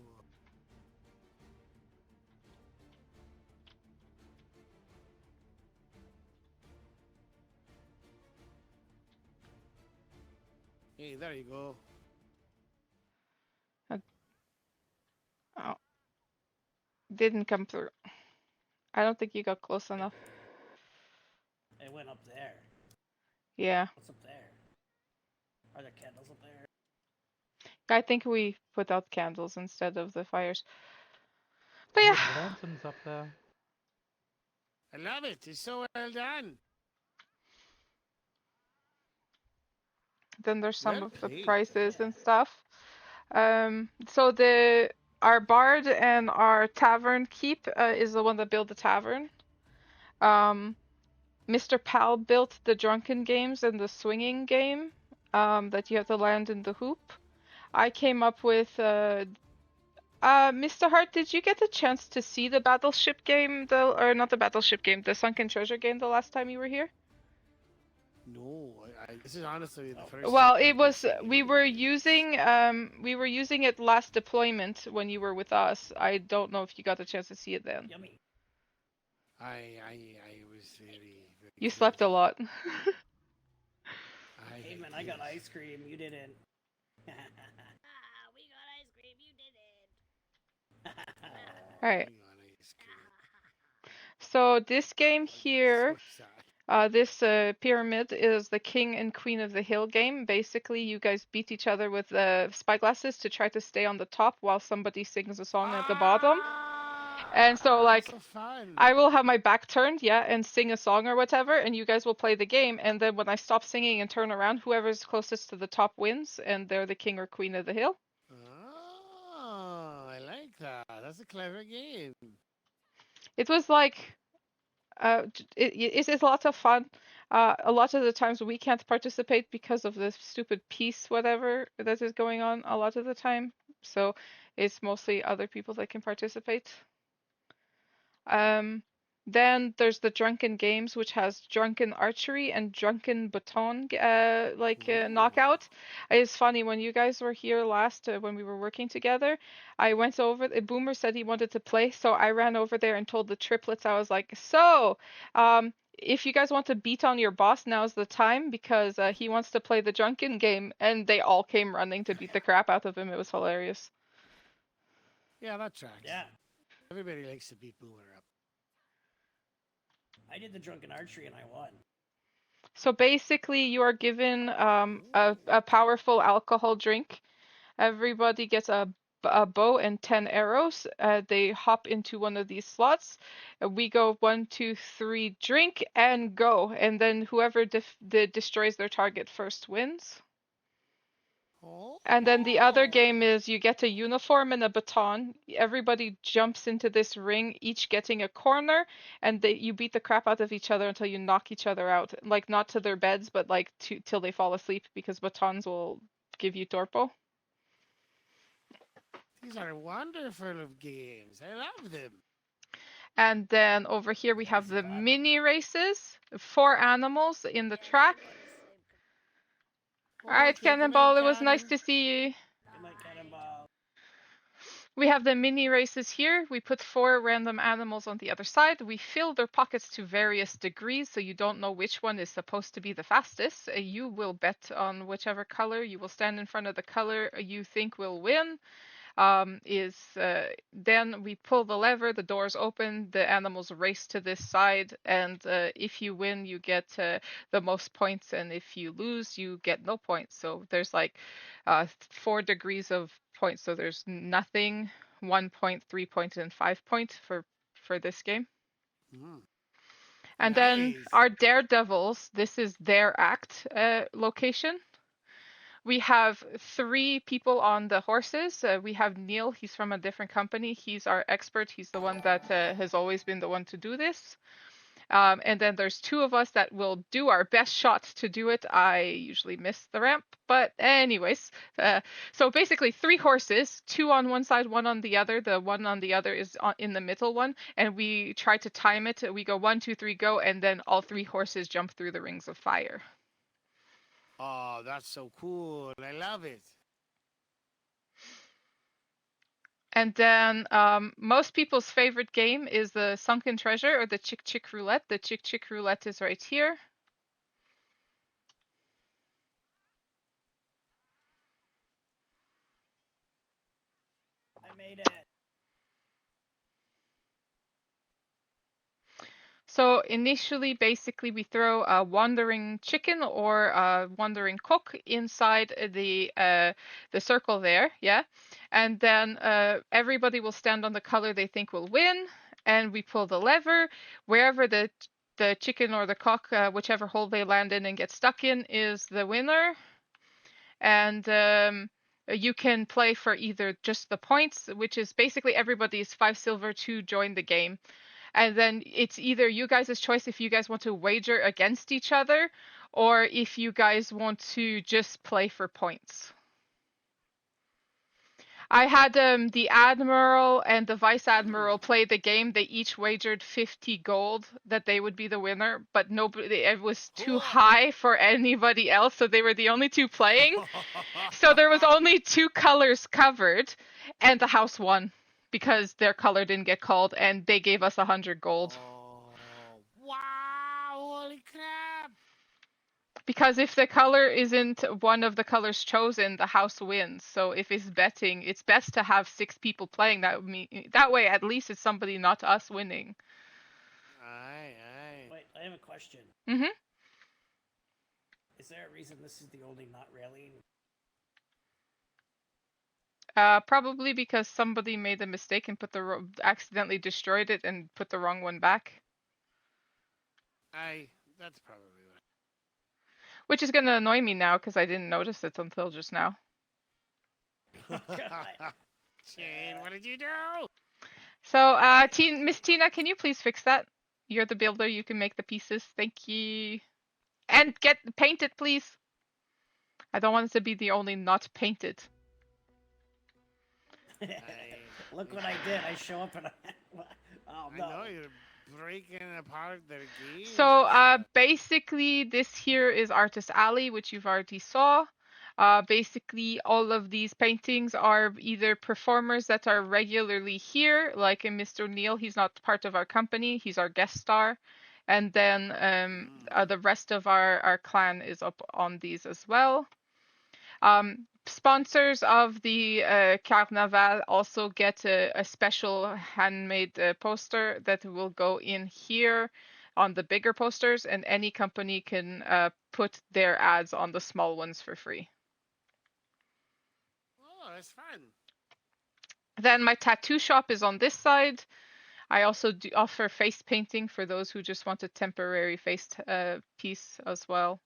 Hey, there you go. Oh, didn't come through. I don't think you got close enough. It went up there. Yeah. What's up there? Are there candles up there? I think we put out candles instead of the fires. But We yeah. have lanterns up there. I love it. It's so well done. Then there's some Well of the played. prices and stuff. So our bard and our tavern keep is the one that built the tavern. Mr. Pal built the drunken games and the swinging game that you have to land in the hoop. I came up with Mr. Hart, did you get the chance to see the battleship game though, or not the battleship game, the sunken treasure game the last time you were here? No, this is honestly the first Well, time it I've been was seeing we it. were using it last deployment when you were with us. I don't know if you got a chance to see it then. Yummy. I was very You slept a guilty. lot. Hey man, I got ice cream. You didn't. We got ice cream. You didn't. Alright. Hang on, ice cream. So this game here, So sad. this pyramid is the king and queen of the hill game. Basically, you guys beat each other with spyglasses to try to stay on the top while somebody sings a song at the bottom. And so like So fun. I will have my back turned, yeah, and sing a song or whatever, and you guys will play the game, and then when I stop singing and turn around, whoever's closest to the top wins, and they're the king or queen of the hill. Oh, I like that. That's a clever game. It was like it's lots of fun. A lot of the times we can't participate because of the stupid peace whatever that is going on a lot of the time. So it's mostly other people that can participate. Then there's the drunken games, which has drunken archery and drunken baton knockout. It's funny when you guys were here last when we were working together. I went over. Boomer said he wanted to play, so I ran over there and told the triplets. I was like, "So, if you guys want to beat on your boss, now's the time because he wants to play the drunken game." And they all came running to beat the crap out of him. It was hilarious. Yeah, that tracks. Yeah. Everybody likes to beat Boomer up. I did the drunken archery and I won. So basically, you are given a powerful alcohol drink. Everybody gets a bow and 10 arrows. They hop into one of these slots. We go 1, 2, 3, drink and go. And then whoever destroys their target first wins. Oh. And then the other game is you get a uniform and a baton. Everybody jumps into this ring, each getting a corner, and you beat the crap out of each other until you knock each other out. Like not to their beds, but like till they fall asleep because batons will give you torpo. These are wonderful of games. I love them. And then over here we have the mini races, 4 animals in the track. Oh, Alright, okay, good night, Cannonball, it was nice Cannon. to see you. Good night, Cannonball. We have the mini races here. We put 4 random animals on the other side. We fill their pockets to various degrees, so you don't know which one is supposed to be the fastest. You will bet on whichever color. You will stand in front of the color you think will win. Then we pull the lever, the doors open, the animals race to this side, and if you win, you get the most points, and if you lose, you get no points. So there's like 4 degrees of points. So there's nothing, 1 point, 3 points, and 5 points for this game. Mm. And Nice. then our daredevils, this is their act location. We have 3 people on the horses. We have Neil. He's from a different company. He's our expert. He's the one that has always been the one to do this. And then there's two of us that will do our best shots to do it. I usually miss the ramp, but anyways, so basically 3 horses, 2 on one side, 1 on the other. The one on the other is in the middle one, and we try to time it. We go 1, 2, 3, go, and then all 3 horses jump through the rings of fire. Oh, that's so cool. I love it. And then most people's favorite game is the Sunken Treasure or the Chick Chick Roulette. The Chick Chick Roulette is right here. I made it. So initially, basically, we throw a wandering chicken or a wandering cook inside the circle there, yeah, and then everybody will stand on the color they think will win, and we pull the lever wherever the chicken or the cock, whichever hole they land in and get stuck in, is the winner, and you can play for either just the points, which is basically everybody's 5 silver to join the game. And then it's either you guys' choice if you guys want to wager against each other or if you guys want to just play for points. I had the admiral and the vice admiral play the game. They each wagered 50 gold that they would be the winner, but nobody, it was too high for anybody else, so they were the only two playing. So there was only 2 colors covered, and the house won because their color didn't get called, and they gave us 100 gold. Oh, wow! Holy crap! Because if the color isn't one of the colors chosen, the house wins. So if it's betting, it's best to have 6 people playing. That way, at least it's somebody, not us, winning. Aye. Wait, I have a question. Mm-hmm. Is there a reason this is the only not rallying? Probably because somebody made a mistake and accidentally destroyed it and put the wrong one back. Aye, that's probably right. Which is gonna annoy me now because I didn't notice it until just now. Shane, what did you do? So, Miss Tina, can you please fix that? You're the builder. You can make the pieces. Thank you. And paint it, please. I don't want it to be the only not painted. Look what I did. I show up and oh no. I know you're breaking apart their game. So basically this here is Artist Alley, which you've already saw. Basically all of these paintings are either performers that are regularly here, like in Mr. Neil. He's not part of our company, he's our guest star. And then the rest of our clan is up on these as well. Sponsors of the Carnaval also get a special handmade poster that will go in here on the bigger posters, and any company can put their ads on the small ones for free. Oh, that's fun. Then my tattoo shop is on this side. I also do offer face painting for those who just want a temporary face piece as well.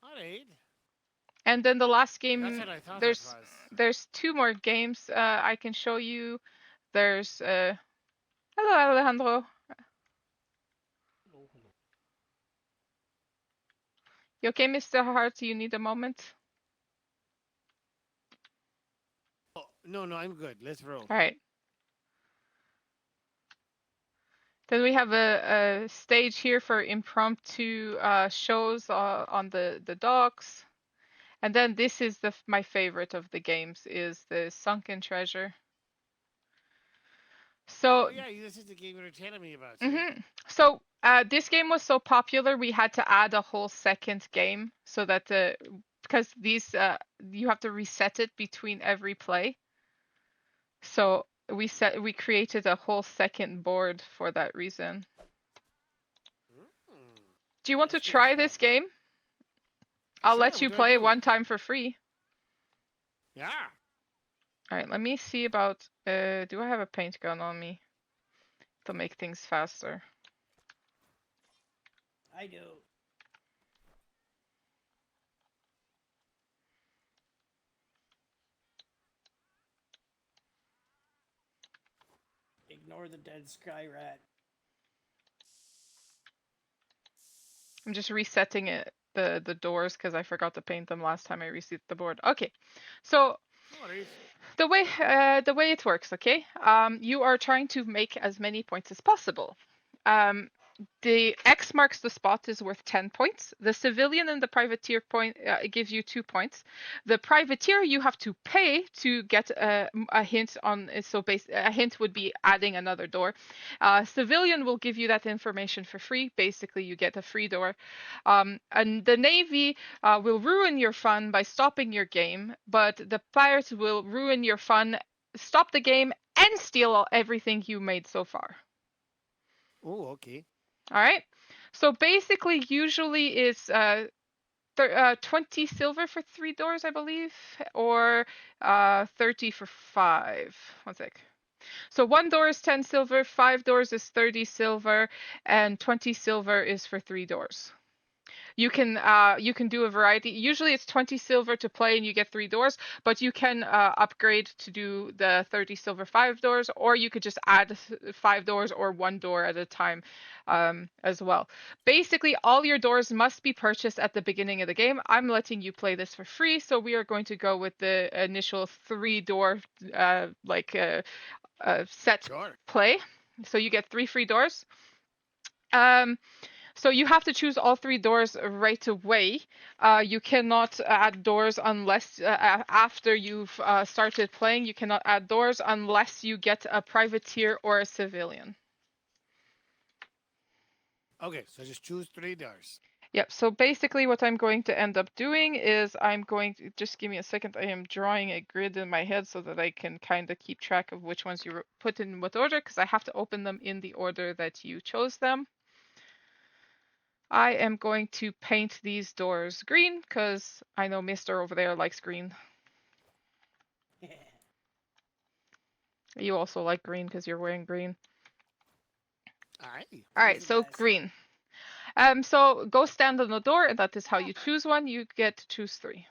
Alright. And then the last game, That's what I thought there's 2 more games I can show you. There's hello Alejandro. You okay, Mr. Hart? You need a moment? Oh, no, I'm good. Let's roll. All right. Then we have a stage here for impromptu shows on the docks. And then this is my favorite of the games, is the Sunken Treasure. So, oh yeah, this is the game you were telling me about. Mm-hmm. So this game was so popular, we had to add a whole second game so that because these you have to reset it between every play. So we created a whole second board for that reason. Do you want to try this game? I'll let you play one time for free. Yeah. All right, let me see about do I have a paint gun on me to make things faster? I do. Ignore the dead sky rat. I'm just resetting it, the doors, because I forgot to paint them last time I reset the board. Okay, so No worries. the way it works, okay? You are trying to make as many points as possible. The X marks the spot is worth 10 points. The civilian and the privateer point gives you 2 points. The privateer you have to pay to get a hint on. So a hint would be adding another door. Civilian will give you that information for free. Basically, you get a free door. And the navy will ruin your fun by stopping your game, but the pirates will ruin your fun, stop the game, and steal everything you made so far. Oh, okay. All right. So basically, usually it's 20 silver for 3 doors, I believe, or 30 for 5. One sec. So 1 door is 10 silver, 5 doors is 30 silver, and 20 silver is for 3 doors. You can do a variety. Usually it's 20 silver to play and you get 3 doors, but you can upgrade to do the 30 silver 5 doors, or you could just add 5 doors or 1 door at a time as well. Basically, all your doors must be purchased at the beginning of the game. I'm letting you play this for free, so we are going to go with the initial 3 door set Sure. play. So you get 3 free doors. So you have to choose all 3 doors right away. You cannot add doors unless after you've started playing. You cannot add doors unless you get a privateer or a civilian. Okay, so just choose 3 doors. Yep. So basically, what I'm going to end up doing is I'm going to just give me a second. I am drawing a grid in my head so that I can kind of keep track of which ones you put in what order, because I have to open them in the order that you chose them. I am going to paint these doors green because I know Mr. over there likes green. You also like green because you're wearing green. Aye. All right, so green. So go stand on the door, and that is how you choose one. You get to choose 3.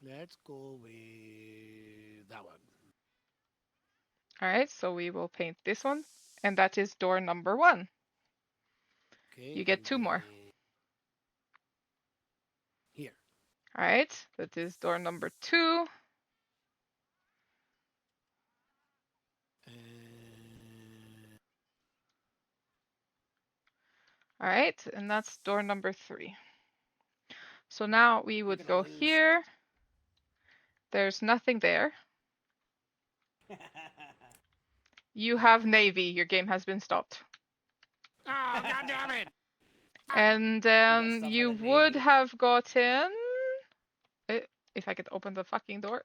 Let's go with that one. All right, so we will paint this one, and that is door number 1. Okay. You get 2 more. Here. All right, that is door number 2. All right, and that's door number 3. So now we would go here. There's nothing there. You have navy. Your game has been stopped. Oh, God damn it! And then you would have gotten. If I could open the fucking door.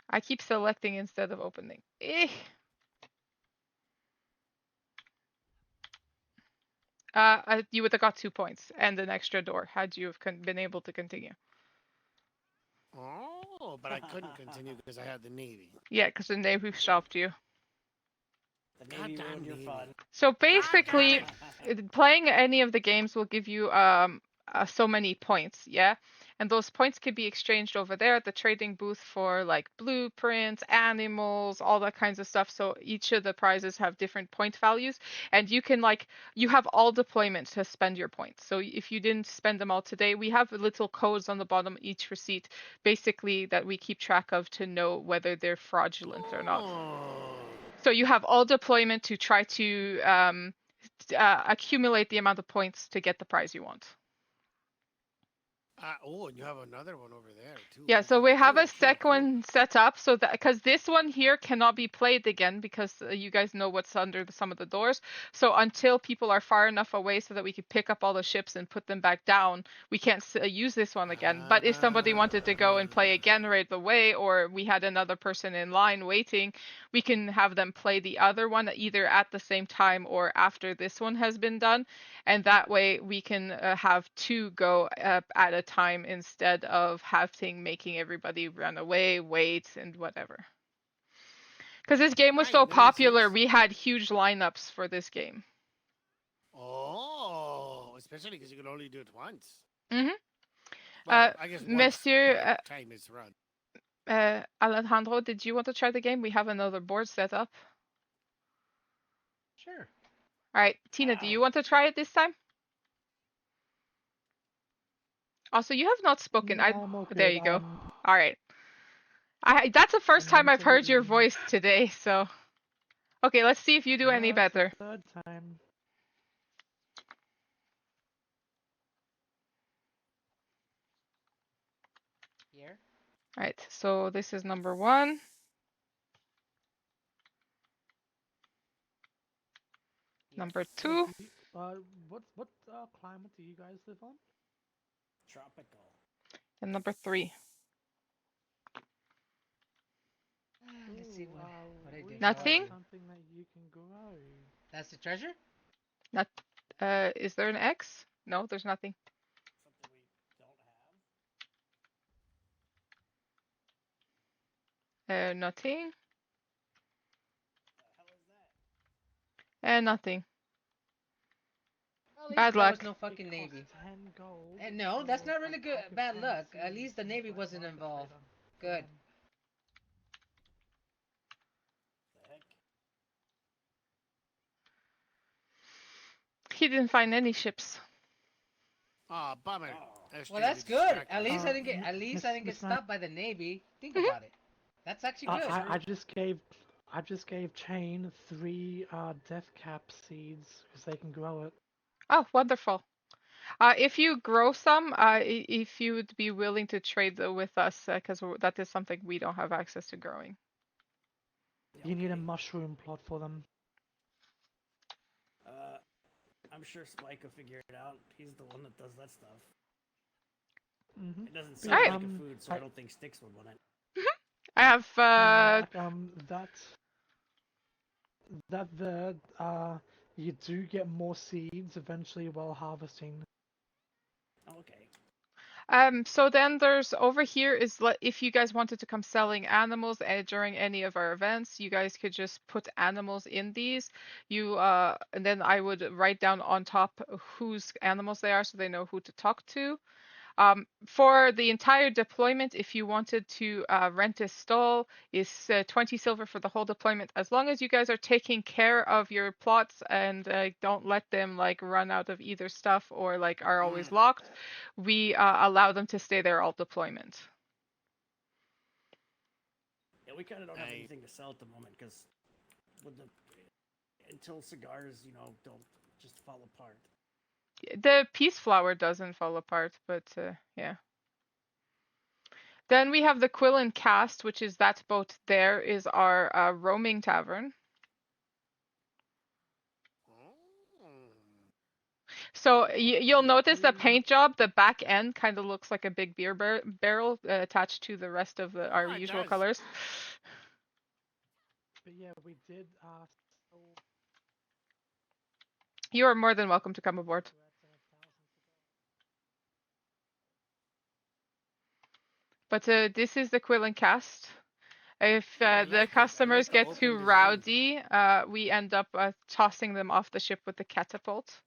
I keep selecting instead of opening. You would have got 2 points and an extra door had you have been able to continue. Oh, but I couldn't continue because I had the navy. Yeah, because the navy stopped you. The navy ruined your fun. So basically, playing any of the games will give you so many points, yeah? And those points can be exchanged over there at the trading booth for like blueprints, animals, all that kinds of stuff. So each of the prizes have different point values, and you can you have all deployment to spend your points. So if you didn't spend them all today, we have little codes on the bottom of each receipt, basically that we keep track of to know whether they're fraudulent or not. So you have all deployment to try to accumulate the amount of points to get the prize you want. And you have another one over there too. Yeah, so we have a second one set up so that because this one here cannot be played again because you guys know what's under some of the doors. So until people are far enough away so that we can pick up all the ships and put them back down, we can't use this one again. But if somebody wanted to go and play again right away, or we had another person in line waiting, we can have them play the other one either at the same time or after this one has been done. And that way we can have 2 go at a time instead of making everybody run away, wait, and whatever. Because this game was so popular, we had huge lineups for this game. Oh, especially because you can only do it once. Mm-hmm. Well, I guess Monsieur, time is run. Alejandro, did you want to try the game? We have another board set up. Sure. All right, Tina, do you want to try it this time? Also, you have not spoken. No, I'm all There good. you go. All right. That's the first time I've heard your voice today, so. Okay, let's see if you do any It's the better. third time. Here. All right, so this is number 1. Yes. Number So 2. do you, what climate do you guys live on? Tropical. And number 3. Let's see Ooh, what I did. How I Nothing? do. Something that you can grow. That's the treasure? Not. Is there an X? No, there's nothing. Something we don't have. Nothing. The hell is that? And nothing. Well, at least Bad there was luck. no fucking It navy. costs 10 gold. And no, that's not really good. Bad luck. At least the navy wasn't involved. Good. The heck? He didn't find any ships. Oh, bummer. Oh. Well, that's good. At least I Uh, didn't get. At least I didn't get Miss Knight, stopped by the navy. Think about it. That's actually good. I just gave Chain 3 death cap seeds because they can grow it. Oh, wonderful. If you grow some, if you would be willing to trade with us, because that is something we don't have access to growing. You need a mushroom plot for them. I'm sure Spike will figure it out. He's the one that does that stuff. Mm-hmm. It doesn't But sound yeah, like a food, so I don't think Sticks would want it. I have you do get more seeds eventually while harvesting. Oh, okay. So then there's over here is if you guys wanted to come selling animals during any of our events, you guys could just put animals in these. And then I would write down on top whose animals they are so they know who to talk to. For the entire deployment, if you wanted to rent a stall, is 20 silver for the whole deployment. As long as you guys are taking care of your plots and don't let them like run out of either stuff or like are always locked, we allow them to stay there all deployment. Yeah, we kind of don't have anything to sell at the moment because until cigars, don't just fall apart. The peace flower doesn't fall apart, but yeah. Then we have the Quill and Cast, which is that boat there is our roaming tavern. So you'll notice the paint job, the back end kind of looks like a big beer barrel attached to the rest of our usual colors. But yeah, we did You are more than welcome to come aboard. But this is the Quill and Cast. If the customers get too rowdy, we end up tossing them off the ship with the catapult.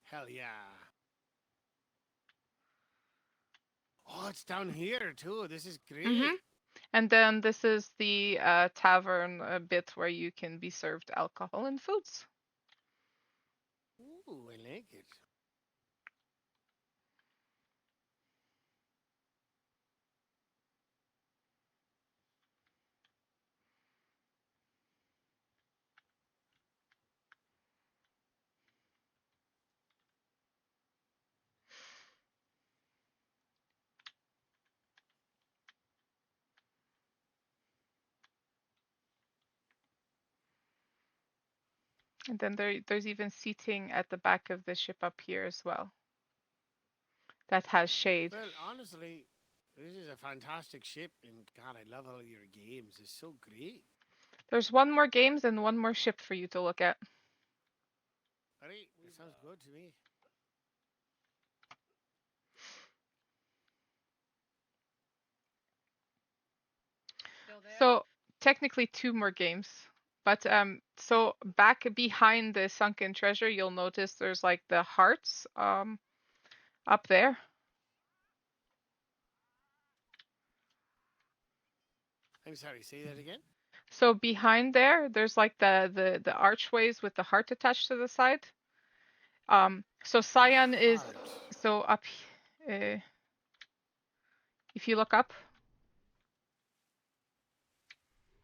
Hell yeah. Oh, it's down here too. This is great. Mm-hmm. And then this is the tavern bit where you can be served alcohol and foods. Ooh, I like it. And then there's even seating at the back of the ship up here as well. That has shade. Well, honestly, this is a fantastic ship, and God, I love all your games. It's so great. There's one more games and one more ship for you to look at. Alright, that sounds good to me. So technically 2 more games. But so back behind the sunken treasure, you'll notice there's like the hearts up there. I'm sorry, say that again? So behind there, there's like the archways with the heart attached to the side. So Cyan is Heart. so up. Uh, if you look up,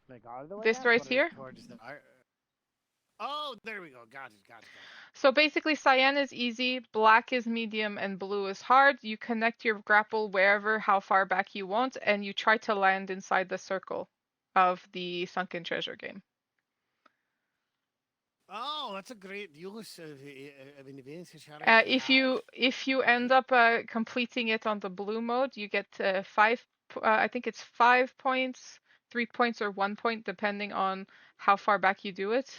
Like all the way this up, right or here. Towards the. Oh, there we go. Got it. So basically, cyan is easy, black is medium, and blue is hard. You connect your grapple wherever, how far back you want, and you try to land inside the circle of the sunken treasure game. Oh, that's a great use of an event If you end up completing it on the blue mode, you get five. I think it's 5 points, 3 points, or 1 point, depending on how far back you do it.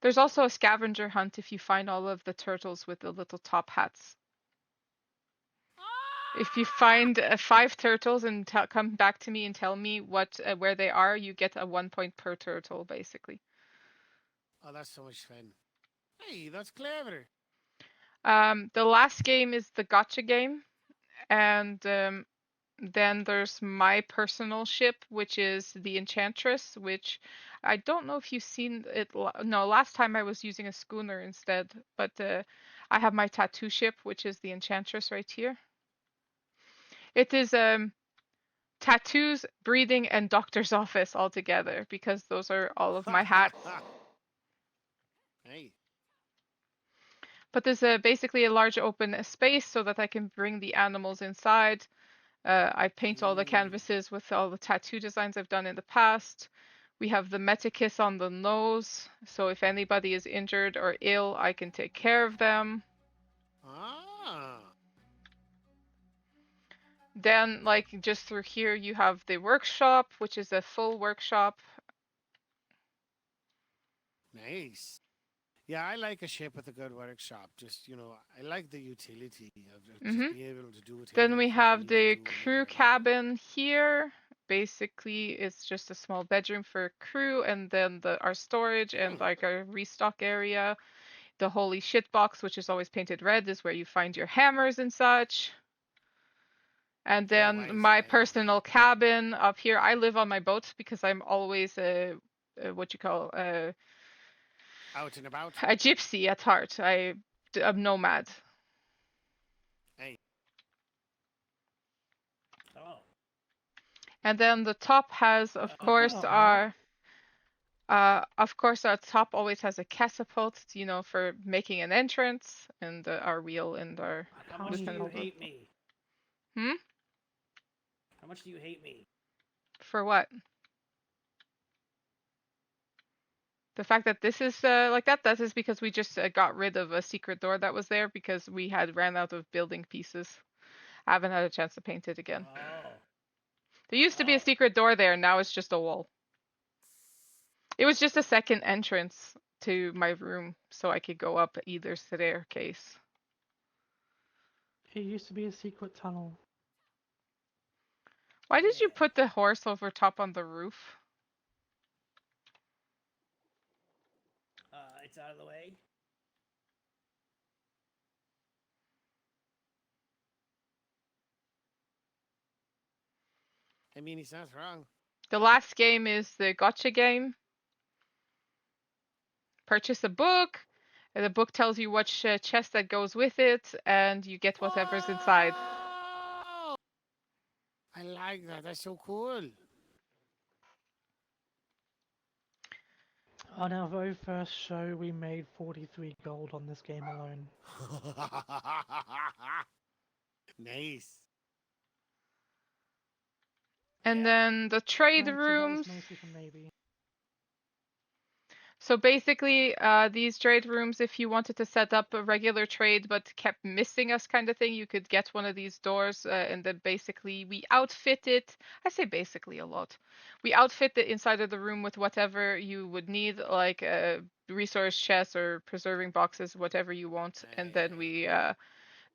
There's also a scavenger hunt if you find all of the turtles with the little top hats. If you find 5 turtles and come back to me and tell me where they are, you get a 1 point per turtle, basically. Oh, that's so much fun. Hey, that's clever. The last game is the gotcha game, and then there's my personal ship, which is the Enchantress, which I don't know if you've seen it. No, last time I was using a schooner instead, but I have my tattoo ship, which is the Enchantress right here. It is tattoos, breathing, and doctor's office all together because those are all of my hats. Hey. But there's basically a large open space so that I can bring the animals inside. I paint all the canvases with all the tattoo designs I've done in the past. We have the Metakiss on the nose, so if anybody is injured or ill, I can take care of them. Ah. Then, like, just through here, you have the workshop, which is a full workshop. Nice. Yeah, I like a ship with a good workshop. Just, I like the utility of just being able to do whatever Then the we fuck I have need to the do whenever crew I want. cabin here. Basically, it's just a small bedroom for crew, and then our storage and like our restock area. The holy shit box, which is always painted red, is where you find your hammers and such. And then my personal cabin up here. I live on my boat because I'm always what you call Out and about. a gypsy at heart. I'm nomad. Hey. Oh. And then the top has, of course, our top always has a catapult, for making an entrance, and our wheel and our. How much do you hate me? Hmm? How much do you hate me? For what? The fact that this is like that, that is because we just got rid of a secret door that was there because we had ran out of building pieces. I haven't had a chance to paint it again. Oh. There used to be a secret door there, now it's just a wall. It was just a second entrance to my room, so I could go up either staircase. It used to be a secret tunnel. Why did you put the horse over top on the roof? It's out of the way. I mean, he's not wrong. The last game is the gotcha game. Purchase a book. The book tells you which chest that goes with it, and you get whatever's inside. I like that. That's so cool. On our very first show, we made 43 gold on this game alone. Nice. And then the trade Granted, rooms. that was mostly from Navy. So basically, these trade rooms, if you wanted to set up a regular trade but kept missing us kind of thing, you could get one of these doors, and then basically we outfit it. I say basically a lot. We outfit the inside of the room with whatever you would need, like resource chests or preserving boxes, whatever you want, and then we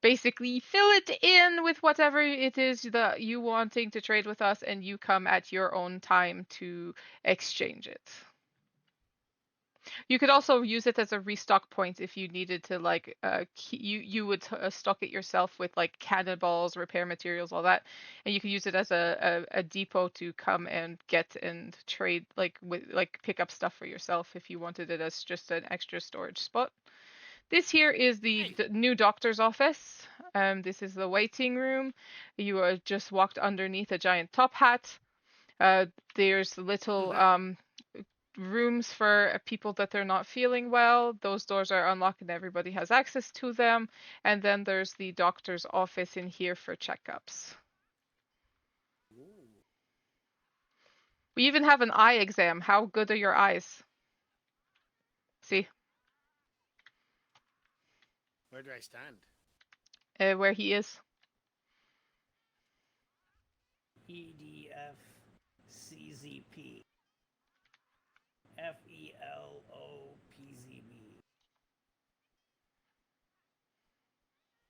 basically fill it in with whatever it is that you wanting to trade with us, and you come at your own time to exchange it. You could also use it as a restock point if you needed to, like, you would stock it yourself with like cannonballs, repair materials, all that, and you could use it as a depot to come and get and trade, like pick up stuff for yourself if you wanted it as just an extra storage spot. This here is the new doctor's office. This is the waiting room. You are just walked underneath a giant top hat. There's little rooms for people that they're not feeling well. Those doors are unlocked and everybody has access to them. And then there's the doctor's office in here for checkups. We even have an eye exam. How good are your eyes? See? Where do I stand? Where he is. EDFCZP. FELOPZB.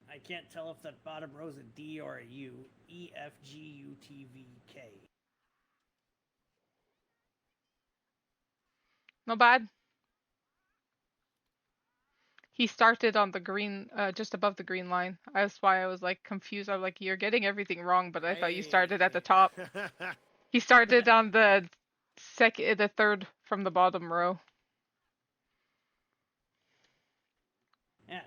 I can't tell if that bottom row is a D or a U. EFGUTVK. Not bad. He started on the green, just above the green line. That's why I was like confused. I'm like, you're getting everything wrong, but I thought you started at the top. He started on the third from the bottom row. Yeah.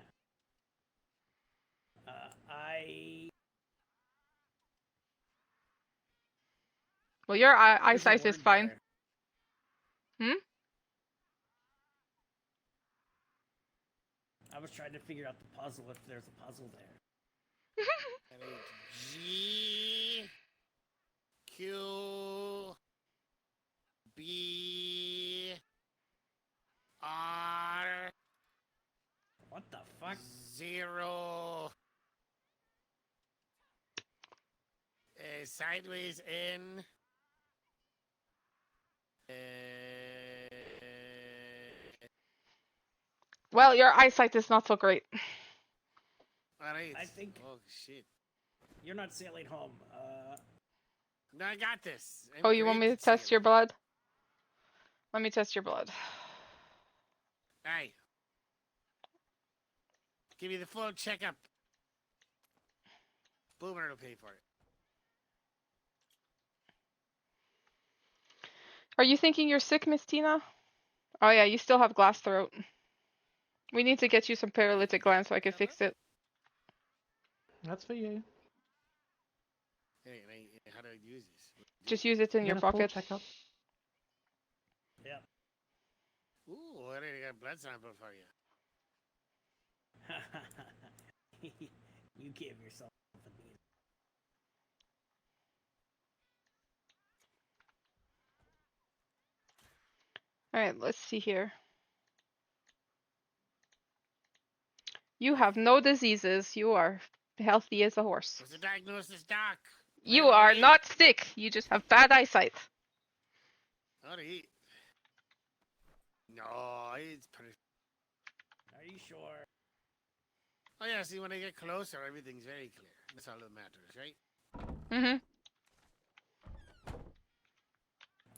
Well, your eyesight is fine. There. I was trying to figure out the puzzle if there's a puzzle there. G Q B R. What the fuck? 0. Sideways N. Well, your eyesight is not so great. Alright. I think. Oh shit. You're not sailing home. No, I got this. Oh, you want me to test your blood? Let me test your blood. Hey. Give me the full checkup. Boomer will pay for it. Are you thinking you're sick, Miss Tina? Oh yeah, you still have glass throat. We need to get you some paralytic gland so I can fix it. That's for you. Hey, how do I use this? Just use it in your pocket. Checkup. Yeah. Ooh, I already got a blood sample for you. You gave yourself a needle. Alright, let's see here. You have no diseases. You are healthy as a horse. What's the diagnosis, Doc? You are not sick. You just have bad eyesight. Alright. No, it's pretty. Are you sure? Oh yeah, see, when I get closer, everything's very clear. That's all that matters, right? Mm-hmm.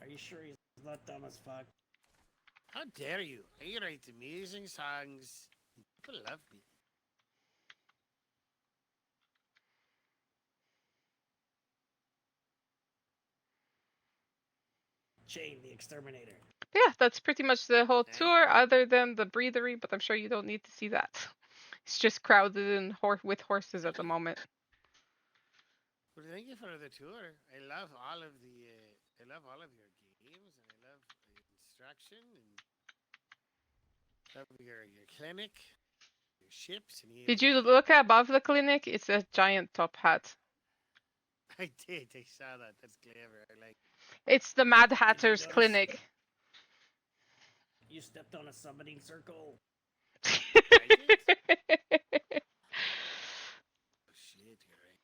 Are you sure he's not dumb as fuck? How dare you? I write amazing songs. People love me. Jane, the exterminator. Yeah, that's pretty much the whole tour, other than the breathery, but I'm sure you don't need to see that. It's just crowded in with horses at the moment. Well, thank you for the tour. I love all of the. I love all of your games, and I love the instruction, and love your clinic, your ships, and. Did you look above the clinic? It's a giant top hat. I did. I saw that. That's clever. I like. It's the Mad Hatter's clinic. You stepped on a summoning circle. Oh, shit, you're right.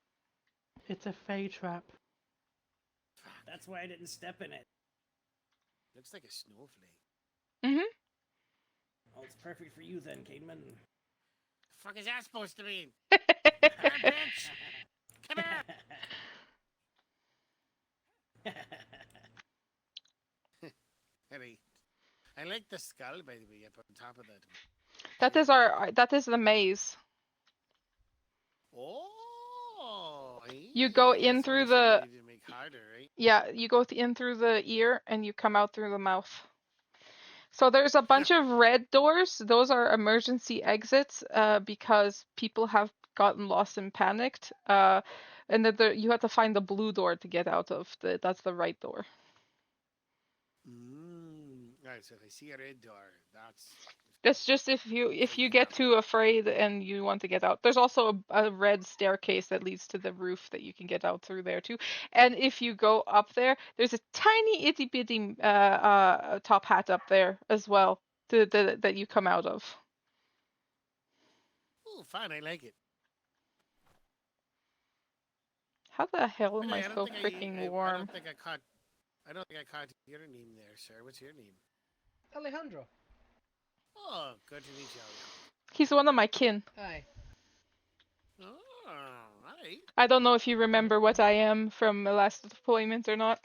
It's a fey trap. That's why I didn't step in it. Looks like a snowflake. Mm-hmm. Well, it's perfect for you then, Cademan. The fuck is that supposed to mean? Come here, bitch! Come here! Alright. I like the skull, by the way, up on top of that. That is the maze. Oh, You go that's in through only something we the need to make harder, right? yeah, you go in through the ear and you come out through the mouth. So there's a bunch of red doors. Those are emergency exits because people have gotten lost and panicked. And that you have to find the blue door to get out of. That's the right door. Alright, so if I see a red door, That's just if you get too afraid and you want to get out. There's also a red staircase that leads to the roof that you can get out through there too. And if you go up there, there's a tiny itty bitty top hat up there as well that you come out of. Oh, fine, I like it. How the hell But am I I don't so think freaking I warm? don't think I caught. I don't think I caught your name there, sir. What's your name? Alejandro. Oh, good to meet you, Alejandro. He's one of my kin. Hi. Oh, alright. I don't know if you remember what I am from the last deployment or not.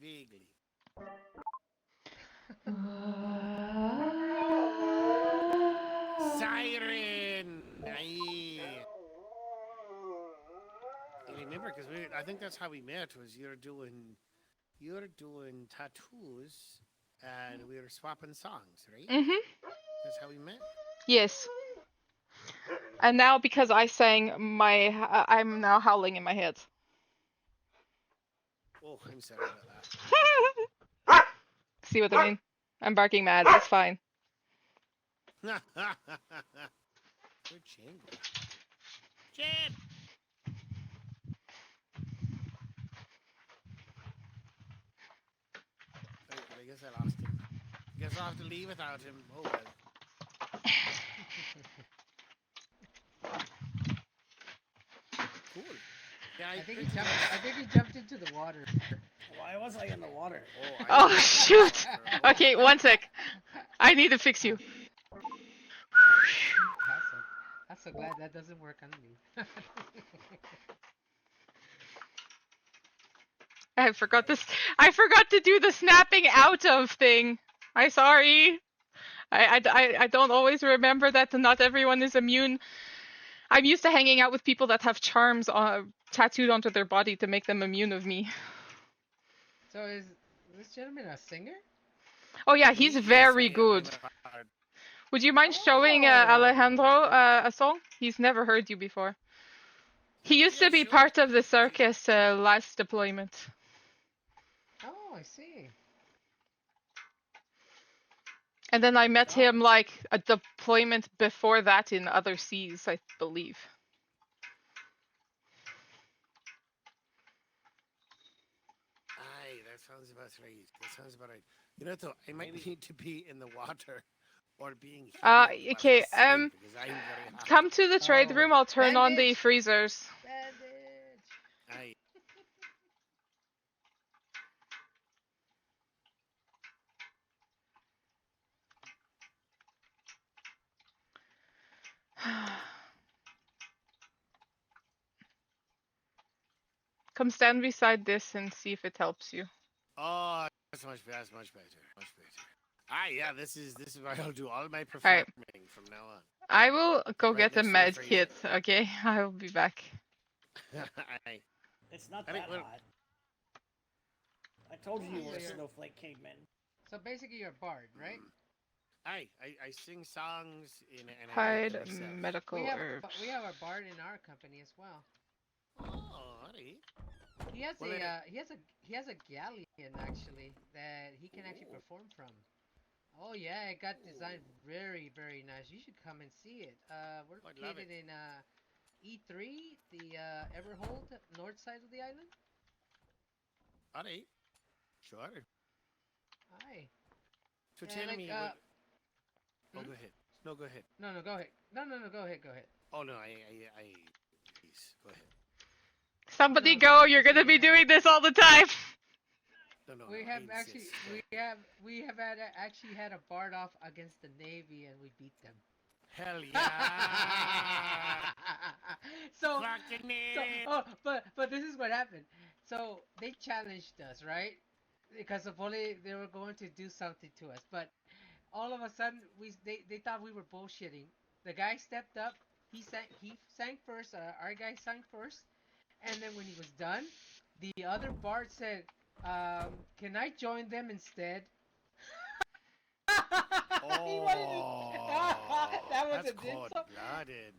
Vaguely. Siren! Aye. I remember because I think that's how we met. Was you're doing tattoos, and we were swapping songs, right? Mhm. That's how we met. Yes. And now because I sang I'm now howling in my head. Oh, I'm sorry about See what I mean? I'm barking mad. It's fine. that. Where'd Shane go? Shane! Right, well, I guess I lost him. Guess I'll have to leave without him. Oh well. Cool. Yeah, I think he jumped into the water. Why was I in the water? Oh shoot! Okay, one sec. I need to fix you. I'm so glad that doesn't work on me. I forgot this. I forgot to do the snapping out of thing. I'm sorry. I don't always remember that not everyone is immune. I'm used to hanging out with people that have charms tattooed onto their body to make them immune of me. So is this gentleman a singer? Oh yeah, he's very good. Would you mind showing Alejandro a song? He's never heard you before. He used to be part of the circus last deployment. Oh, I see. And then I met him like a deployment before that in other seas, I believe. Aye, that sounds about right. That sounds about right. You know, though, I might need to be in the water or being heated Okay, because I'm very hot. come to the trade room, I'll turn on the freezers. Bandage! Aye. Come stand beside this and see if it helps you. Oh, that's much better. Much better. Ah, yeah. This is where I'll do all my performing from now on. I will go Right get a next to the med freezer. kit, okay? I will be back. Aye. It's not that hot. I told you were a snowflake caveman. So basically, you're a bard, right? Aye, I sing songs and Hide I myself. medical herbs. We have a bard in our company as well. Oh, alright. He has he has a galleon actually that he can actually perform from. Oh yeah, it got designed very nice. You should come and see it. We're located in E3, the Everhold north side of the island. Alright. Sure. Aye. So tell me. Oh, go ahead. No, go ahead. No, go ahead. No, go ahead. Oh no, please go ahead. Somebody go! You're gonna be doing this all the time. No. We have actually had a bard off against the Navy and we beat them. Hell yeah! But this is what happened. So they challenged us, right? because supposedly they were going to do something to us, but all of a sudden they thought we were bullshitting. The guy stepped up. He sang first. Our guy sang first, and then when he was done, the other bard said, "Can I join them instead?" He wanted to. Oh, That was that's a cold insult. blooded.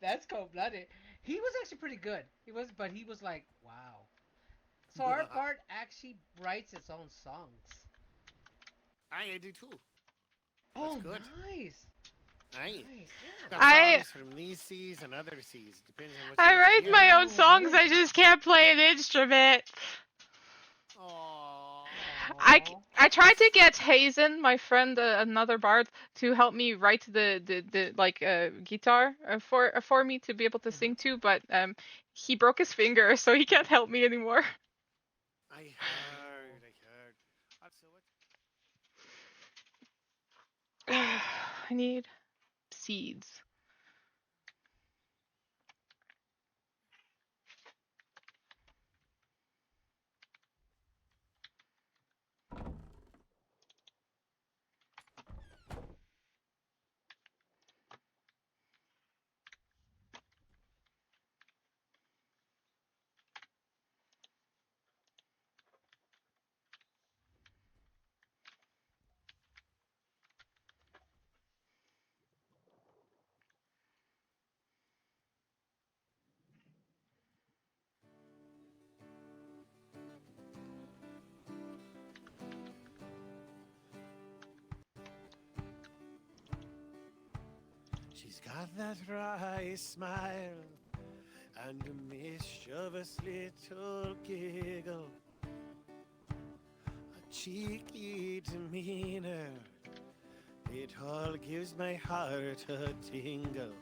That's cold blooded. He was actually pretty good. But he was like, "Wow." So our bard actually writes its own songs. I do too. That's Oh, good. nice, Aye. nice, yeah. Got I songs from these seas and other seas. Depends on what you I want to write hear. my own Oh, songs. very. I just can't play an instrument. Oh, Oh, I tried to get Hazen, my friend, another bard, to help me write the like guitar for me to be able to hmm sing to, but he broke his finger, so he can't help me anymore. I heard. I heard. Also, what? I need seeds. She's got that wry smile and a mischievous little giggle, a cheeky demeanor. It all gives my heart a tingle.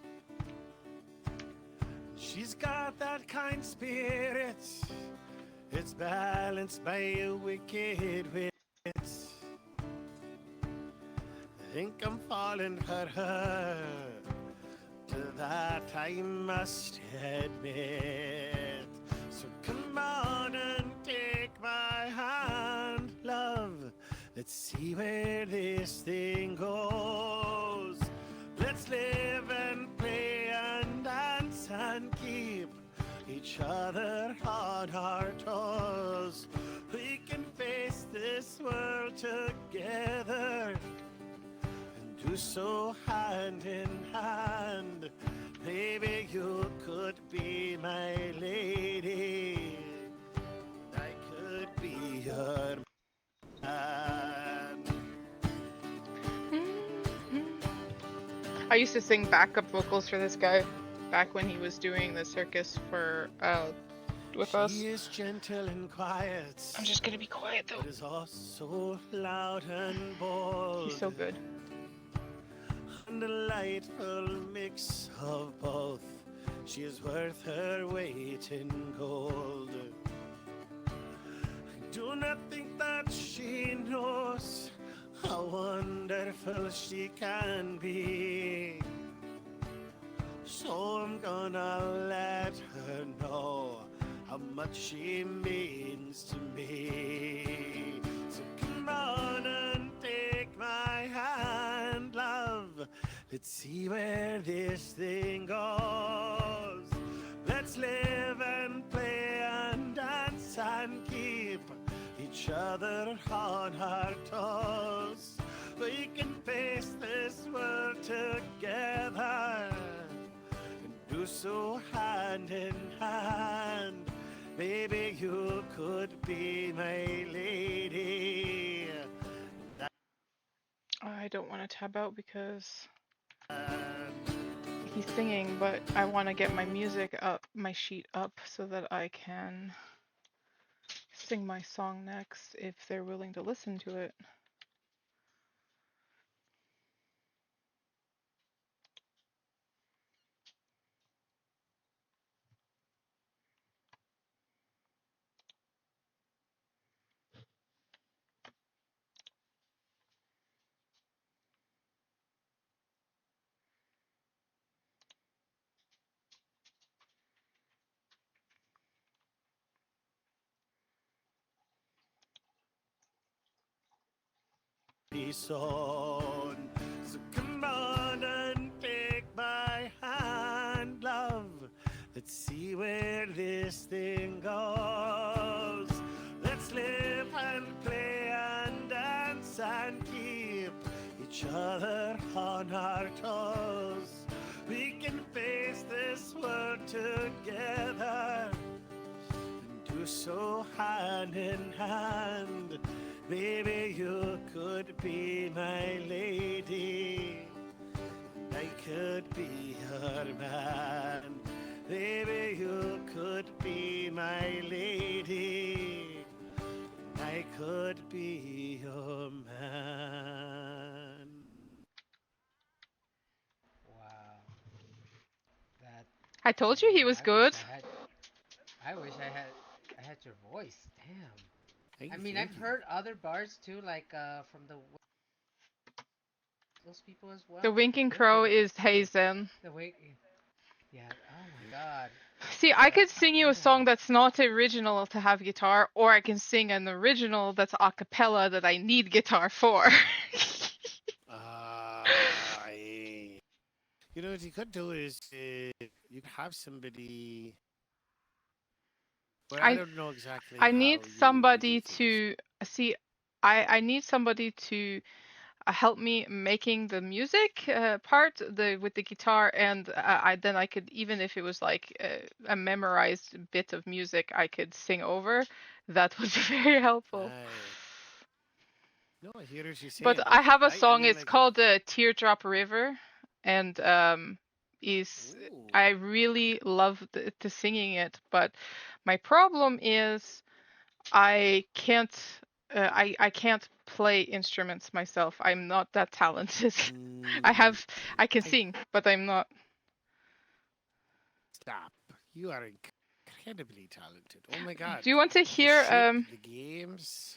She's got that kind spirit. It's balanced by a wicked wit. I think I'm falling for her. To that I must admit. So come on and take my hand, love. Let's see where this thing goes. Let's live and play and dance and keep each other on our toes. We can face this world together and do so hand in hand. Maybe you could be my lady. I could be your man. I used to sing backup vocals for this guy back when he was doing the circus for with us. She is gentle and quiet, I'm just gonna be quiet though. but is also loud and bold. He's so good. A delightful mix of both. She is worth her weight in gold. I do not think that she knows how wonderful she can be. So I'm gonna let her know how much she means to me. So come on and take my hand, love. Let's see where this thing goes. Let's live and play and dance and keep each other on our toes. We can face this world together and do so hand in hand. Maybe you could be my lady. I don't want to tab out because he's singing, but I want to get my music up, my sheet up, so that I can sing my song next if they're willing to listen to it. pretty soon. So come on and take my hand, love. Let's see where this thing goes. Let's live and play and dance and keep each other on our toes. We can face this world together and do so hand in hand. Baby, you could be my lady, and I could be your man. Baby, you could be my lady, and I could be your man. Wow. That. I told you he was I wish good. I had. I wish I had your voice. Damn. Thank I you, mean, thank I've you. heard other bards too, like from those people as The well. Winking They're Crow really good is too. Hazen. The way, yeah. Oh my God. See, I But could sing you a damn. song that's not original to have guitar, or I can sing an original that's a cappella that I need guitar for. I You know what you could do is you could have somebody. Well, I I don't know exactly I how need you do somebody things. to see. I need somebody to help me making the music part with the guitar, and I then I could, even if it was like a memorized bit of music I could sing over, that would be very helpful. I No, I hear what you're But saying. I have a I song. mean, It's like if called Teardrop River, and is ooh, I really love the singing it. But my problem is I can't. I can't play instruments myself. I'm not that talented. mm, I can I sing, but I'm not. stop. You are incredibly talented. Oh my God, Do you want to the hear shit, the games.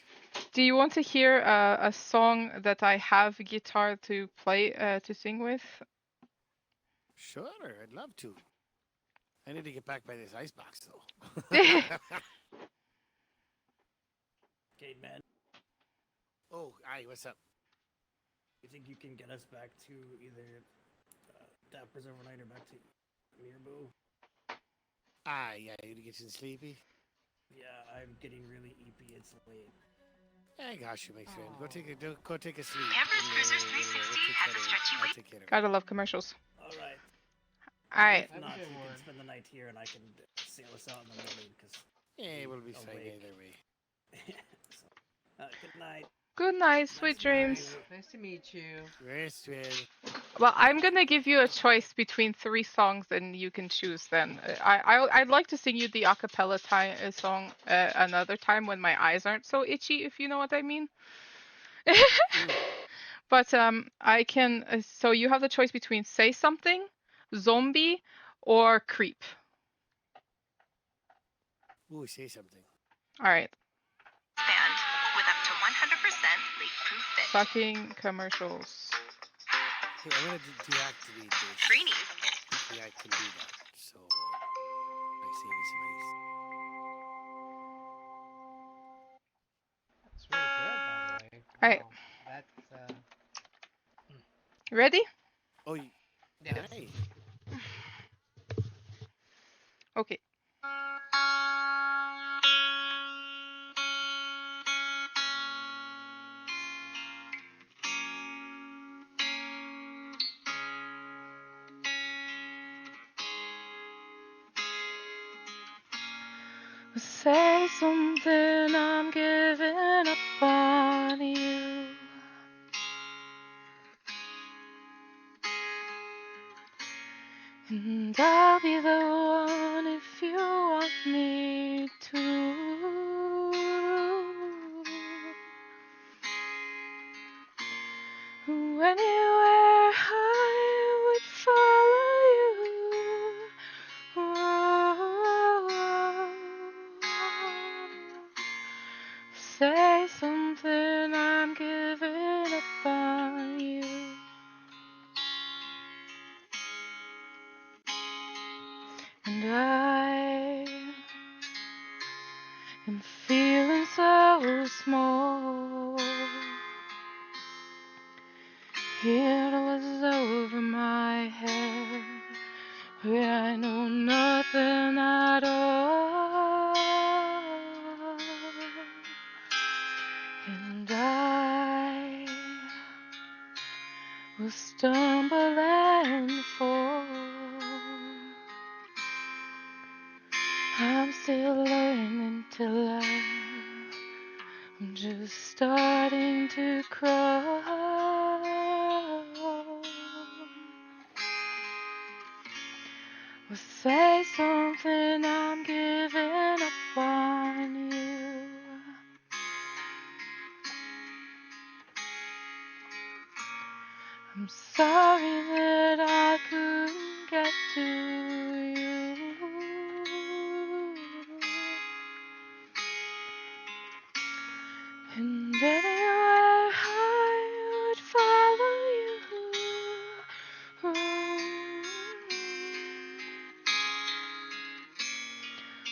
do you want to hear a song that I have guitar to play to sing with? Sure, I'd love to. I need to get back by this icebox though. Okay, man. Oh, aye, what's up? You think you can get us back to either Dapper's overnight or back to Miraboo? Aye, yeah, you get you sleepy. Yeah, I'm getting really eepy. It's late. I got you, my friend. Go take a Oh. go take a sleep. Pampers Cruisers We'll 360 take has care a of it. stretchy I'll waist. take care of it. Gotta love commercials. All right. All right. If Have a not, good you can one. spend the night here, and I can sail us out in the morning. Cause Yeah, we'll be fine awake. either way. So, good night. Good night, Nice sweet to meet dreams. you. Nice to meet you. Rest well. Well, I'm gonna give you a choice between 3 songs, and you can choose. Then I'd like to sing you the a cappella song another time when my eyes aren't so itchy, if you know what I mean. Mm. But I can. So you have the choice between Say Something, Zombie, or Creep. Ooh, say something. All right. Band with up to 100% leak-proof fit. Fucking commercials. Hey, I'm gonna deactivate this. Greenies. Hopefully I can do that. So I save you some ice. That's really good, by the way. All right. Wow. That's Ready? Oh, yes. hey. Okay. Say something, I'm giving up on you. And I'll be the one if you want me to. Anywhere I would follow you. Say something, I'm giving up on you. And I am feeling so small. will stumble and fall. I'm still learning to love. I'm just starting to crawl. Well, say something, I'm giving up on you. I'm sorry that I couldn't get to you. And anywhere I would follow you.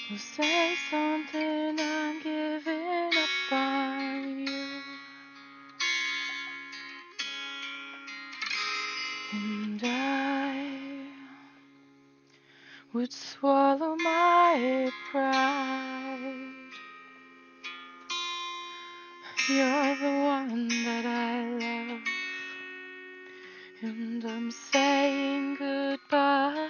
Well, say something, I'm giving up on you. And I would swallow my pride. You're the one that I love, and I'm saying goodbye.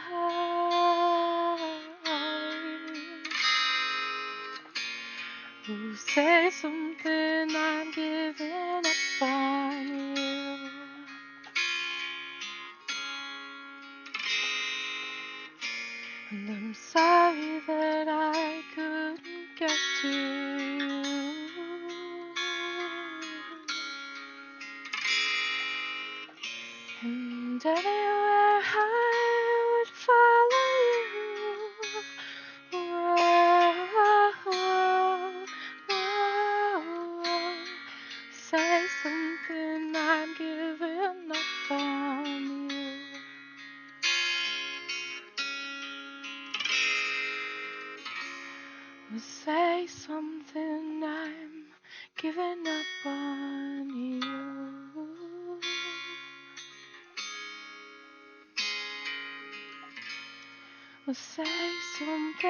You say something, I'm giving up on you. And I'm sorry that I couldn't get to you. And anywhere I would follow you. Say something, I'm giving up on you. Say something, I'm giving up on you. Say something.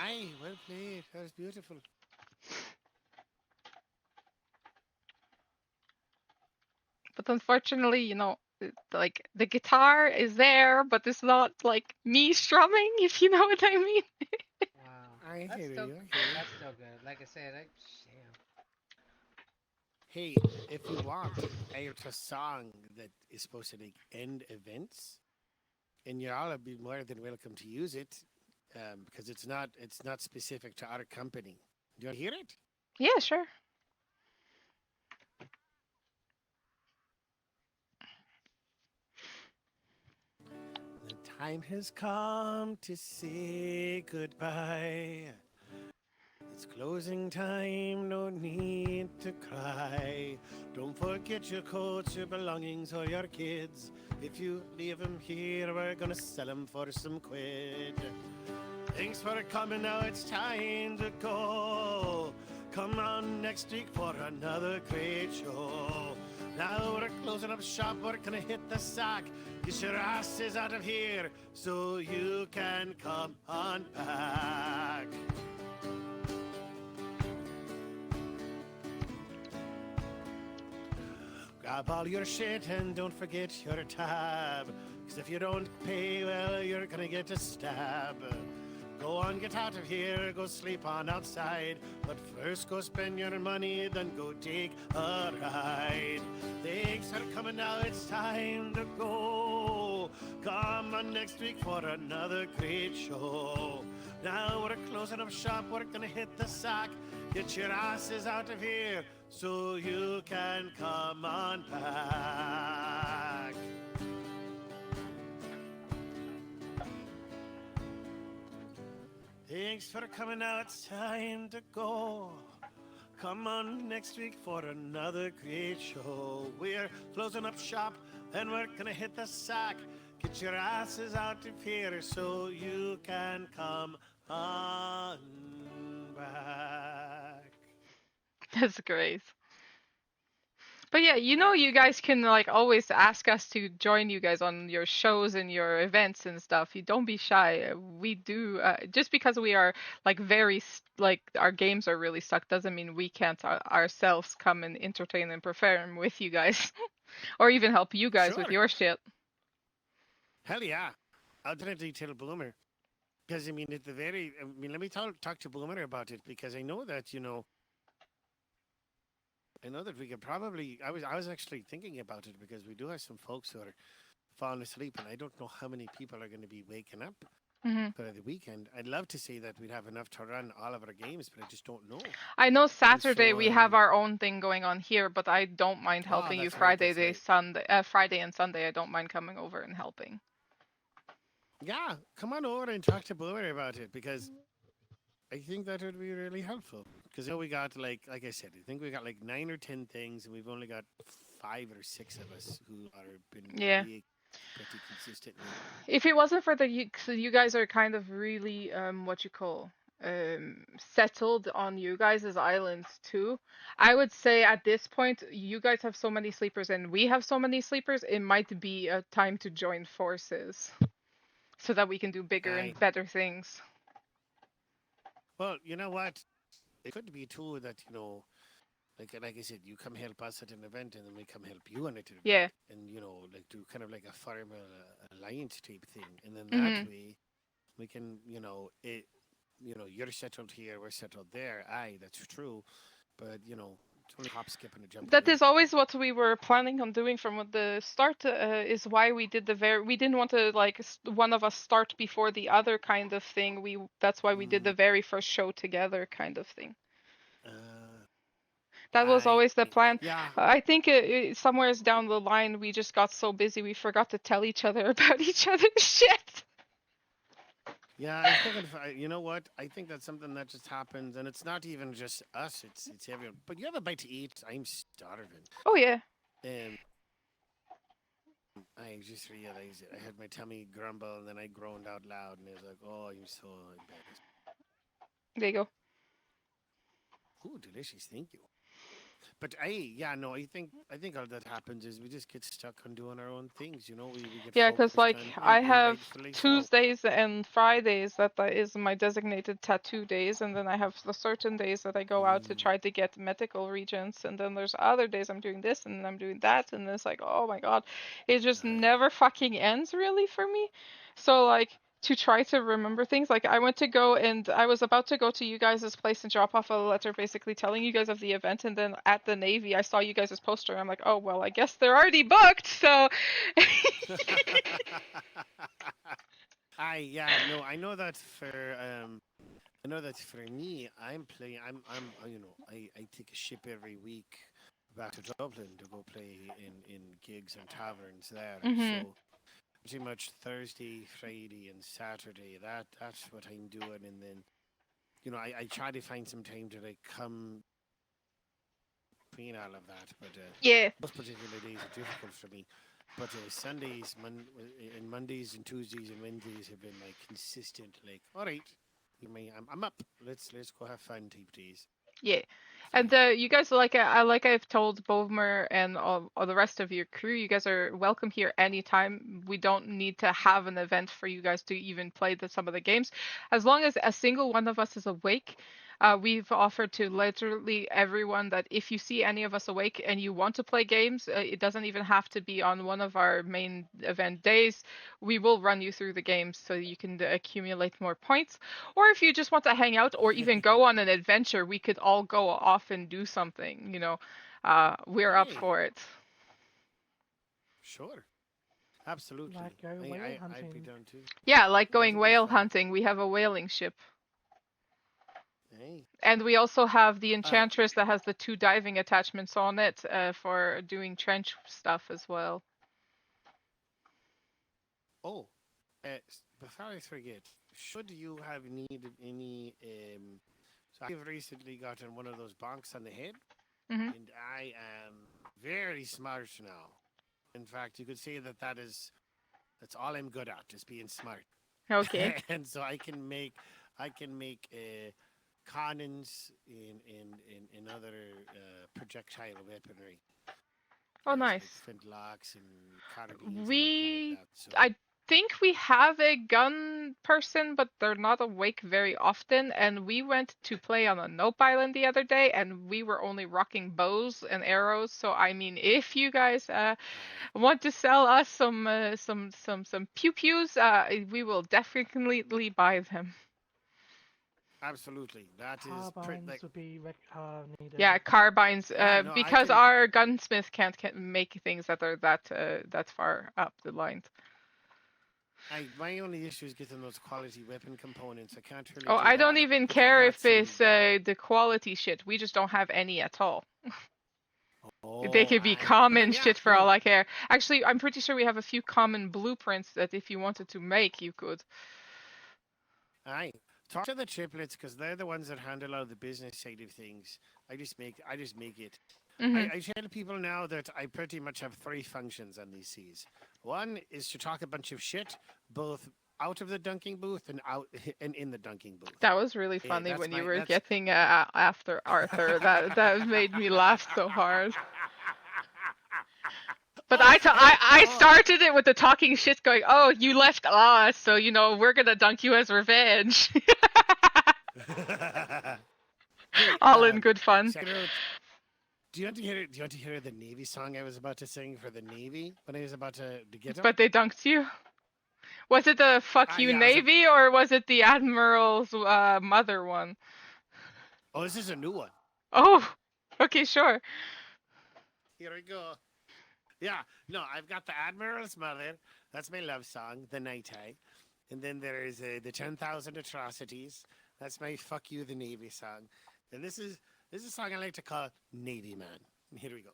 Aye, well played. That was beautiful. But unfortunately, like the guitar is there, but it's not like me strumming, if you know what I mean. Wow. I That's hear still you. I hear you. that's still good. Like I said, damn. Hey, if you want a song that is supposed to like end events, and you're all be more than welcome to use it, because it's not specific to our company. Do you want to hear it? Yeah, sure. The time has come to say goodbye. It's closing time, no need to cry. Don't forget your coats, your belongings, or your kids. If you leave them here, we're gonna sell them for some quid. Thanks for coming, now it's time to go. Come on next week for another great show. Now we're closing up shop, we're gonna hit the sack. Get your asses out of here so you can come on back. Grab all your shit and don't forget your tab. Cause if you don't pay, well, you're gonna get a stab. Go on, get out of here, go sleep on outside. But first go spend your money, then go take a ride. Thanks for coming, now it's time to go. Come on next week for another great show. Now we're closing up shop, we're gonna hit the sack. Get your asses out of here so you can come on back. Thanks for coming, now it's time to go. Come on next week for another great show. We're closing up shop and we're gonna hit the sack. Get your asses out of here so you can come on back. That's great. But yeah, you know, you guys can like always ask us to join you guys on your shows and your events and stuff. You don't be shy. We do just because we are like like our games are really stuck doesn't mean we can't ourselves come and entertain and perform with you guys, or even help you guys with Sure. your shit. Hell yeah. I'll definitely tell Boomer. Because, I mean, at the very, I mean, let me talk to Boomer about it because I know that, I know that we could probably, I was actually thinking about it because we do have some folks who are falling asleep and I don't know how many people are going to be waking up Hmm. for the weekend. I'd love to say that we'd have enough to run all of our games, but I just don't know. I know And Saturday so, we have our own thing going on here, but I don't mind oh, helping you that's right, that's right. Friday and Sunday. I don't mind coming over and helping. Yeah, come on over and talk to Boomer about it because I think that would be really helpful. Because we got like I said, I think we got like 9 or 10 things, and we've only got 5 or 6 of us who are been Yeah. awake pretty consistently. If it wasn't for so you guys are kind of really what you call settled on you guys' islands too. I would say at this point you guys have so many sleepers and we have so many sleepers, it might be a time to join forces so that we can do bigger I and better things. well, you know what? It could be too that like I said, you come help us at an event, and then we come help you at an event, Yeah. and like do kind of like a formal alliance type thing, and then that Hmm. way we can you're settled here, we're settled there. Aye, that's true, but it's only hop, skip, and a jump That away. is always what we were planning on doing from the start. Is why we did we didn't want to like one of us start before the other kind of thing. That's why we did Mm, the very first show together kind of thing. uh, That was I always the plan. yeah. I think somewheres down the line we just got so busy we forgot to tell each other about each other's shit. Yeah, I think you know what? I think that's something that just happens, and it's not even just us. It's everyone. But you have a bite to eat. I'm starving. Oh yeah, Um, I just realized it. I had my tummy grumble, and then I groaned out loud, and it was like, "Oh, I'm so embarrassed." there you go. Ooh, delicious. Thank you. But yeah, no, I think all that happens is we just get stuck on doing our own things. We get Yeah, 'cause focused like on, I and have rightfully so. Tuesdays and Fridays that is my designated tattoo days, and then I have the certain days that I go out to Mm, try to get medical regents, and then there's other days I'm doing this and then I'm doing that, and it's like, oh my God, it just aye. never fucking ends really for me. So like to try to remember things, like I went to go and I was about to go to you guys' place and drop off a letter basically telling you guys of the event, and then at the Navy I saw you guys' poster. I'm like, oh well, I guess they're already booked, so. Yeah, no, I know that for me, I'm playing. I'm I take a ship every week back to Dublin to go play in gigs and taverns there. Mhm. So pretty much Thursday, Friday, and Saturday. That's what I'm doing, and then I try to find some time to like come between all of that, but Yeah. those particular days are difficult for me. But and Mondays and Tuesdays and Wednesdays have been like consistent. Like, all right, I'm up. Let's go have fun type days. Yeah. And Fine. you guys like I've told Bovmer and all the rest of your crew, you guys are welcome here anytime. We don't need to have an event for you guys to even play some of the games. As long as a single one of us is awake, we've offered to literally everyone that if you see any of us awake and you want to play games, it doesn't even have to be on one of our main event days. We will run you through the games so you can accumulate more points. Or if you just want to hang out or even go on an adventure, we could all go off and do something, we're up Hey, for it. sure, absolutely. Like go whale I'd be hunting. down too. Yeah, like going That'd be whale fun. hunting. We have a whaling ship. Hey, And we also have the uh, enchantress that has the 2 diving attachments on it for doing trench stuff as well. oh, before I forget, should you have needed any so I've recently gotten one of those bonks on the head, Hmm. and I am very smart now. In fact, you could say that's all I'm good at, just being smart. Okay. And so I can make cannons in other projectile weaponry. Oh, Whereas like nice. flintlocks and carabines and everything like We, that. So I think we have a gun person, but they're not awake very often. And we went to play on a Nope Island the other day, and we were only rocking bows and arrows. So I mean, if you guys aye, want to sell us some pew pews, we will definitely buy them. absolutely, that is pretty Carbines like would be needed. Yeah, carbines. no, I Because can. our gunsmith can't make things that are that far up the line. My only issue is getting those quality weapon components. I can't really Oh, do I don't that even because I care got if some. it's the quality shit. We just don't have any at all. They Oh, could be I. But common then yeah, shit for all no, I care. Actually, I'm pretty sure we have a few common blueprints that if you wanted to make, you could. I talk to the triplets because they're the ones that handle all the business side of things. I just make it. Hmm. I tell people now that I pretty much have three functions on these seas. One is to talk a bunch of shit, both out of the dunking booth and out and in the dunking booth. That was really funny That's when you my were that's. getting after Arthur. That made me laugh so hard. But Oh, hey, I oh. started it with the talking shit going, oh, you left us, so, we're gonna dunk you as revenge. Hey, All in good fun. side note, do you want to hear? Do you want to hear the Navy song I was about to sing for the Navy when I was about to get them? But they dunked you. Was it the fuck you Yeah, I was like, Navy, or was it the Admiral's mother one? oh, this is a new one. Oh, okay, sure. Here we go. Yeah, no, I've got the Admiral's Mother. That's my love song, the NightnDaeh. And then there is the 10,000 Atrocities. That's my fuck you, the Navy song. And this is a song I like to call Navy Man. And here we go.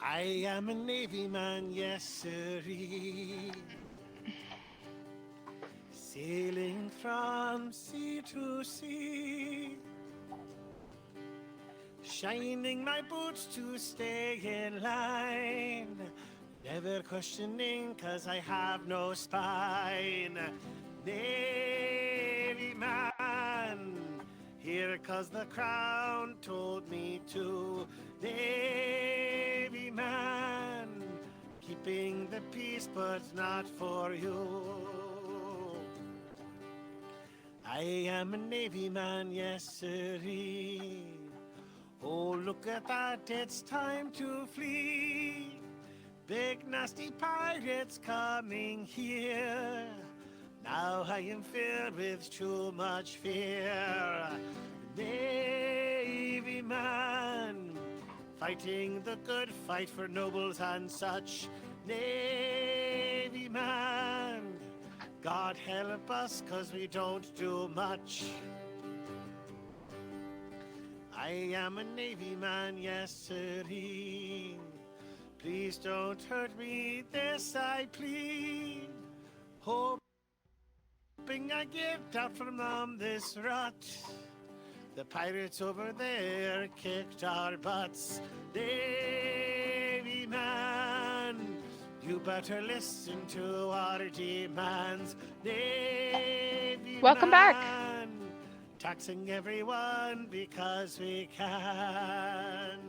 I am a Navy man, yes sirree. Sailing from sea to sea, shining my boots to stay in line, never questioning cause I have no spine. Navy man, here cause the crown told me to. Navy man, keeping the peace but not for you. I am a Navy man, yes sirree. Oh, look at that, it's time to flee. Big nasty pirates coming here. Now I am filled with too much fear. Navy man, fighting the good fight for nobles and such. Navy man, God help us, cause we don't do much. I am a Navy man, yes sirree. Please don't hurt me, this I plead. Hoping I get out from this rut. The pirates over there kicked our butts. Navy man, you better listen to our demands. Navy Welcome back. man, taxing everyone because we can.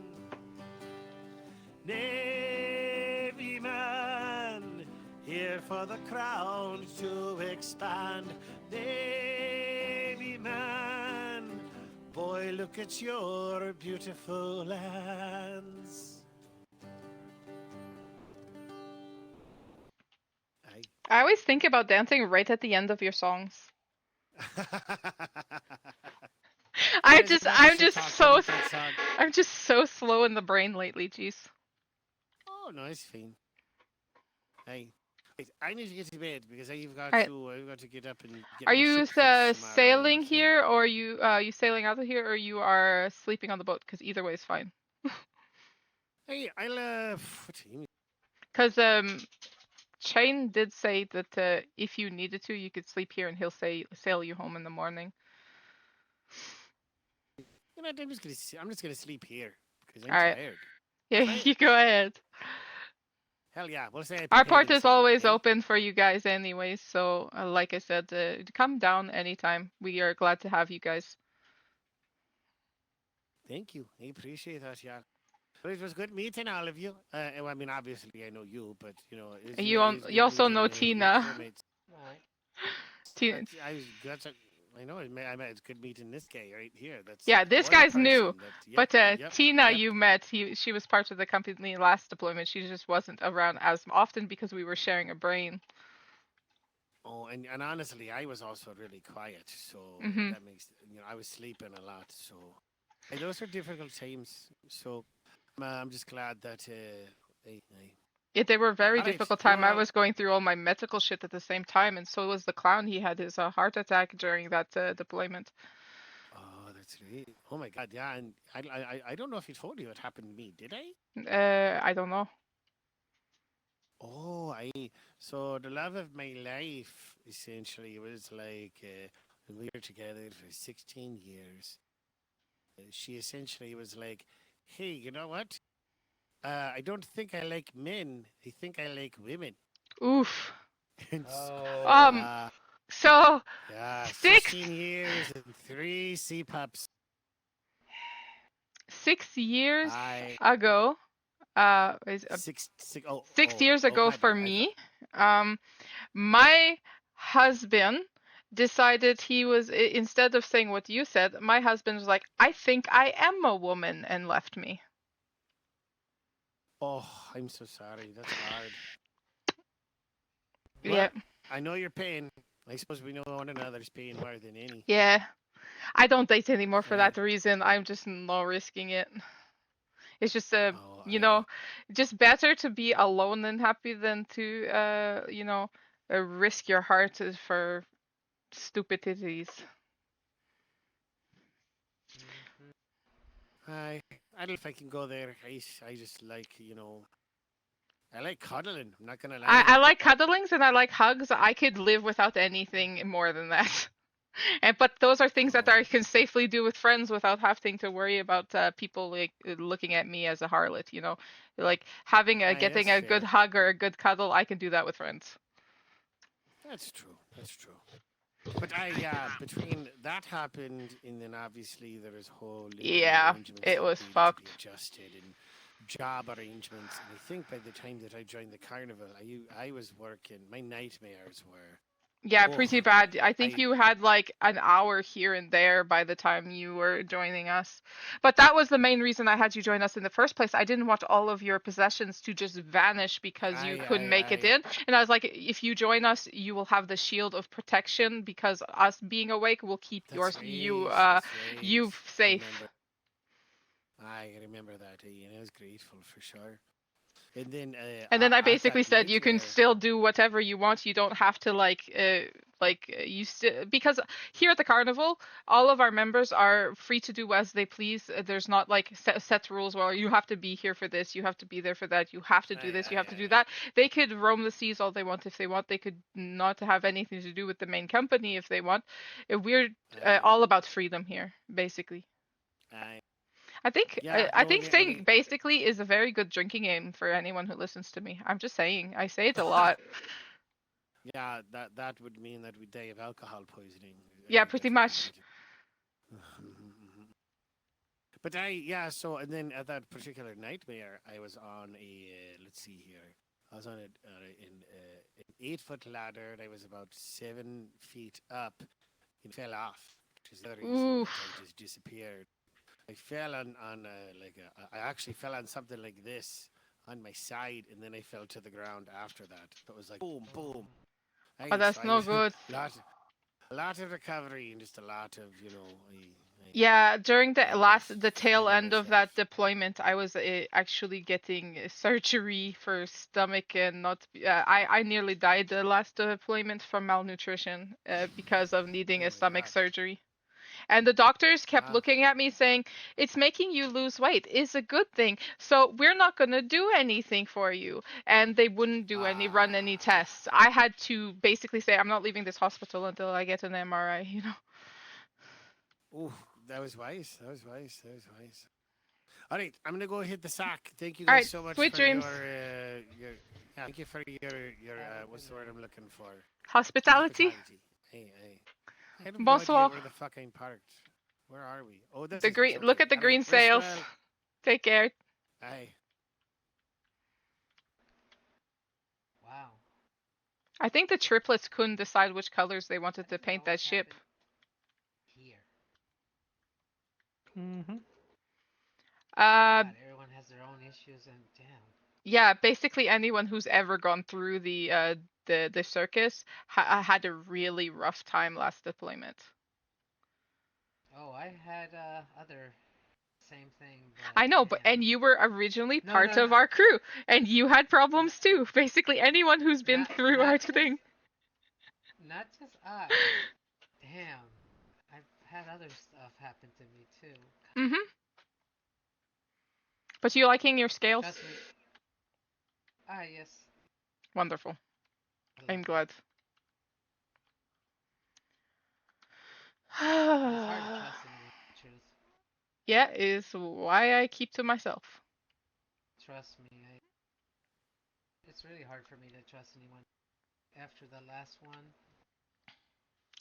Navy man, here for the crown to expand. Navy man, boy, look at your beautiful lands. I always think about dancing right at the end of your songs. I'm just so slow in the brain lately, jeez. Oh, nice, fine. Hey, wait, I need to get to bed because I've got to get up and get Are my you ship fixed tomorrow sailing morning, so- here, or you sailing out of here, or you are sleeping on the boat? Because either way is fine. Hey, I'll what do you mean? Because Shane did say that if you needed to, you could sleep here, and he'll sail you home in the morning. You know, I'm just gonna sleep here because I'm All right. tired. Yeah, Right. you go ahead. Hell yeah. We'll say I Our paid port in is sale, always eh? open for you guys anyways, so like I said, come down anytime. We are glad to have you guys. Thank you. I appreciate that, yeah. Well, it was good meeting all of you. I mean, obviously I know you, but it is You good also meeting know your Tina. crewmates. Alright. Tina. That's a, I know. I met. It's good meeting this guy right here. That's Yeah, this one guy's new. person. That yep, But yep, Tina, yep. you met. She was part of the company last deployment. She just wasn't around as often because we were sharing a brain. Oh, and honestly, I was also really quiet, so Mhm. that makes I was sleeping a lot. So those are difficult times. So I'm just glad that Yeah, they were a very all right. difficult time. I Well, was going through all my medical shit at the same time, and so was the clown. He had his heart attack during that deployment. oh, that's great. Oh my God, yeah. And I don't know if he told you what happened to me. Did I? I don't know. Oh, I so the love of my life essentially was like when we were together for 16 years. She essentially was like, "Hey, you know what? I don't think I like men. I think I like women." Oof. And Um. Oh. So yeah, six 16 years and three C pups. 6 years I ago, is oh 6 years oh ago my for bad. me, um, my husband decided he was instead of saying what you said, my husband was like, I think I am a woman, and left me. Oh, I'm so sorry. That's hard. Yeah. Well, I know your pain. I suppose we know one another's pain more than any. Yeah. I don't date anymore for I that reason. I'm just not risking it. It's just oh you I know, just better to be alone and happy than to risk your heart for stupidities. I don't know if I can go there. I just like I like cuddling. I'm not gonna lie. I like cuddlings and I like hugs. I could live without anything more than that. And but those are things that Oh, I can safely do with friends without having to worry about people like looking at me as a harlot. Like having that's getting a good fair. hug or a good cuddle. I can do that with friends. That's true. That's true. But between that happened, and then obviously there was whole living Yeah, arrangements it that was needed to be fucked. adjusted, and job arrangements. And I think by the time that I joined the carnival, I was working. My nightmares were, Yeah, oh, pretty bad. I think I you had like an hour here and there by the time you were joining us. But that was the main reason I had you join us in the first place. I didn't want all of your possessions to just vanish because you couldn't make it I in. And I was like, if you join us, you will have the shield of protection because us being awake will keep that's you right. That's right. you I safe. remember. I remember that. I was grateful for sure. And then And then I at that basically said you can nightmare, still do whatever you want. You don't have to you still because here at the carnival, all of our members are free to do as they please. There's not like set rules where you have to be here for this, you have to be there for that, you have to do this, you have to do that. They could roam the seas all they want if they want. They could not have anything to do with the main company if they want. We're all about freedom here, basically. I I no think when saying basically is a very good drinking game for anyone who listens to me. I'm just saying. I say it a lot. yeah, that would mean that we die of alcohol poisoning. I Yeah, think pretty that's what you're much. getting. But so and then at that particular nightmare, I was on let's see here, I was on an 8 foot ladder. And I was about 7 feet up and fell off, which is the other reason that I Oof. just disappeared. I fell on I actually fell on something like this on my side, and then I fell to the ground after that. It was like boom, boom. Oh, So that's I no was good. a lot of recovery and just a lot of Yeah, during the tail finding end of that myself. deployment, I was actually getting surgery for stomach and not. I nearly died the last deployment from malnutrition because of needing Oh a my stomach god. surgery. And the doctors kept Wow. looking at me saying, it's making you lose weight. It's a good thing. So we're not going to do anything for you. And they wouldn't run any Ah. tests. I had to basically say, I'm not leaving this hospital until I get an MRI. Ooh, that was wise. That was wise. That was wise. All right, I'm gonna go hit the sack. Thank you All guys right, so much sweet for dreams. your yeah. Thank you for your Have a what's good the word night. I'm looking for? Hospitality. Hospitality. Hey. I have no idea Bonsoir. where the fuck I'm parked. Where are we? Oh, this The is it. green. Look Okay. at the All right. green Rest sails. well. Take care. Aye. Wow. I think the triplets couldn't decide which colors they I wanted to didn't know paint what that ship. happened here. Mm-hmm. Uh, God, everyone has their own issues and damn. yeah, basically anyone who's ever gone through the circus had a really rough time last deployment. Oh, I had other same thing, but I know, but damn. and you were originally No, part no, of our crew, and you had no, problems too. Basically, anyone who's been not through our not just thing. not just us. Damn. I've had other stuff happen to me too. Mhm. But you liking your scales? Trust me. Yes. Wonderful. I I'm love them. glad. But it's hard to trust anyone, truth. Yeah, is why I keep to myself. Trust me. It's really hard for me to trust anyone. After the last one,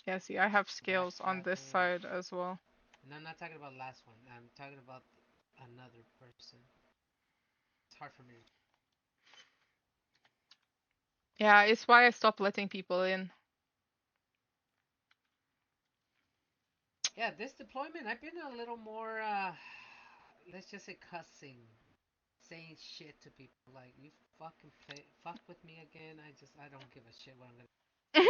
Yeah, see, I have scales on this backtracking. side as well. And I'm not talking about last one. I'm talking about another person. It's hard for me to. Yeah, it's why I stopped letting people in. Yeah, this deployment, I've been a little more, let's just say cussing. Saying shit to people like, you fuck with me again. I don't give a shit what I'm gonna.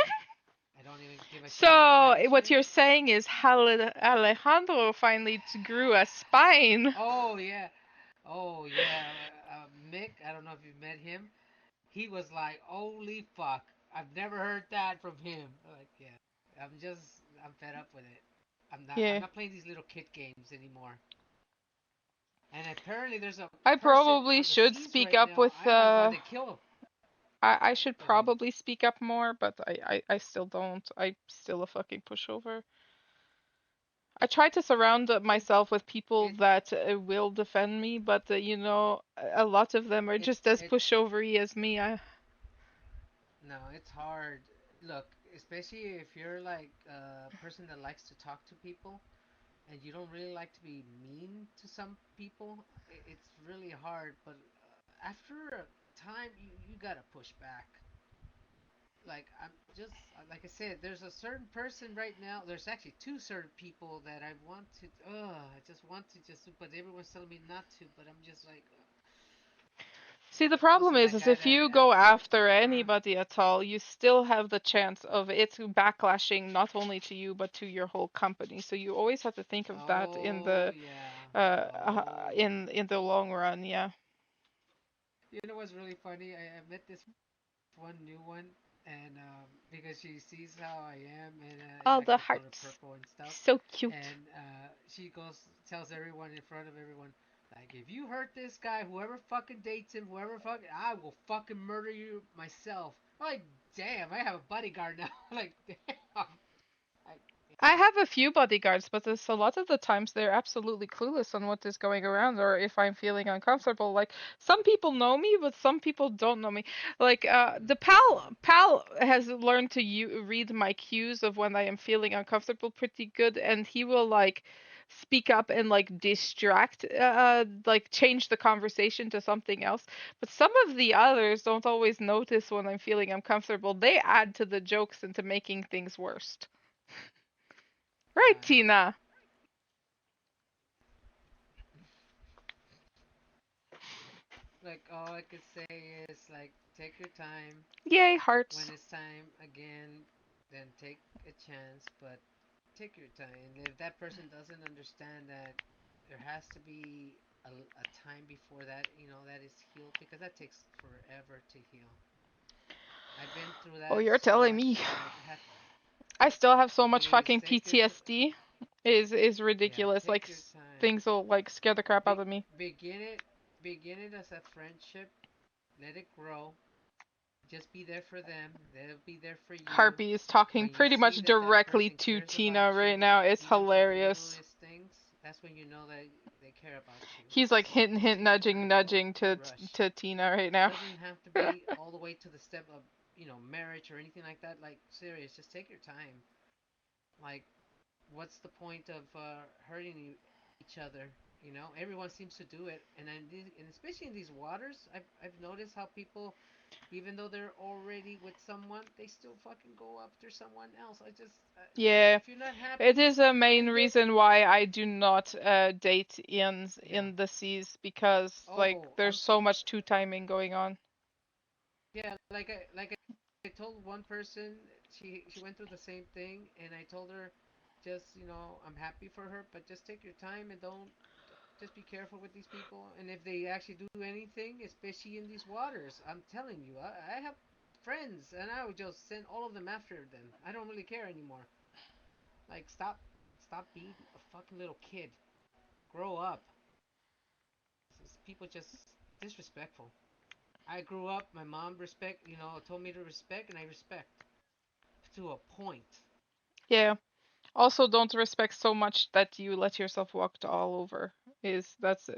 I don't even give a shit if I So, banish what you. you're saying is Alejandro finally grew a spine. Oh yeah, oh yeah. Mick, I don't know if you've met him. He was like, "Holy fuck! I've never heard that from him." Like, yeah, I'm fed up with it. I'm Yeah. not playing these little kid games anymore. And apparently, there's a I person probably on the should seas speak right up now. with, I might want to kill him. I should I mean, probably speak up more, but I still don't. I'm still a fucking pushover. I try to surround it's myself with people it's that will defend me, but you know, a lot of them are just as it's pushovery as me. no, it's hard. Look, especially if you're like a person that likes to talk to people and you don't really like to be mean to some people, it's really hard. But after a time, you gotta push back. Like I'm just like I said, there's a certain person right now. There's actually two certain people that I want to. I just want to just. But everyone's telling me not to. But I'm just like, See, the problem listen, that is guy if that. you go after anybody at all, you still have the chance of it backlashing not only to you but to your whole company. So you always have to think of that Oh yeah. Oh yeah. in the long run. Yeah. You know what's really funny? I met this one new one, and because she sees how I am, and All like the the color hearts. purple and stuff, So cute. and she tells everyone in front of everyone, like, if you hurt this guy, whoever fucking dates him, whoever fucking, I will fucking murder you myself. I'm like, damn, I have a bodyguard now. Like, damn. Like, I damn. have a few bodyguards, but there's a lot of the times they're absolutely clueless on what is going around or if I'm feeling uncomfortable. Like some people know me, but some people don't know me. Like the pal has learned to read my cues of when I am feeling uncomfortable pretty good, and he will like speak up and like distract like change the conversation to something else. But some of the others don't always notice when I'm feeling uncomfortable. They add to the jokes and to making things worse. Right, Uh, Tina. like, all I could say is, like, take your time. Yay, When hearts. it's time again, then take a chance, but take your time. And if that person doesn't understand that there has to be a time before that, that is healed, because that takes forever to heal. I've been through Oh, that you're so telling much me. that I've had. I still have so much Please fucking take your. PTSD. Is Yeah, ridiculous. Like take your time. things will like scare the crap out Be- of me. begin it. Begin it as a friendship. Let it grow. Just be there for them. They'll be there for you. Harpy is talking When you pretty much see that that directly person to cares about Tina right you, now. It's even for the hilarious. littlest things, that's when you know that they care about you. He's like hint, Just hint, take your nudging, time. nudging Don't rush. to Tina right It now. doesn't have to be all the way to the step of marriage or anything like that. Like serious, just take your time. Like, what's the point of hurting each other? Everyone seems to do it, and especially in these waters, I've noticed how people, even though they're already with someone, they still fucking go after someone else. I just, Yeah, if you're not it happy, is a main end it. reason why I do not date Yeah. in the seas because like Oh, there's so much two timing going on. yeah. I told one person, she went through the same thing, and I told her, just I'm happy for her, but just take your time and don't. Just be careful with these people, and if they actually do anything, especially in these waters, I'm telling you, I have friends, and I would just send all of them after them. I don't really care anymore. Like, stop being a fucking little kid. Grow up. People just disrespectful. I grew up. My mom told me to respect, and I respect to a point. Yeah. Also, don't respect so much that you let yourself walked all over. That's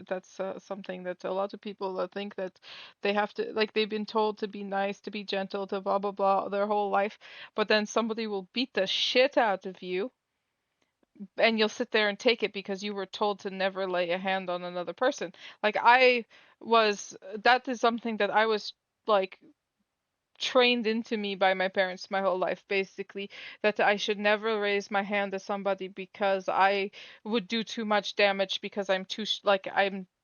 something that a lot of people think that they have to like they've been told to be nice, to be gentle, to blah blah blah their whole life, but then somebody will beat the shit out of you, and you'll sit there and take it because you were told to never lay a hand on another person. Like that is something that I was like trained into me by my parents my whole life, basically, that I should never raise my hand at somebody because I would do too much damage because I'm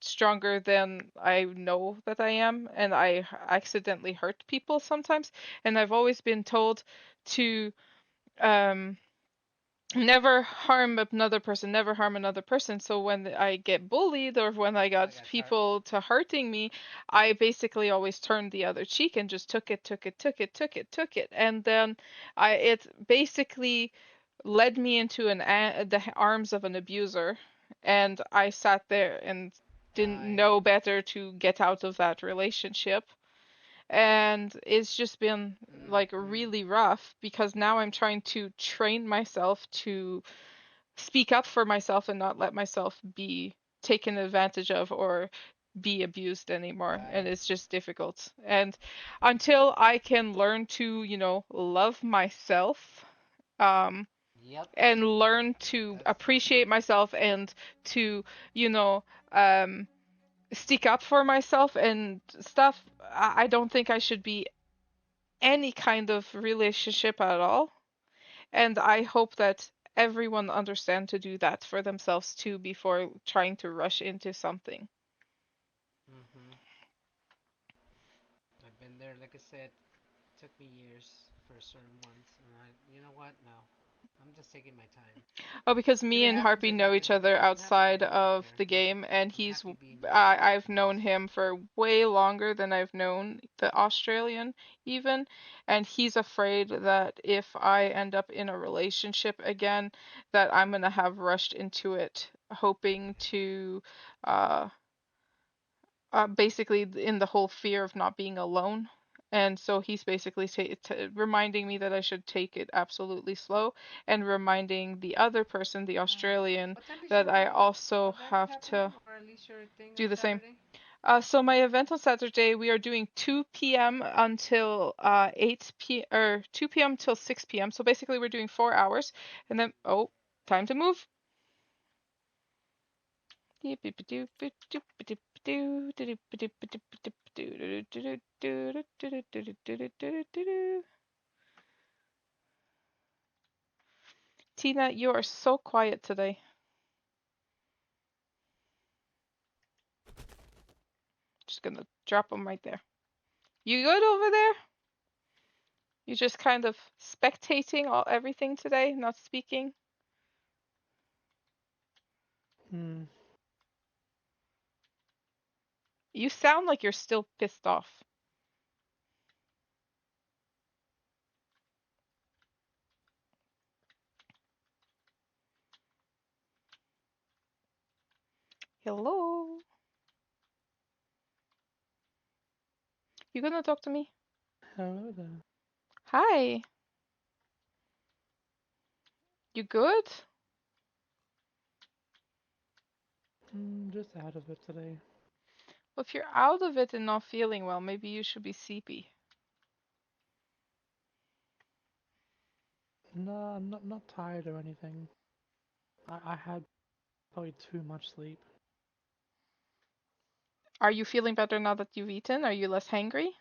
stronger than I know that I am, and I accidentally hurt people sometimes. And I've always been told to um never harm another person, never harm another person. So when I get bullied or when I I got got tired. people to hurting me, I basically always turned the other cheek and just took it, took it, took it, took it, took it. And then it basically led me into the arms of an abuser. And I sat there and didn't I. know better to get out of that relationship. And it's just been like Mm. really rough because now I'm trying to train myself to speak up for myself and not let myself be taken advantage of or be abused anymore. And I. it's just difficult. And until I can learn to, love myself, um, Yep. and learn to That's. appreciate myself and to, you know, um, stick up for myself and stuff, I don't think I should be any kind of relationship at all. And I hope that everyone understand to do that for themselves too before trying to rush into something. Mhm. I've been there. Like I said, it took me years for certain ones, and you know what? No, I'm just taking my time. Oh, because If me it and happens, Harpy it know each happens. If it other doesn't happen, I outside don't really of care. the game, and I'm happy being I've where I known was. him for way longer than I've known the Australian even, and he's afraid that if I end up in a relationship again, that I'm gonna have rushed into it, hoping to uh basically in the whole fear of not being alone. And so he's basically reminding me that I should take it absolutely slow, and reminding the other person, the Australian, What time does that your I also event have happen, to or at least your thing do on the same. Saturday? So my event on Saturday, we are doing 2 p.m. until 2 p.m. till 6 p.m. So basically we're doing 4 hours, and then time to move. Tina, you are so quiet today. Just gonna drop them right there. You good over there? You just kind of spectating everything today, not speaking? Hmm. You sound like you're still pissed off. Hello? You gonna talk to me? Hello there. Hi. You good? Just out of it today. Well, if you're out of it and not feeling well, maybe you should be sleepy. No, I'm not tired or anything. I had probably too much sleep. Are you feeling better now that you've eaten? Are you less hangry?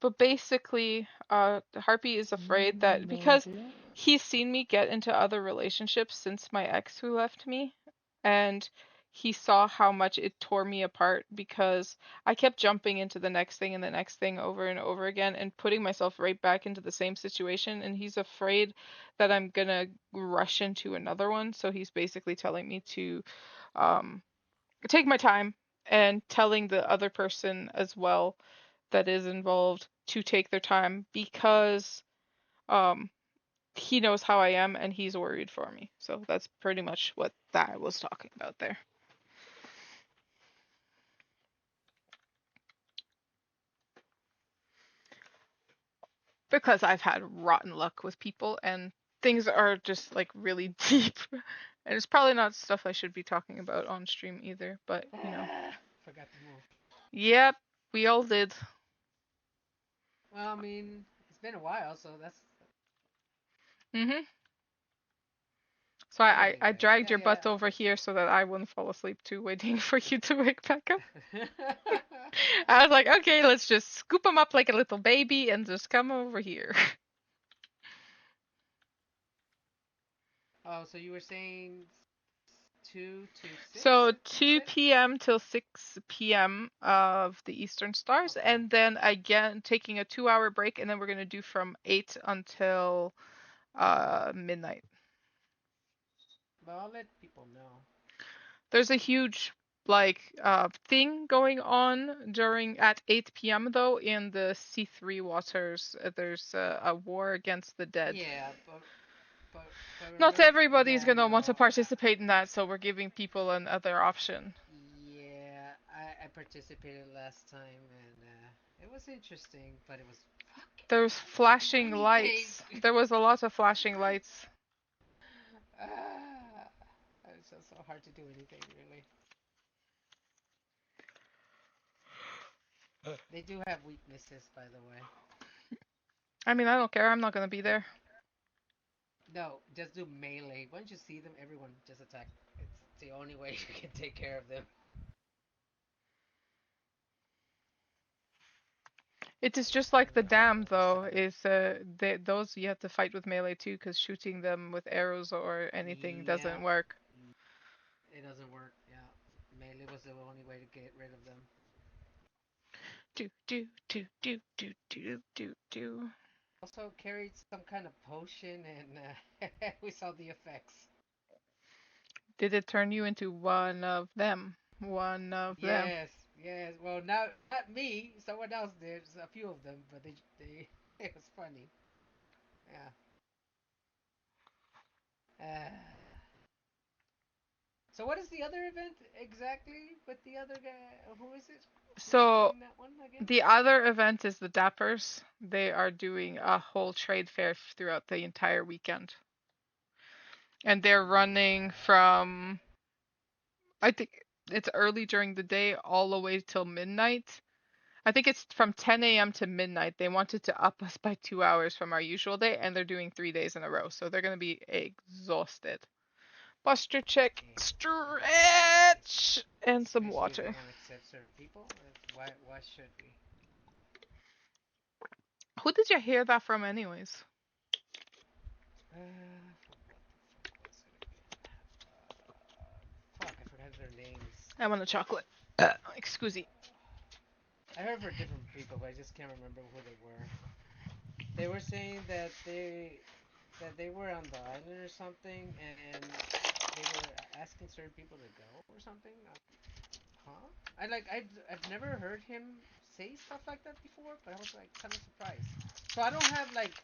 But basically, Harpy is afraid that No because idea. he's seen me get into other relationships since my ex who left me, and he saw how much it tore me apart because I kept jumping into the next thing and the next thing over and over again and putting myself right back into the same situation. And he's afraid that I'm gonna rush into another one. So he's basically telling me to um, take my time and telling the other person as well that is involved to take their time because um he knows how I am and he's worried for me. So that's pretty much what that was talking about there. Because I've had rotten luck with people and things are just like really deep. And it's probably not stuff I should be talking about on stream either, but you know. Forgot to move. Yep, we all did. Well, I mean, it's been a while, so that's. Mhm. So But I anyways, dragged yeah, your yeah. butt over here so that I wouldn't fall asleep too, waiting for you to wake back up. I was like, okay, let's just scoop him up like a little baby and just come over here. Oh, so you were saying 2 to 6? So You 2 said? p.m. till 6 p.m. of the Eastern Stars, Okay. and then again taking a 2 hour break, and then we're gonna do from 8 until midnight. But I'll let people know. There's a huge thing going on during at 8 p.m. though in the C3 waters. There's a war against the dead. Yeah, but Not remember, everybody's yeah, gonna want to no, participate in that, so we're giving people another option. yeah, I participated last time and it was interesting, but it was fucking. There's I couldn't do flashing anything. lights. There was a lot of flashing lights. ah, it's just so hard to do anything, really. They do have weaknesses, by the way. I mean, I don't care. I'm not gonna be there. No, just do melee. Once you see them, everyone just attack. It's the only way you can take care of them. It is just like the They're hard dam, though. overstep. Is those you have to fight with melee too, because shooting them with arrows or anything Yeah, doesn't work. it doesn't work. Yeah, melee was the only way to get rid of them. Do do do do do do do do. Also carried some kind of potion, and we saw the effects. Did it turn you into one of them? One of them. Yes, yes. Well, not me. Someone else did. A few of them, but they it was funny. Yeah. Uh, so what is the other event exactly with the other guy? Who is it? Who's So doing that one again? the other event is the Dappers. They are doing a whole trade fair throughout the entire weekend. And they're running Yeah. from, I think it's early during the day all the way till midnight. I think it's from 10 a.m. to midnight. They wanted to up us by 2 hours from our usual day, and they're doing 3 days in a row. So they're going to be exhausted. Posture check, Nice. stretch, and some Especially if they water. don't accept certain people. Why should we? Who did you hear that from, anyways? From what the fuck was it again? Fuck, I forgot their names. I want a chocolate. Excuse me. I heard for different people, but I just can't remember who they were. They were saying that they were on the island or something, and they were asking certain people to go or something. Huh? I've never heard him say stuff like that before, but I was like kind of surprised. So I don't have like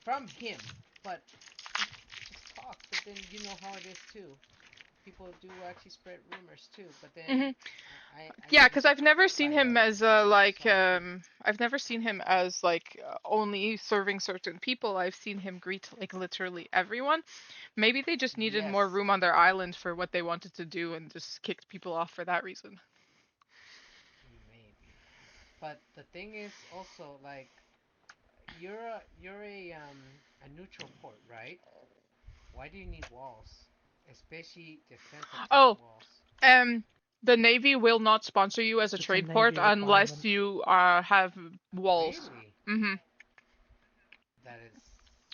from him, but just just talk. But then you know how it is too. people do actually spread rumors too. But then Hmm. I Yeah, need because to I've never seen find him out if as there's like some truth. I've never seen him as like only serving certain people. I've seen him greet like literally everyone. Maybe they just needed more Yes, room on their island for what they wanted to do and just kicked people off for that reason. maybe. But the thing is also like you're a neutral port, right? Why do you need walls? Especially defensive type Oh, walls. um, the Navy will not sponsor you as a It's a trade port Navy unless requirement. you have walls. Really? Hmm. That is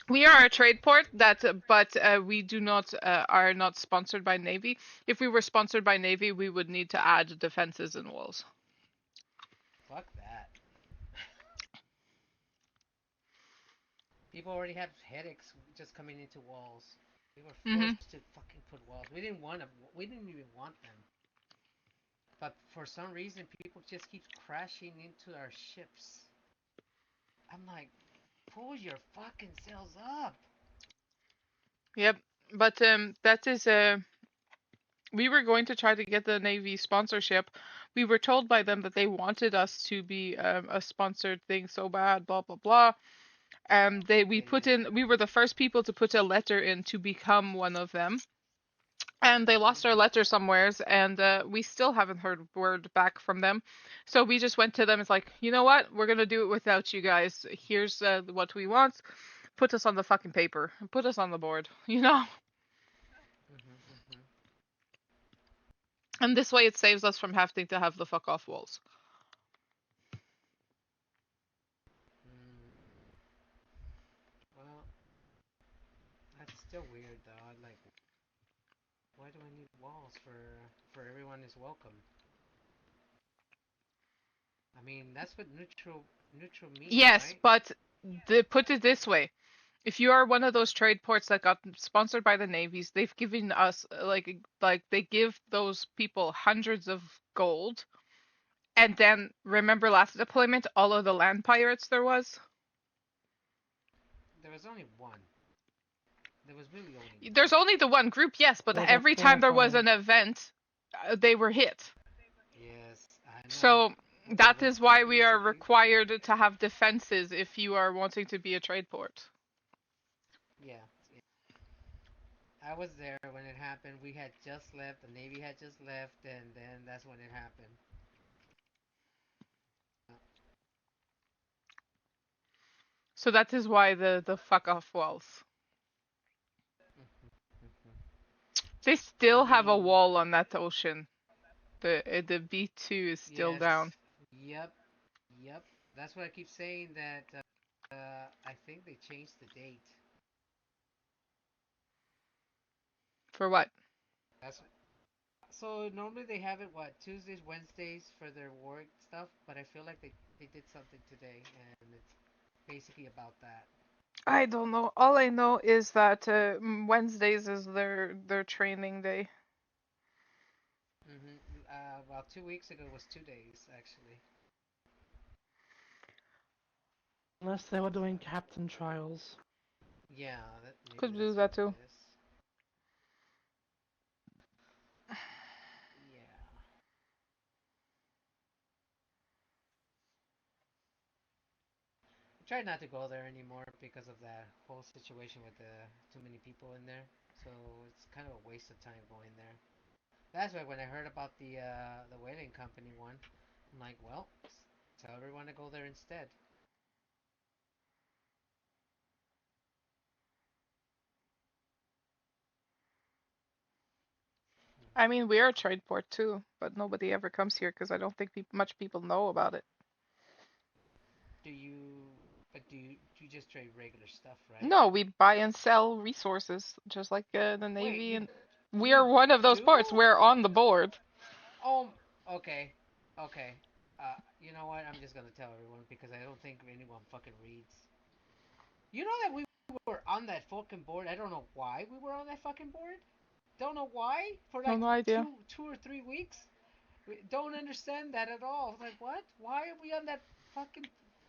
We are a trade port that, but we do not are not sponsored by Navy. If we were sponsored by Navy, we would need to add defenses and walls. fuck that. People already have headaches just coming into walls. We were Hmm. forced to fucking put walls. We didn't want them. We didn't even want them. But for some reason, people just keep crashing into our ships. I'm like, pull your fucking sails up. Yep, but that is we were going to try to get the Navy sponsorship. We were told by them that they wanted us to be a sponsored thing so bad, blah blah blah. We They put did. in. We were the first people to put a letter in to become one of them, and they lost our Mm-hmm. letter somewheres, and we still haven't heard word back from them. So we just went to them. It's like, you know what? We're gonna do it without you guys. Here's what we want. Put us on the fucking paper. Put us on the board. You know. Mm-hmm. Mm-hmm. And this way, it saves us from having to have the fuck off walls. Mm. Well, that's still weird though. I like, why do I need walls for everyone is welcome? I mean, that's what neutral means, Yes, right? but put it this way: if you are one of those trade ports that got sponsored by the navies, they've given us like they give those people hundreds of gold. And then remember last deployment, all of the land pirates there was. There was only one. There was really only one. There's only the one group, yes, but They got every time there was clarified. an event, they were hit. Yes, I know. So But that what is why we are basically, required to have defenses if you are wanting to be a trade port. yeah, yeah. I was there when it happened. We had just left. The Navy had just left, and then that's when it happened. So that is why the fuck off walls. They I still have a mean, wall on that ocean. The B2 is still yes, down. yep, yep. That's what I keep saying. That I think they changed the date. For what? That's so normally they have it what Tuesdays, Wednesdays for their work stuff, but I feel like they did something today, and it's basically about that. I don't know. All I know is that Wednesdays is their training day. About 2 weeks ago was 2 days actually. Unless they were doing captain trials. Yeah, maybe Could do that's what that it too. is. Yeah. I tried not to go there anymore because of that whole situation with the too many people in there. So it's kind of a waste of time going there. That's why when I heard about the whaling company one, I'm like, well, tell everyone to go there instead. I mean, we are a trade port too, but nobody ever comes here because I don't think much people know about it. Do you? But do you just trade regular stuff, right? No, we buy and sell resources just like the Wait, Navy, you and we you are one of those do? ports. We're on the board. Oh, okay, okay. You know what? I'm just gonna tell everyone because I don't think anyone fucking reads. You know that we were on that fucking board. I don't know why we were on that fucking board. Don't know why for No, like no idea. two or 3 weeks. We don't understand that at all. It's like what? Why are we on that fucking?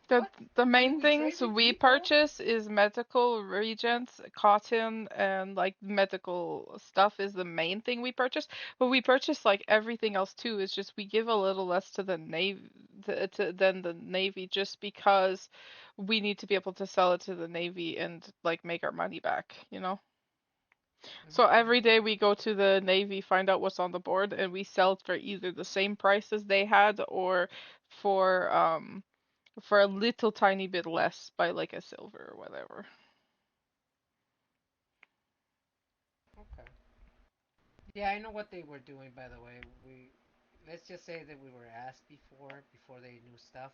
The What? the Can main we trade things with we you, bro? purchase is medical reagents, cotton, and like medical stuff is the main thing we purchase. But we purchase like everything else too. It's just we give a little less to the navy than the navy just because we need to be able to sell it to the navy and like make our money back, you know? Mhm. So every Mhm. day we go to the navy, find out what's on the board, and we sell it for either the same price as they had or for for a little tiny bit less by like a silver or whatever. Okay. Yeah, I know what they were doing. By the way, we let's just say that we were asked before they knew stuff,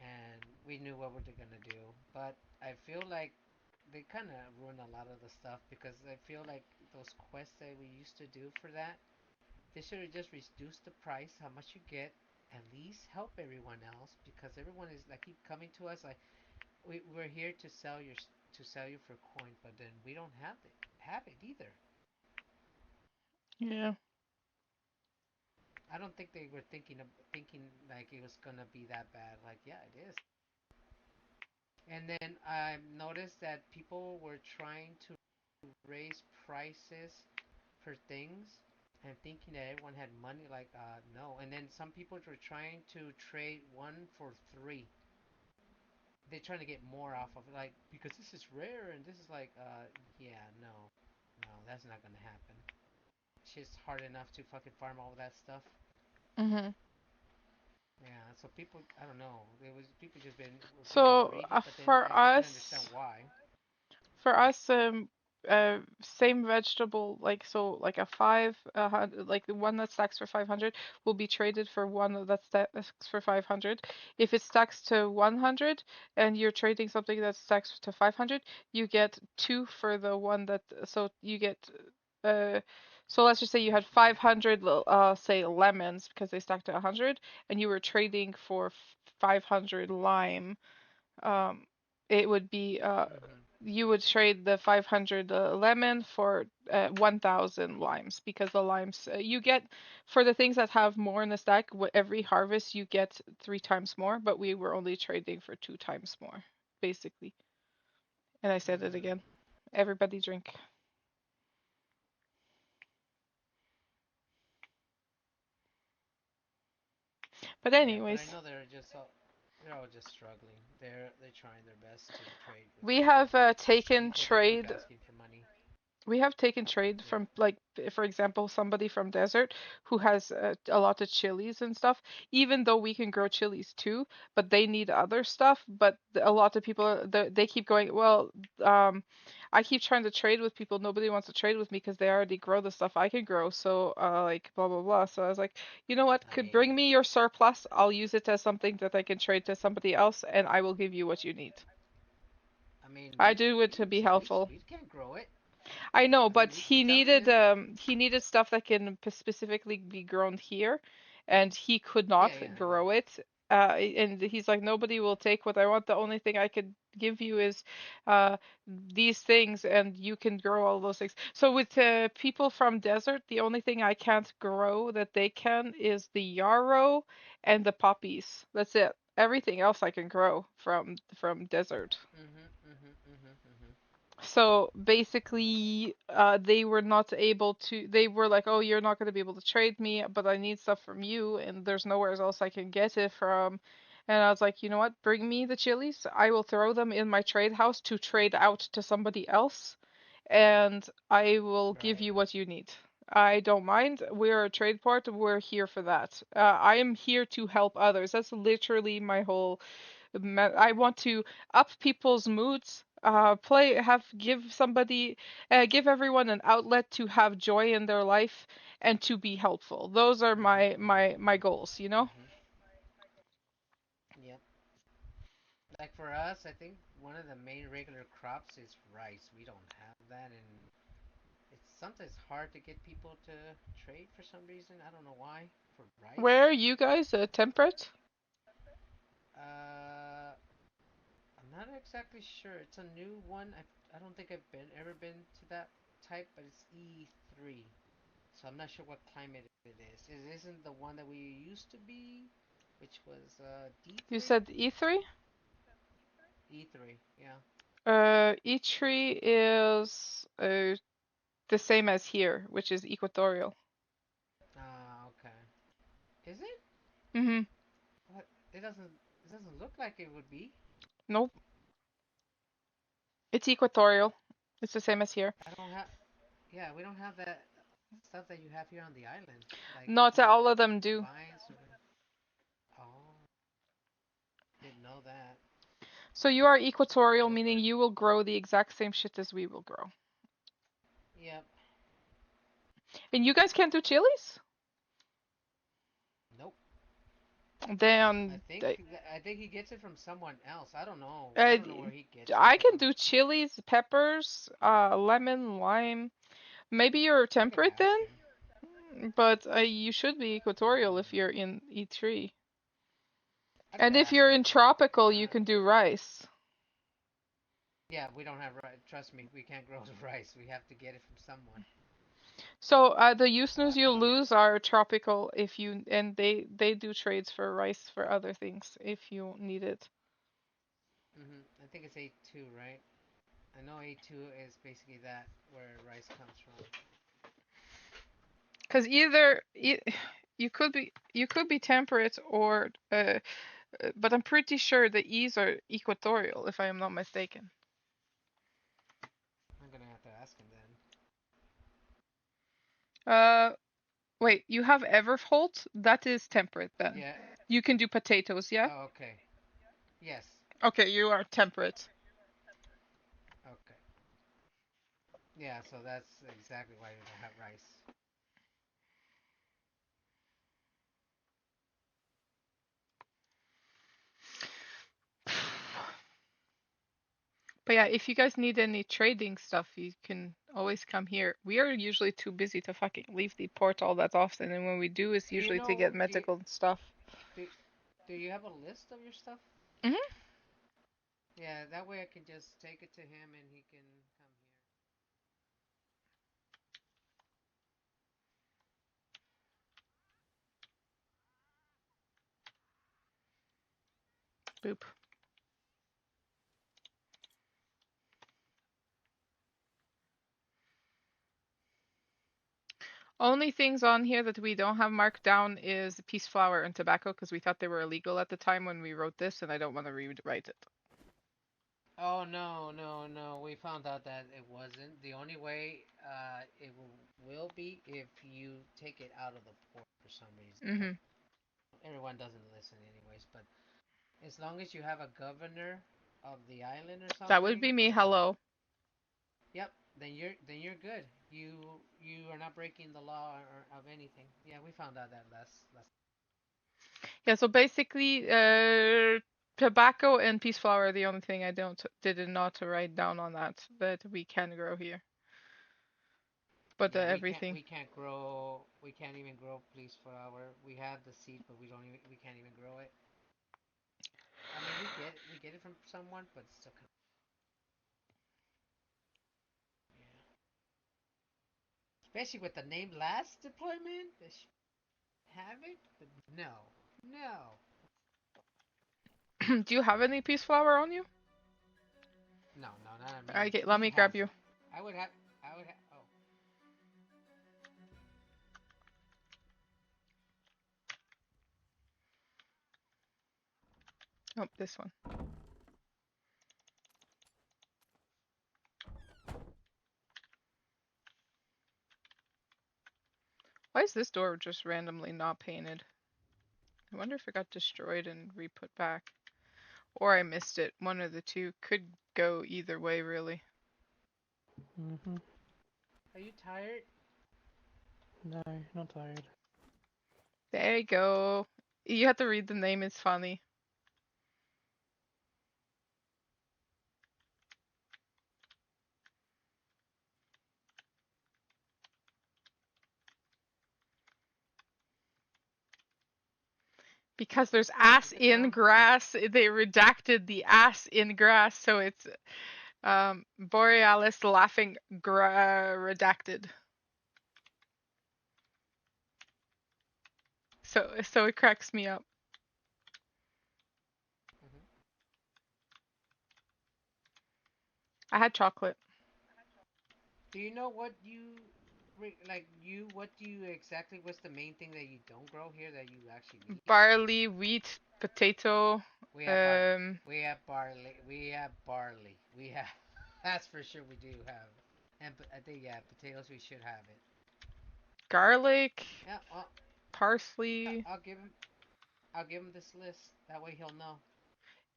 and we knew what we were gonna do. But I feel like they kind of ruin a lot of the stuff because I feel like those quests that we used to do for that, they should have just reduced the price, how much you get, at least help everyone else because everyone is like keep coming to us like we're here to sell to sell you for coins, but then we don't have it either. Yeah. I don't think they were thinking like it was gonna be that bad. Like yeah, it is. And then I noticed that people were trying to raise prices for things and thinking that everyone had money. Like no. And then some people were trying to trade one for three. They're trying to get more off of it, like because this is rare and this is like yeah, no, that's not gonna happen. It's just hard enough to fucking farm all of that stuff. Mhm. Yeah, so people, I don't know. There was people just been were being So greedy, but then for I can understand us, why. For us, same vegetable, like so, like a like the one that stacks for 500 will be traded for one that stacks for 500. If it stacks to 100 and you're trading something that stacks to 500, you get two for the one that, so you get, uh, so let's just say you had 500, say lemons because they stacked to 100, and you were trading for 500 lime. um, it would be Mhm. you would trade the 500 lemon for 1000 limes because the limes you get for the things that have more in the stack, every harvest you get 3 times more, but we were only trading for 2 times more, basically. And I said it Mhm. again. Everybody drink. But Yeah, but I anyways, know they're all just struggling. They're trying their best to trade with we people, have but taken people they keep trade asking for money. we have taken trade Yeah. from, like, for example, somebody from desert who has a lot of chilies and stuff, even though we can grow chilies too, but they need other stuff. But a lot of people, they keep going, well, um, I keep trying to trade with people. Nobody wants to trade with me because they already grow the stuff I can grow. So, like, blah, blah, blah. So I was like, you know what? Could I bring me your surplus. I'll use it as something that I can trade to somebody else, and I will give you what you need. I mean I we do it we to need be chilies. helpful. We can't grow it. I know, I mean but we keep telling him. he needed stuff that can specifically be grown here, and he could not Yeah, yeah, yeah. grow it. And he's like, nobody will take what I want. The only thing I could give you is uh, these things, and you can grow all those things. So with people from desert, the only thing I can't grow that they can is the yarrow and the poppies. That's it. Everything else I can grow from desert. Mhm, mhm, mhm, mhm. So basically, they were not able to. They were like, "Oh, you're not going to be able to trade me, but I need stuff from you, and there's nowhere else I can get it from." And I was like, "You know what? Bring me the chilies. I will throw them in my trade house to trade out to somebody else, and I will give Right. you what you need. I don't mind. We're a trade port. We're here for that. I am here to help others. That's literally my whole I want to up people's moods, give everyone an outlet to have joy in their life and to be helpful. Those are Mhm, mhm, my mhm, goals, you know? mhm. Yep. Like for us, I think one of the main regular crops is rice. We don't have that, and it's sometimes hard to get people to trade for some reason. I don't know why for Where rice. are you guys? Temperate? Uh, I'm not exactly sure. It's a new one. I don't think I've been ever been to that type, but it's E3. So I'm not sure what climate it is. It isn't the one that we used to be. which was You D3, said E3? E3. Yeah. E3 is the same as here, which is equatorial. Ah, okay. Is it? Mm-hmm. What? It doesn't. It doesn't look like it would be. Nope. It's equatorial. It's the same as here. I don't have. Yeah, we don't have that stuff that you have here on the island, like Not all of them do. vines or. Oh, didn't know that. So you are equatorial, Okay. meaning you will grow the exact same shit as we will grow. Yep. And you guys can't do chilies? Nope. I Then think I think he gets it from someone else. I don't know. I uh, don't know where he gets it I can from. do chilies, peppers, lemon, lime. Maybe you're I could temperate ask then, him. but you should be equatorial if you're in E3. I could And if ask you're him, in but tropical, you can do rice. yeah, we don't have rice. Trust me, we can't grow the rice. We have to get it from someone. So the Yusnus you lose are tropical if you and they do trades for rice for other things if you need it. I think it's A2, right? I know A2 is basically that where rice comes from. Because you could be temperate or but I'm pretty sure the E's are equatorial if I am not mistaken. I'm gonna have to ask him then. Uh, wait, you have Everholt? That is temperate then. Yeah. You can do potatoes, yeah? Oh, okay. Yes. Okay, you are temperate. Okay. Yeah, so that's exactly why we don't have rice. But yeah, if you guys need any trading stuff, you can always come here. We are usually too busy to fucking leave the port all that often, and when we do, it's Do you usually to know? get medical stuff. Do, do you have a list of your stuff? Hmm. Yeah, that way I can just take it to him and he can come here. Boop. Only things on here that we don't have marked down is peace flower and tobacco because we thought they were illegal at the time when we wrote this, and I don't want to rewrite it. Oh no, no, no. We found out that it wasn't. The only way it will be if you take it out of the port for some reason. But Hmm. everyone doesn't listen anyways. But as long as you have a governor of the island or That would something, be me. Hello. yep, then you're good. You are not breaking the law or of anything. Yeah, we found out that last. Yeah, so basically, tobacco and peace flower are the only thing I did not write down on that we can grow here. But Yeah, everything. we can't even grow police flower. We have the seed, but we can't even grow it. I mean, we get it from someone, but it's still kind of, yeah. Especially with the name last deployment, they should have it, but no, no, Do you have any peace flower on you? no, no, not on me. Okay, let He me has grab you. it. I would have, I would have. Oh, Oh, this one. Why is this door just randomly not painted? I wonder if it got destroyed and re-put back. Or I missed it. One of the two. Could go either way, really. Mhm. are you tired? No, not tired. There you go. You have to read the name, it's funny. Because there's ass Keep it in down. grass, they redacted the ass in grass, so it's Borealis laughing redacted. So it cracks me up. I had chocolate. Do you know what you like? What do you exactly? What's the main thing that you don't grow here that you actually need? Barley, wheat, potato. We have bar. Um, We have barley. We have barley. We have. That's for sure. We do have. And I think yeah, potatoes. We should have it. garlic, Yeah. Well, yeah. parsley. I'll give him. I'll give him this list. That way he'll know.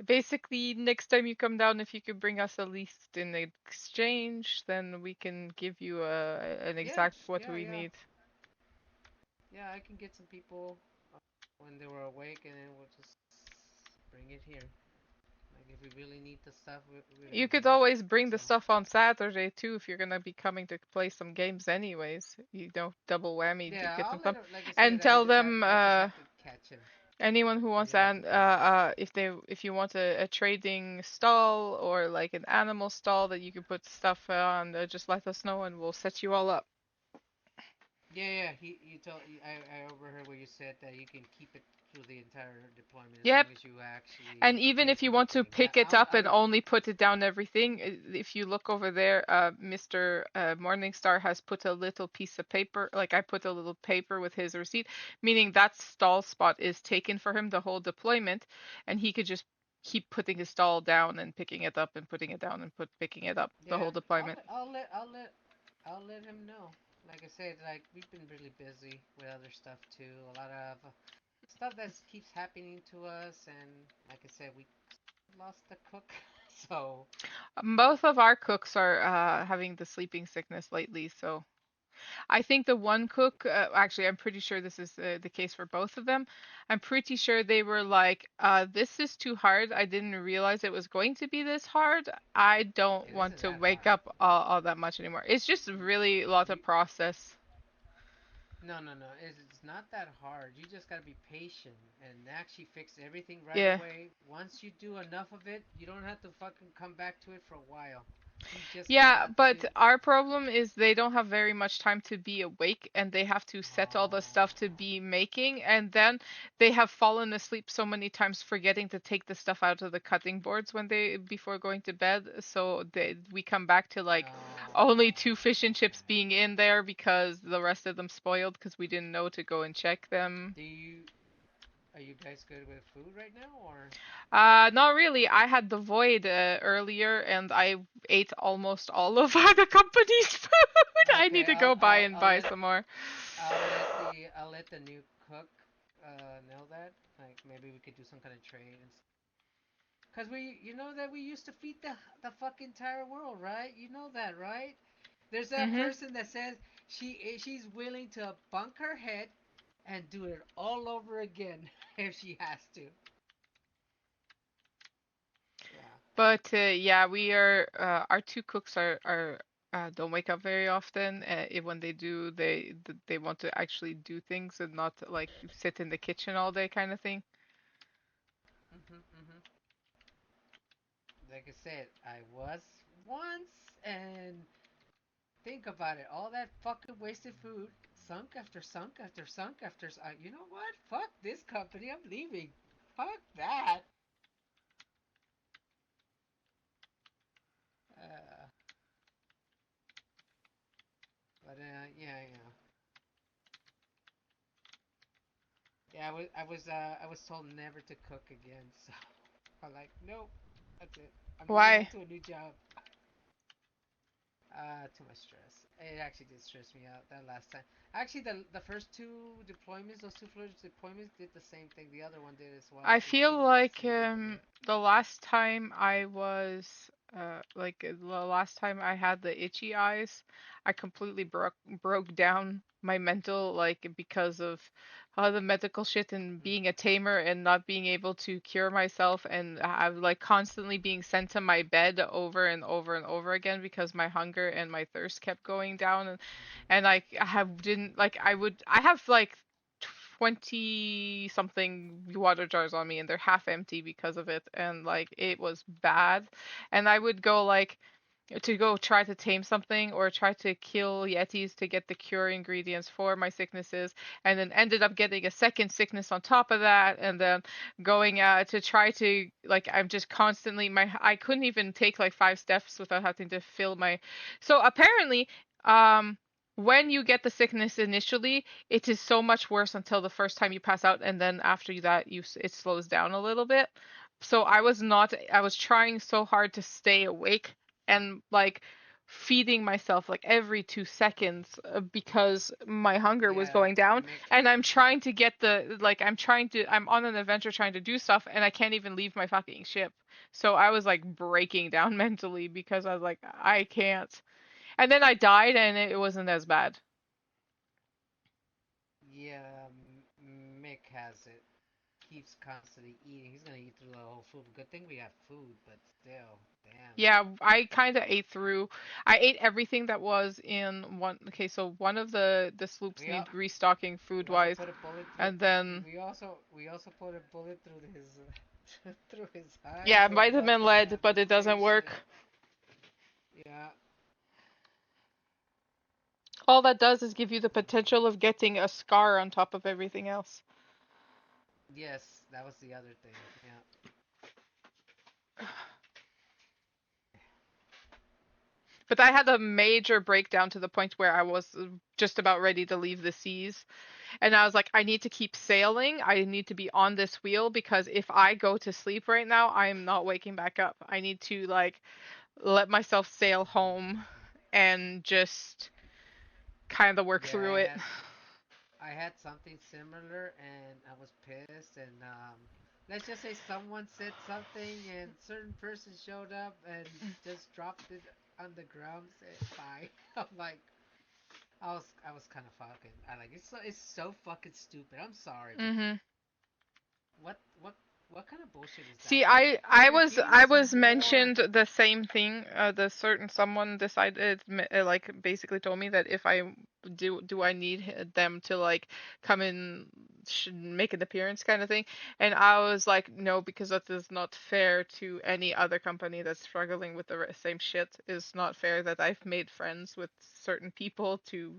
Basically, next time you come down, if you could bring us a list in exchange, then we can give you an Yeah. exact what Yeah. we Yeah. need. Yeah. I can get some people when they were awake, and then we'll just bring it here. Like if we really need the stuff, we You don't could know. always bring the So stuff on Saturday too if you're gonna be coming to play some games anyways. You know, double whammy, yeah, get them I'll let some. him. Like I said, And tell them I just have to catch him. anyone who I wants just have to an catch him. if you want a trading stall or like an animal stall that you can put stuff on, just let us know and we'll set you all up. Yeah, yeah. You told. I overheard what you said that you can keep it through the entire deployment as long Yep. as you actually And even if place you want to everything. Yeah, pick it up I'll and let. only put it down everything, if you look over there, Mr. Morningstar has put a little piece of paper, like I put a little paper with his receipt, meaning that stall spot is taken for him the whole deployment, and he could just keep putting his stall down and picking it up and putting it down and picking it up the Yeah, whole deployment. I'll let him know. Like I said, like we've been really busy with other stuff too. A lot of stuff that keeps happening to us, and like I said, we lost the cook. So Both of our cooks are having the sleeping sickness lately, so I think the one cook, actually, I'm pretty sure this is the case for both of them. I'm pretty sure they were like, this is too hard. I didn't realize it was going to be this hard. I don't it want isn't to that wake hard. up all that much anymore. It's just really a lot You of process. No, no, no. It's not that hard. You just gotta be patient and actually fix everything right Yeah. away. Once you do enough of it, you don't have to fucking come back to it for a while. You just Yeah, got but to. our problem is they don't have very much time to be awake and they have to set all the stuff to Oh. be making and then they have fallen asleep so many times forgetting to take the stuff out of the cutting boards when they before going to bed. So we come back to like only Oh. two fish and chips Okay. being in there because the rest of them spoiled because we didn't know to go and check them. Do you? Are you guys good with food right now, or? Not really. I had the void earlier and I ate almost all of the company's food. I need Okay, to go buy some more. I'll let the new cook know that. Like maybe we could do some kind of trade and cause you know that we used to feed the fucking entire world, right? You know that, right? There's that Mhm. person that says she's willing to bunk her head and do it all over again if she has to. Yeah. But yeah, we are our two cooks are don't wake up very often. When they do, they want to actually do things and not like sit in the kitchen all day kind of thing. Mhm. Mhm. Like I said, I was once, and think about it. All that fucking wasted food, sunk after sunk after sunk after. You know what? Fuck this company. I'm leaving. Fuck that. Uh, but yeah, yeah, yeah. I was told never to cook again. So I'm like, nope, that's it. I'm moving on Why? to a new job. Too much stress. It actually did stress me out that last time. Actually, the first two deployments, those two first deployments, did the same thing. The other one did as well. I They feel did the like same thing to me. the last time I was the last time I had the itchy eyes, I completely broke down my mental like because of all the medical shit and Mm. being a tamer and not being able to cure myself and I was like constantly being sent to my bed over and over and over again because my hunger and my thirst kept going down Mhm. and like I have didn't like I have like 20 something water jars on me and they're half empty because of it and like it was bad and I would go like to go try to tame something or try to kill yetis to get the cure ingredients for my sicknesses, and then ended up getting a second sickness on top of that, and then going to try to like I'm just constantly I couldn't even take like 5 steps without having to fill my. So apparently, um when you get the sickness initially, it is so much worse until the first time you pass out, and then after that it slows down a little bit. So I was trying so hard to stay awake and like feeding myself like every 2 seconds because my hunger was Yeah, going down, Mick. and I'm trying to get I'm on an adventure trying to do stuff, and I can't even leave my fucking ship. So I was like breaking down mentally because I was like, I can't. And then I died, and it wasn't as bad. Yeah, Mick has it. Keeps constantly eating. He's gonna eat through the whole food. Good thing we have food, but still, damn. Yeah, I kind of ate through. I ate everything that was in one. Okay, so one of the sloops We all, need restocking we food also wise, put a bullet through. and then We also put a bullet through his through his eye, yeah, so vitamin nothing lead, but happens. it Same doesn't work. shit. Yeah. All that does is give you the potential of getting a scar on top of everything else. Yes, that was the other thing. Yeah. But I had a major breakdown to the point where I was just about ready to leave the seas. And I was like, I need to keep sailing. I need to be on this wheel because if I go to sleep right now, I am not waking back up. I need to like let myself sail home and just kind of work Yeah, through it. I had something similar and I was pissed and let's just say someone said something and certain person showed up and just dropped it on the ground said bye. I'm like I was kind of fucking I like it's so fucking stupid. I'm sorry, but Mhm. what kind of bullshit is that? See, Like your game I is was more. mentioned the same thing. The certain someone decided, like, basically told me that if I do I need them to like come in, make an appearance kind of thing, and I was like, no, because that is not fair to any other company that's struggling with the same shit. It's not fair that I've made friends with certain people to,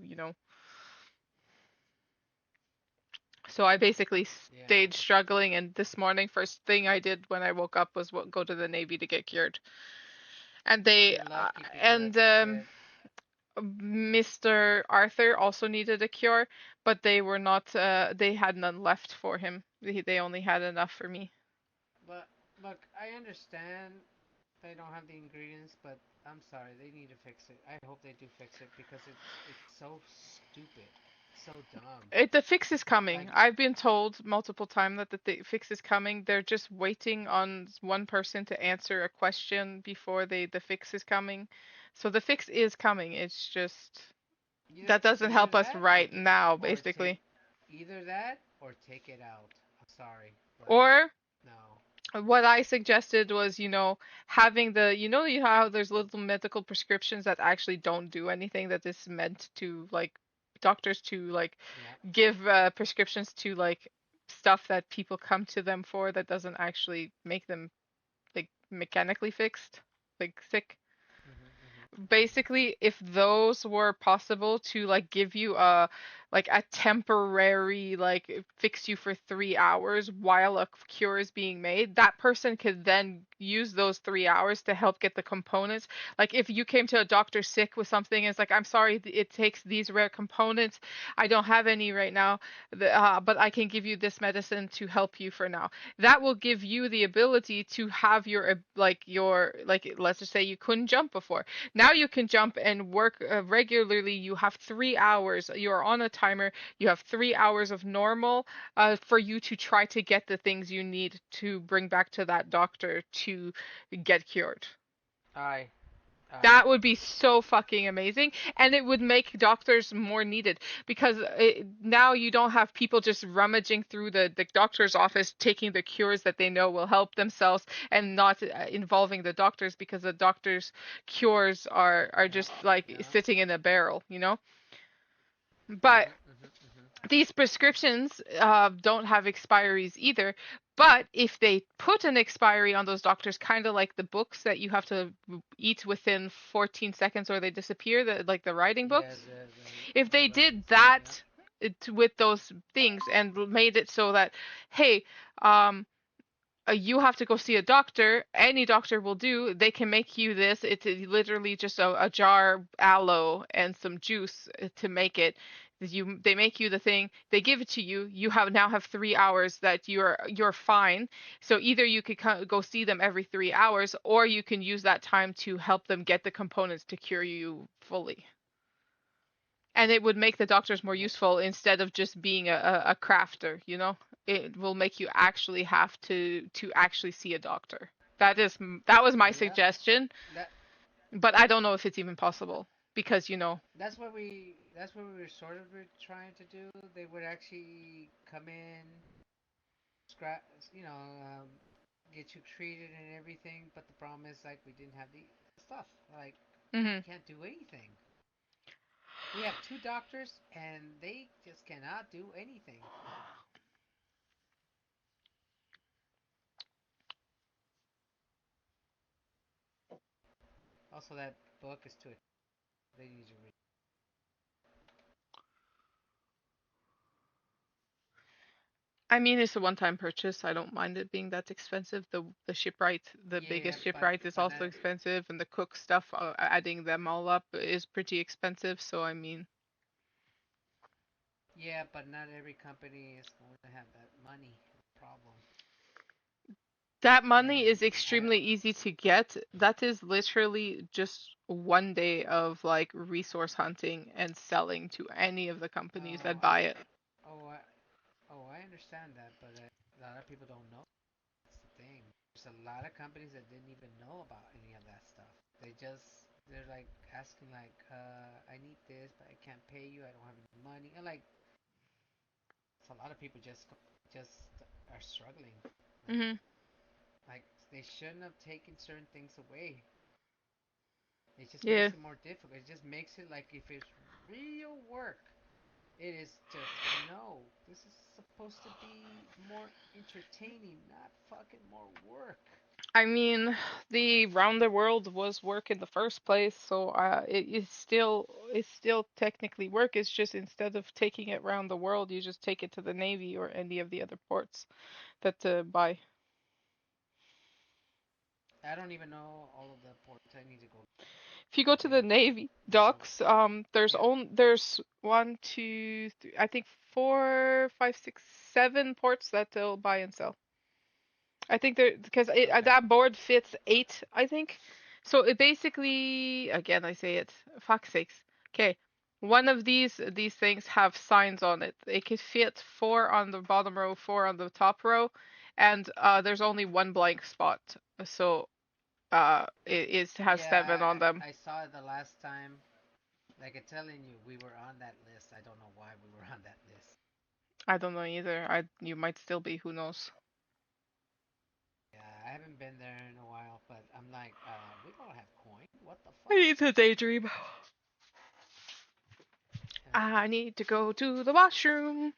So I basically Yeah. stayed struggling, and this morning, first thing I did when I woke up was go to the Navy to get cured. And You're lucky because like I said, Mr. Arthur also needed a cure, but they were not. They had none left for him. They only had enough for me. but look, I understand they don't have the ingredients, but I'm sorry, they need to fix it. I hope they do fix it because it's so stupid, so dumb. The fix is coming. Like I've been told multiple times that the fix is coming. They're just waiting on one person to answer a question before the fix is coming. So the fix is coming. It's just either that doesn't either help us that right now, or take basically. either that or take it out. I'm sorry, but Or no. what I suggested was, having you how there's little medical prescriptions that actually don't do anything, that is meant to like doctors to like Yeah. give prescriptions to like stuff that people come to them for that doesn't actually make them like mechanically fixed, like sick. Mhm. Mhm. Mhm. Basically, if those were possible to like give you a temporary like fix you for 3 hours while a cure is being made, that person could then use those 3 hours to help get the components. Like if you came to a doctor sick with something, it's like, I'm sorry, it takes these rare components. I don't have any right now, but I can give you this medicine to help you for now. That will give you the ability to have your let's just say you couldn't jump before, now you can jump and work regularly. You have 3 hours. You're on a timer. You have 3 hours of normal for you to try to get the things you need to bring back to that doctor to get cured. Aye. Aye. That would be so fucking amazing, and it would make doctors more needed because now you don't have people just rummaging through the doctor's office taking the cures that they know will help themselves and not involving the doctors because the doctors' cures are Yeah. just like Yeah. sitting in a barrel, you know? But Mhm. Mhm. Mhm. these prescriptions don't have expiries either. But if they put an expiry on those doctors, kind of like the books that you have to eat within 14 seconds or they disappear, like the writing Yes, books, if the they writing did stuff. Yeah. that with those things and made it so that, hey, um, you have to go see a doctor. Any doctor will do. They can make you this. It's literally just a jar aloe and some juice to make it. They make you the thing. They give it to you. You have 3 hours that you're fine. So either you could go see them every 3 hours, or you can use that time to help them get the components to cure you fully. And it would make the doctors more Yep. useful instead of just being a crafter, It will make you actually have to actually see a doctor. That was my Yep. suggestion, That but I don't know if it's even possible because that's what we were sort of trying to do. They would actually come in, scrap, you know, get you treated and everything. But the problem is, like, we didn't have the stuff. Like, we mhm. can't do anything. We have two doctors, and they just cannot do anything. Also, that book is too. They need to read. I mean, it's a one-time purchase. I don't mind it being that expensive. The shipwright, the Yeah, biggest but shipwright is but also not. expensive, and the cook stuff, adding them all up is pretty expensive. So I mean, Yeah, but not every company is going to have that money. Problem. that money And is extremely easy to get. That is literally just one day of like resource hunting and selling to any of the companies oh that I buy it. oh I I understand that, but a lot of people don't know. That's the thing. There's a lot of companies that didn't even know about any of that stuff. They're like asking like, I need this, but I can't pay you. I don't have any money. And like, so a lot of people just are struggling. Like Hmm. like they shouldn't have taken certain things away. It just Yeah. makes it more difficult. It just makes it like if it's real work, it is just no. This is supposed to be more entertaining, not fucking more work. I mean, the round the world was work in the first place, so it's still technically work. It's just instead of taking it round the world, you just take it to the Navy or any of the other ports that buy. I don't even know all of the ports. I need to go If you go to the again. Navy Um, docks, yeah, there's one, two, three, I think 4, 5, 6, 7 ports that they'll buy and sell. I think there because okay. that board fits 8, I think. So it basically, again, I say it, fuck's sakes. Okay, one of these things have signs on it. It could fit 4 on the bottom row, 4 on the top row, and there's only one blank spot. So it has Yeah, 7 on them. I saw it the last time. Like I'm telling you, we were on that list. I don't know why we were on that list. I don't know either. You might still be, who knows? Yeah, I haven't been there in a while, but I'm like, we don't have coin. What the I fuck? need to daydream. Yeah. I need to go to the washroom.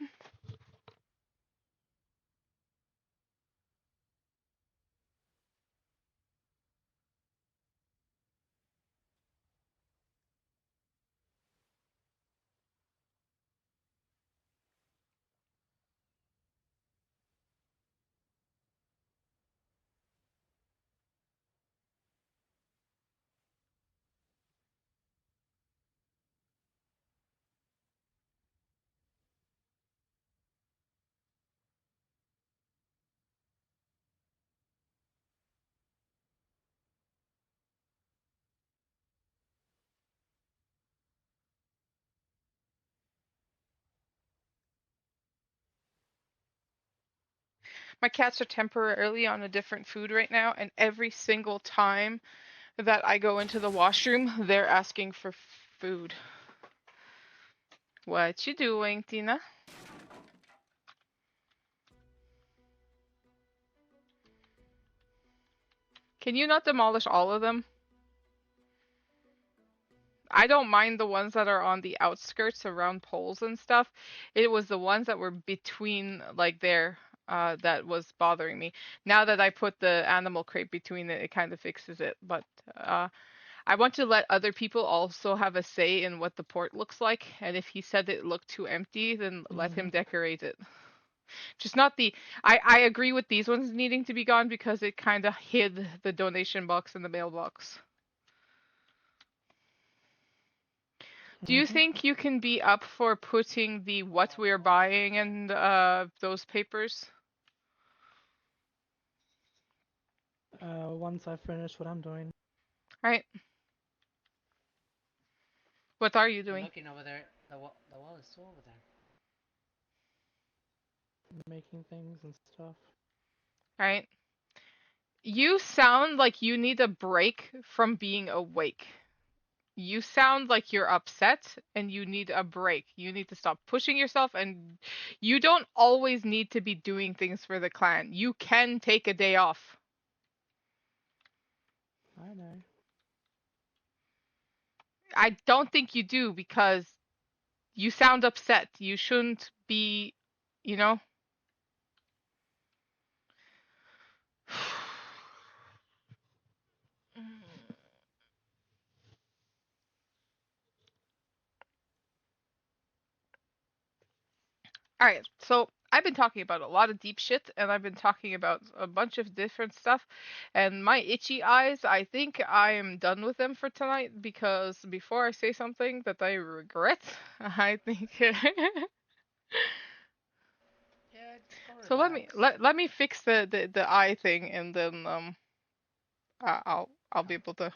My cats are temporarily on a different food right now, and every single time that I go into the washroom, they're asking for food. What you doing, Tina? Can you not demolish all of them? I don't mind the ones that are on the outskirts around poles and stuff. It was the ones that were between like there that was bothering me. Now that I put the animal crate between it, it kind of fixes it. But uh I want to let other people also have a say in what the port looks like, and if he said it looked too empty, then let him Mhm. decorate it. Just not the I agree with these ones needing to be gone because it kind of hid the donation box and the mailbox. Do you Mhm. think you can be up for putting the what we're buying and those papers? Once I finish what I'm doing, Right. What are you I'm doing? looking over there. The wall is still over there. making things and stuff. Right. You sound like you need a break from being awake. You sound like you're upset and you need a break. You need to stop pushing yourself, and you don't always need to be doing things for the clan. You can take a day off. I know. I don't think you do because you sound upset. You shouldn't be, you know? All right, so I've been talking about a lot of deep shit, and I've been talking about a bunch of different stuff. And my itchy eyes, I think I am done with them for tonight because before I say something that I regret, I think. Yeah, just go So relax. let me fix the eye thing, and then I'll be able to.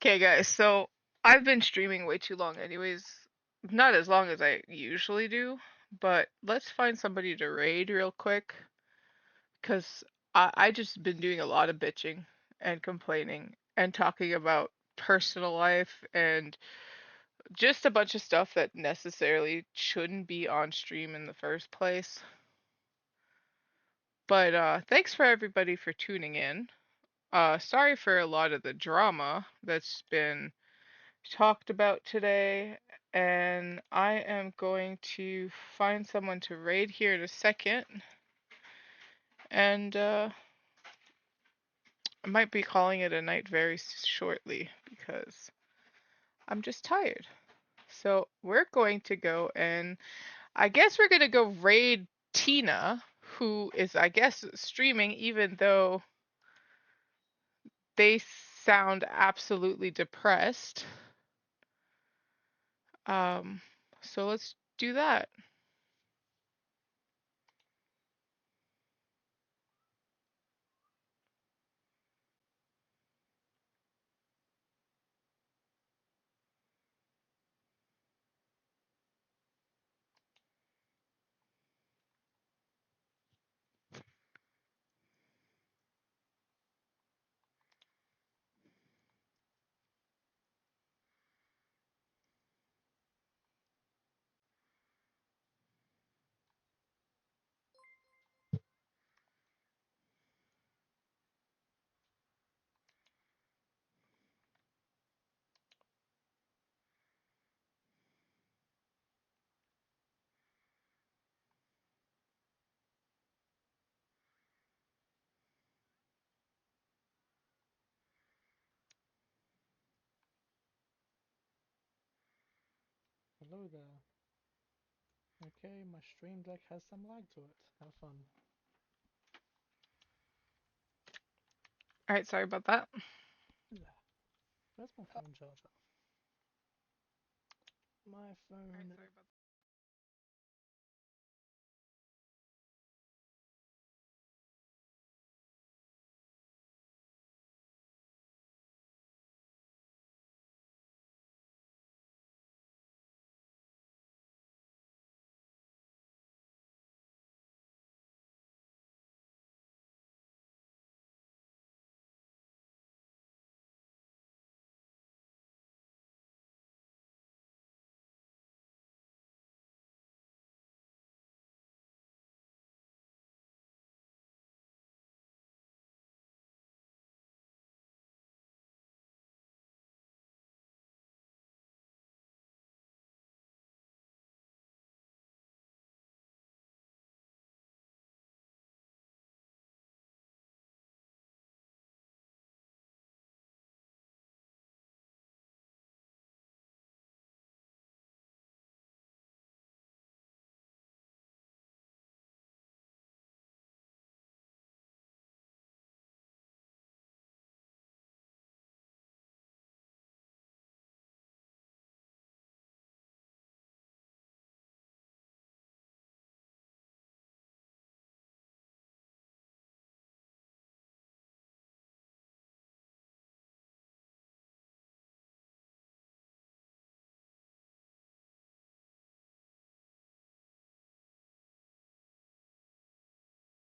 Okay, guys. So I've been streaming way too long, anyways. Not as long as I usually do, but let's find somebody to raid real quick. Because I just been doing a lot of bitching and complaining and talking about personal life and just a bunch of stuff that necessarily shouldn't be on stream in the first place. But thanks for everybody for tuning in. Sorry for a lot of the drama that's been talked about today. And I am going to find someone to raid here in a second. And I might be calling it a night very shortly because I'm just tired. So we're going to go and I guess we're going to go raid Tina, who is, I guess, streaming, even though they sound absolutely depressed. Um, so let's do that. Hello there. Okay, my stream deck has some lag to it. Have fun. All right, sorry about that. Where's my phone charger? My phone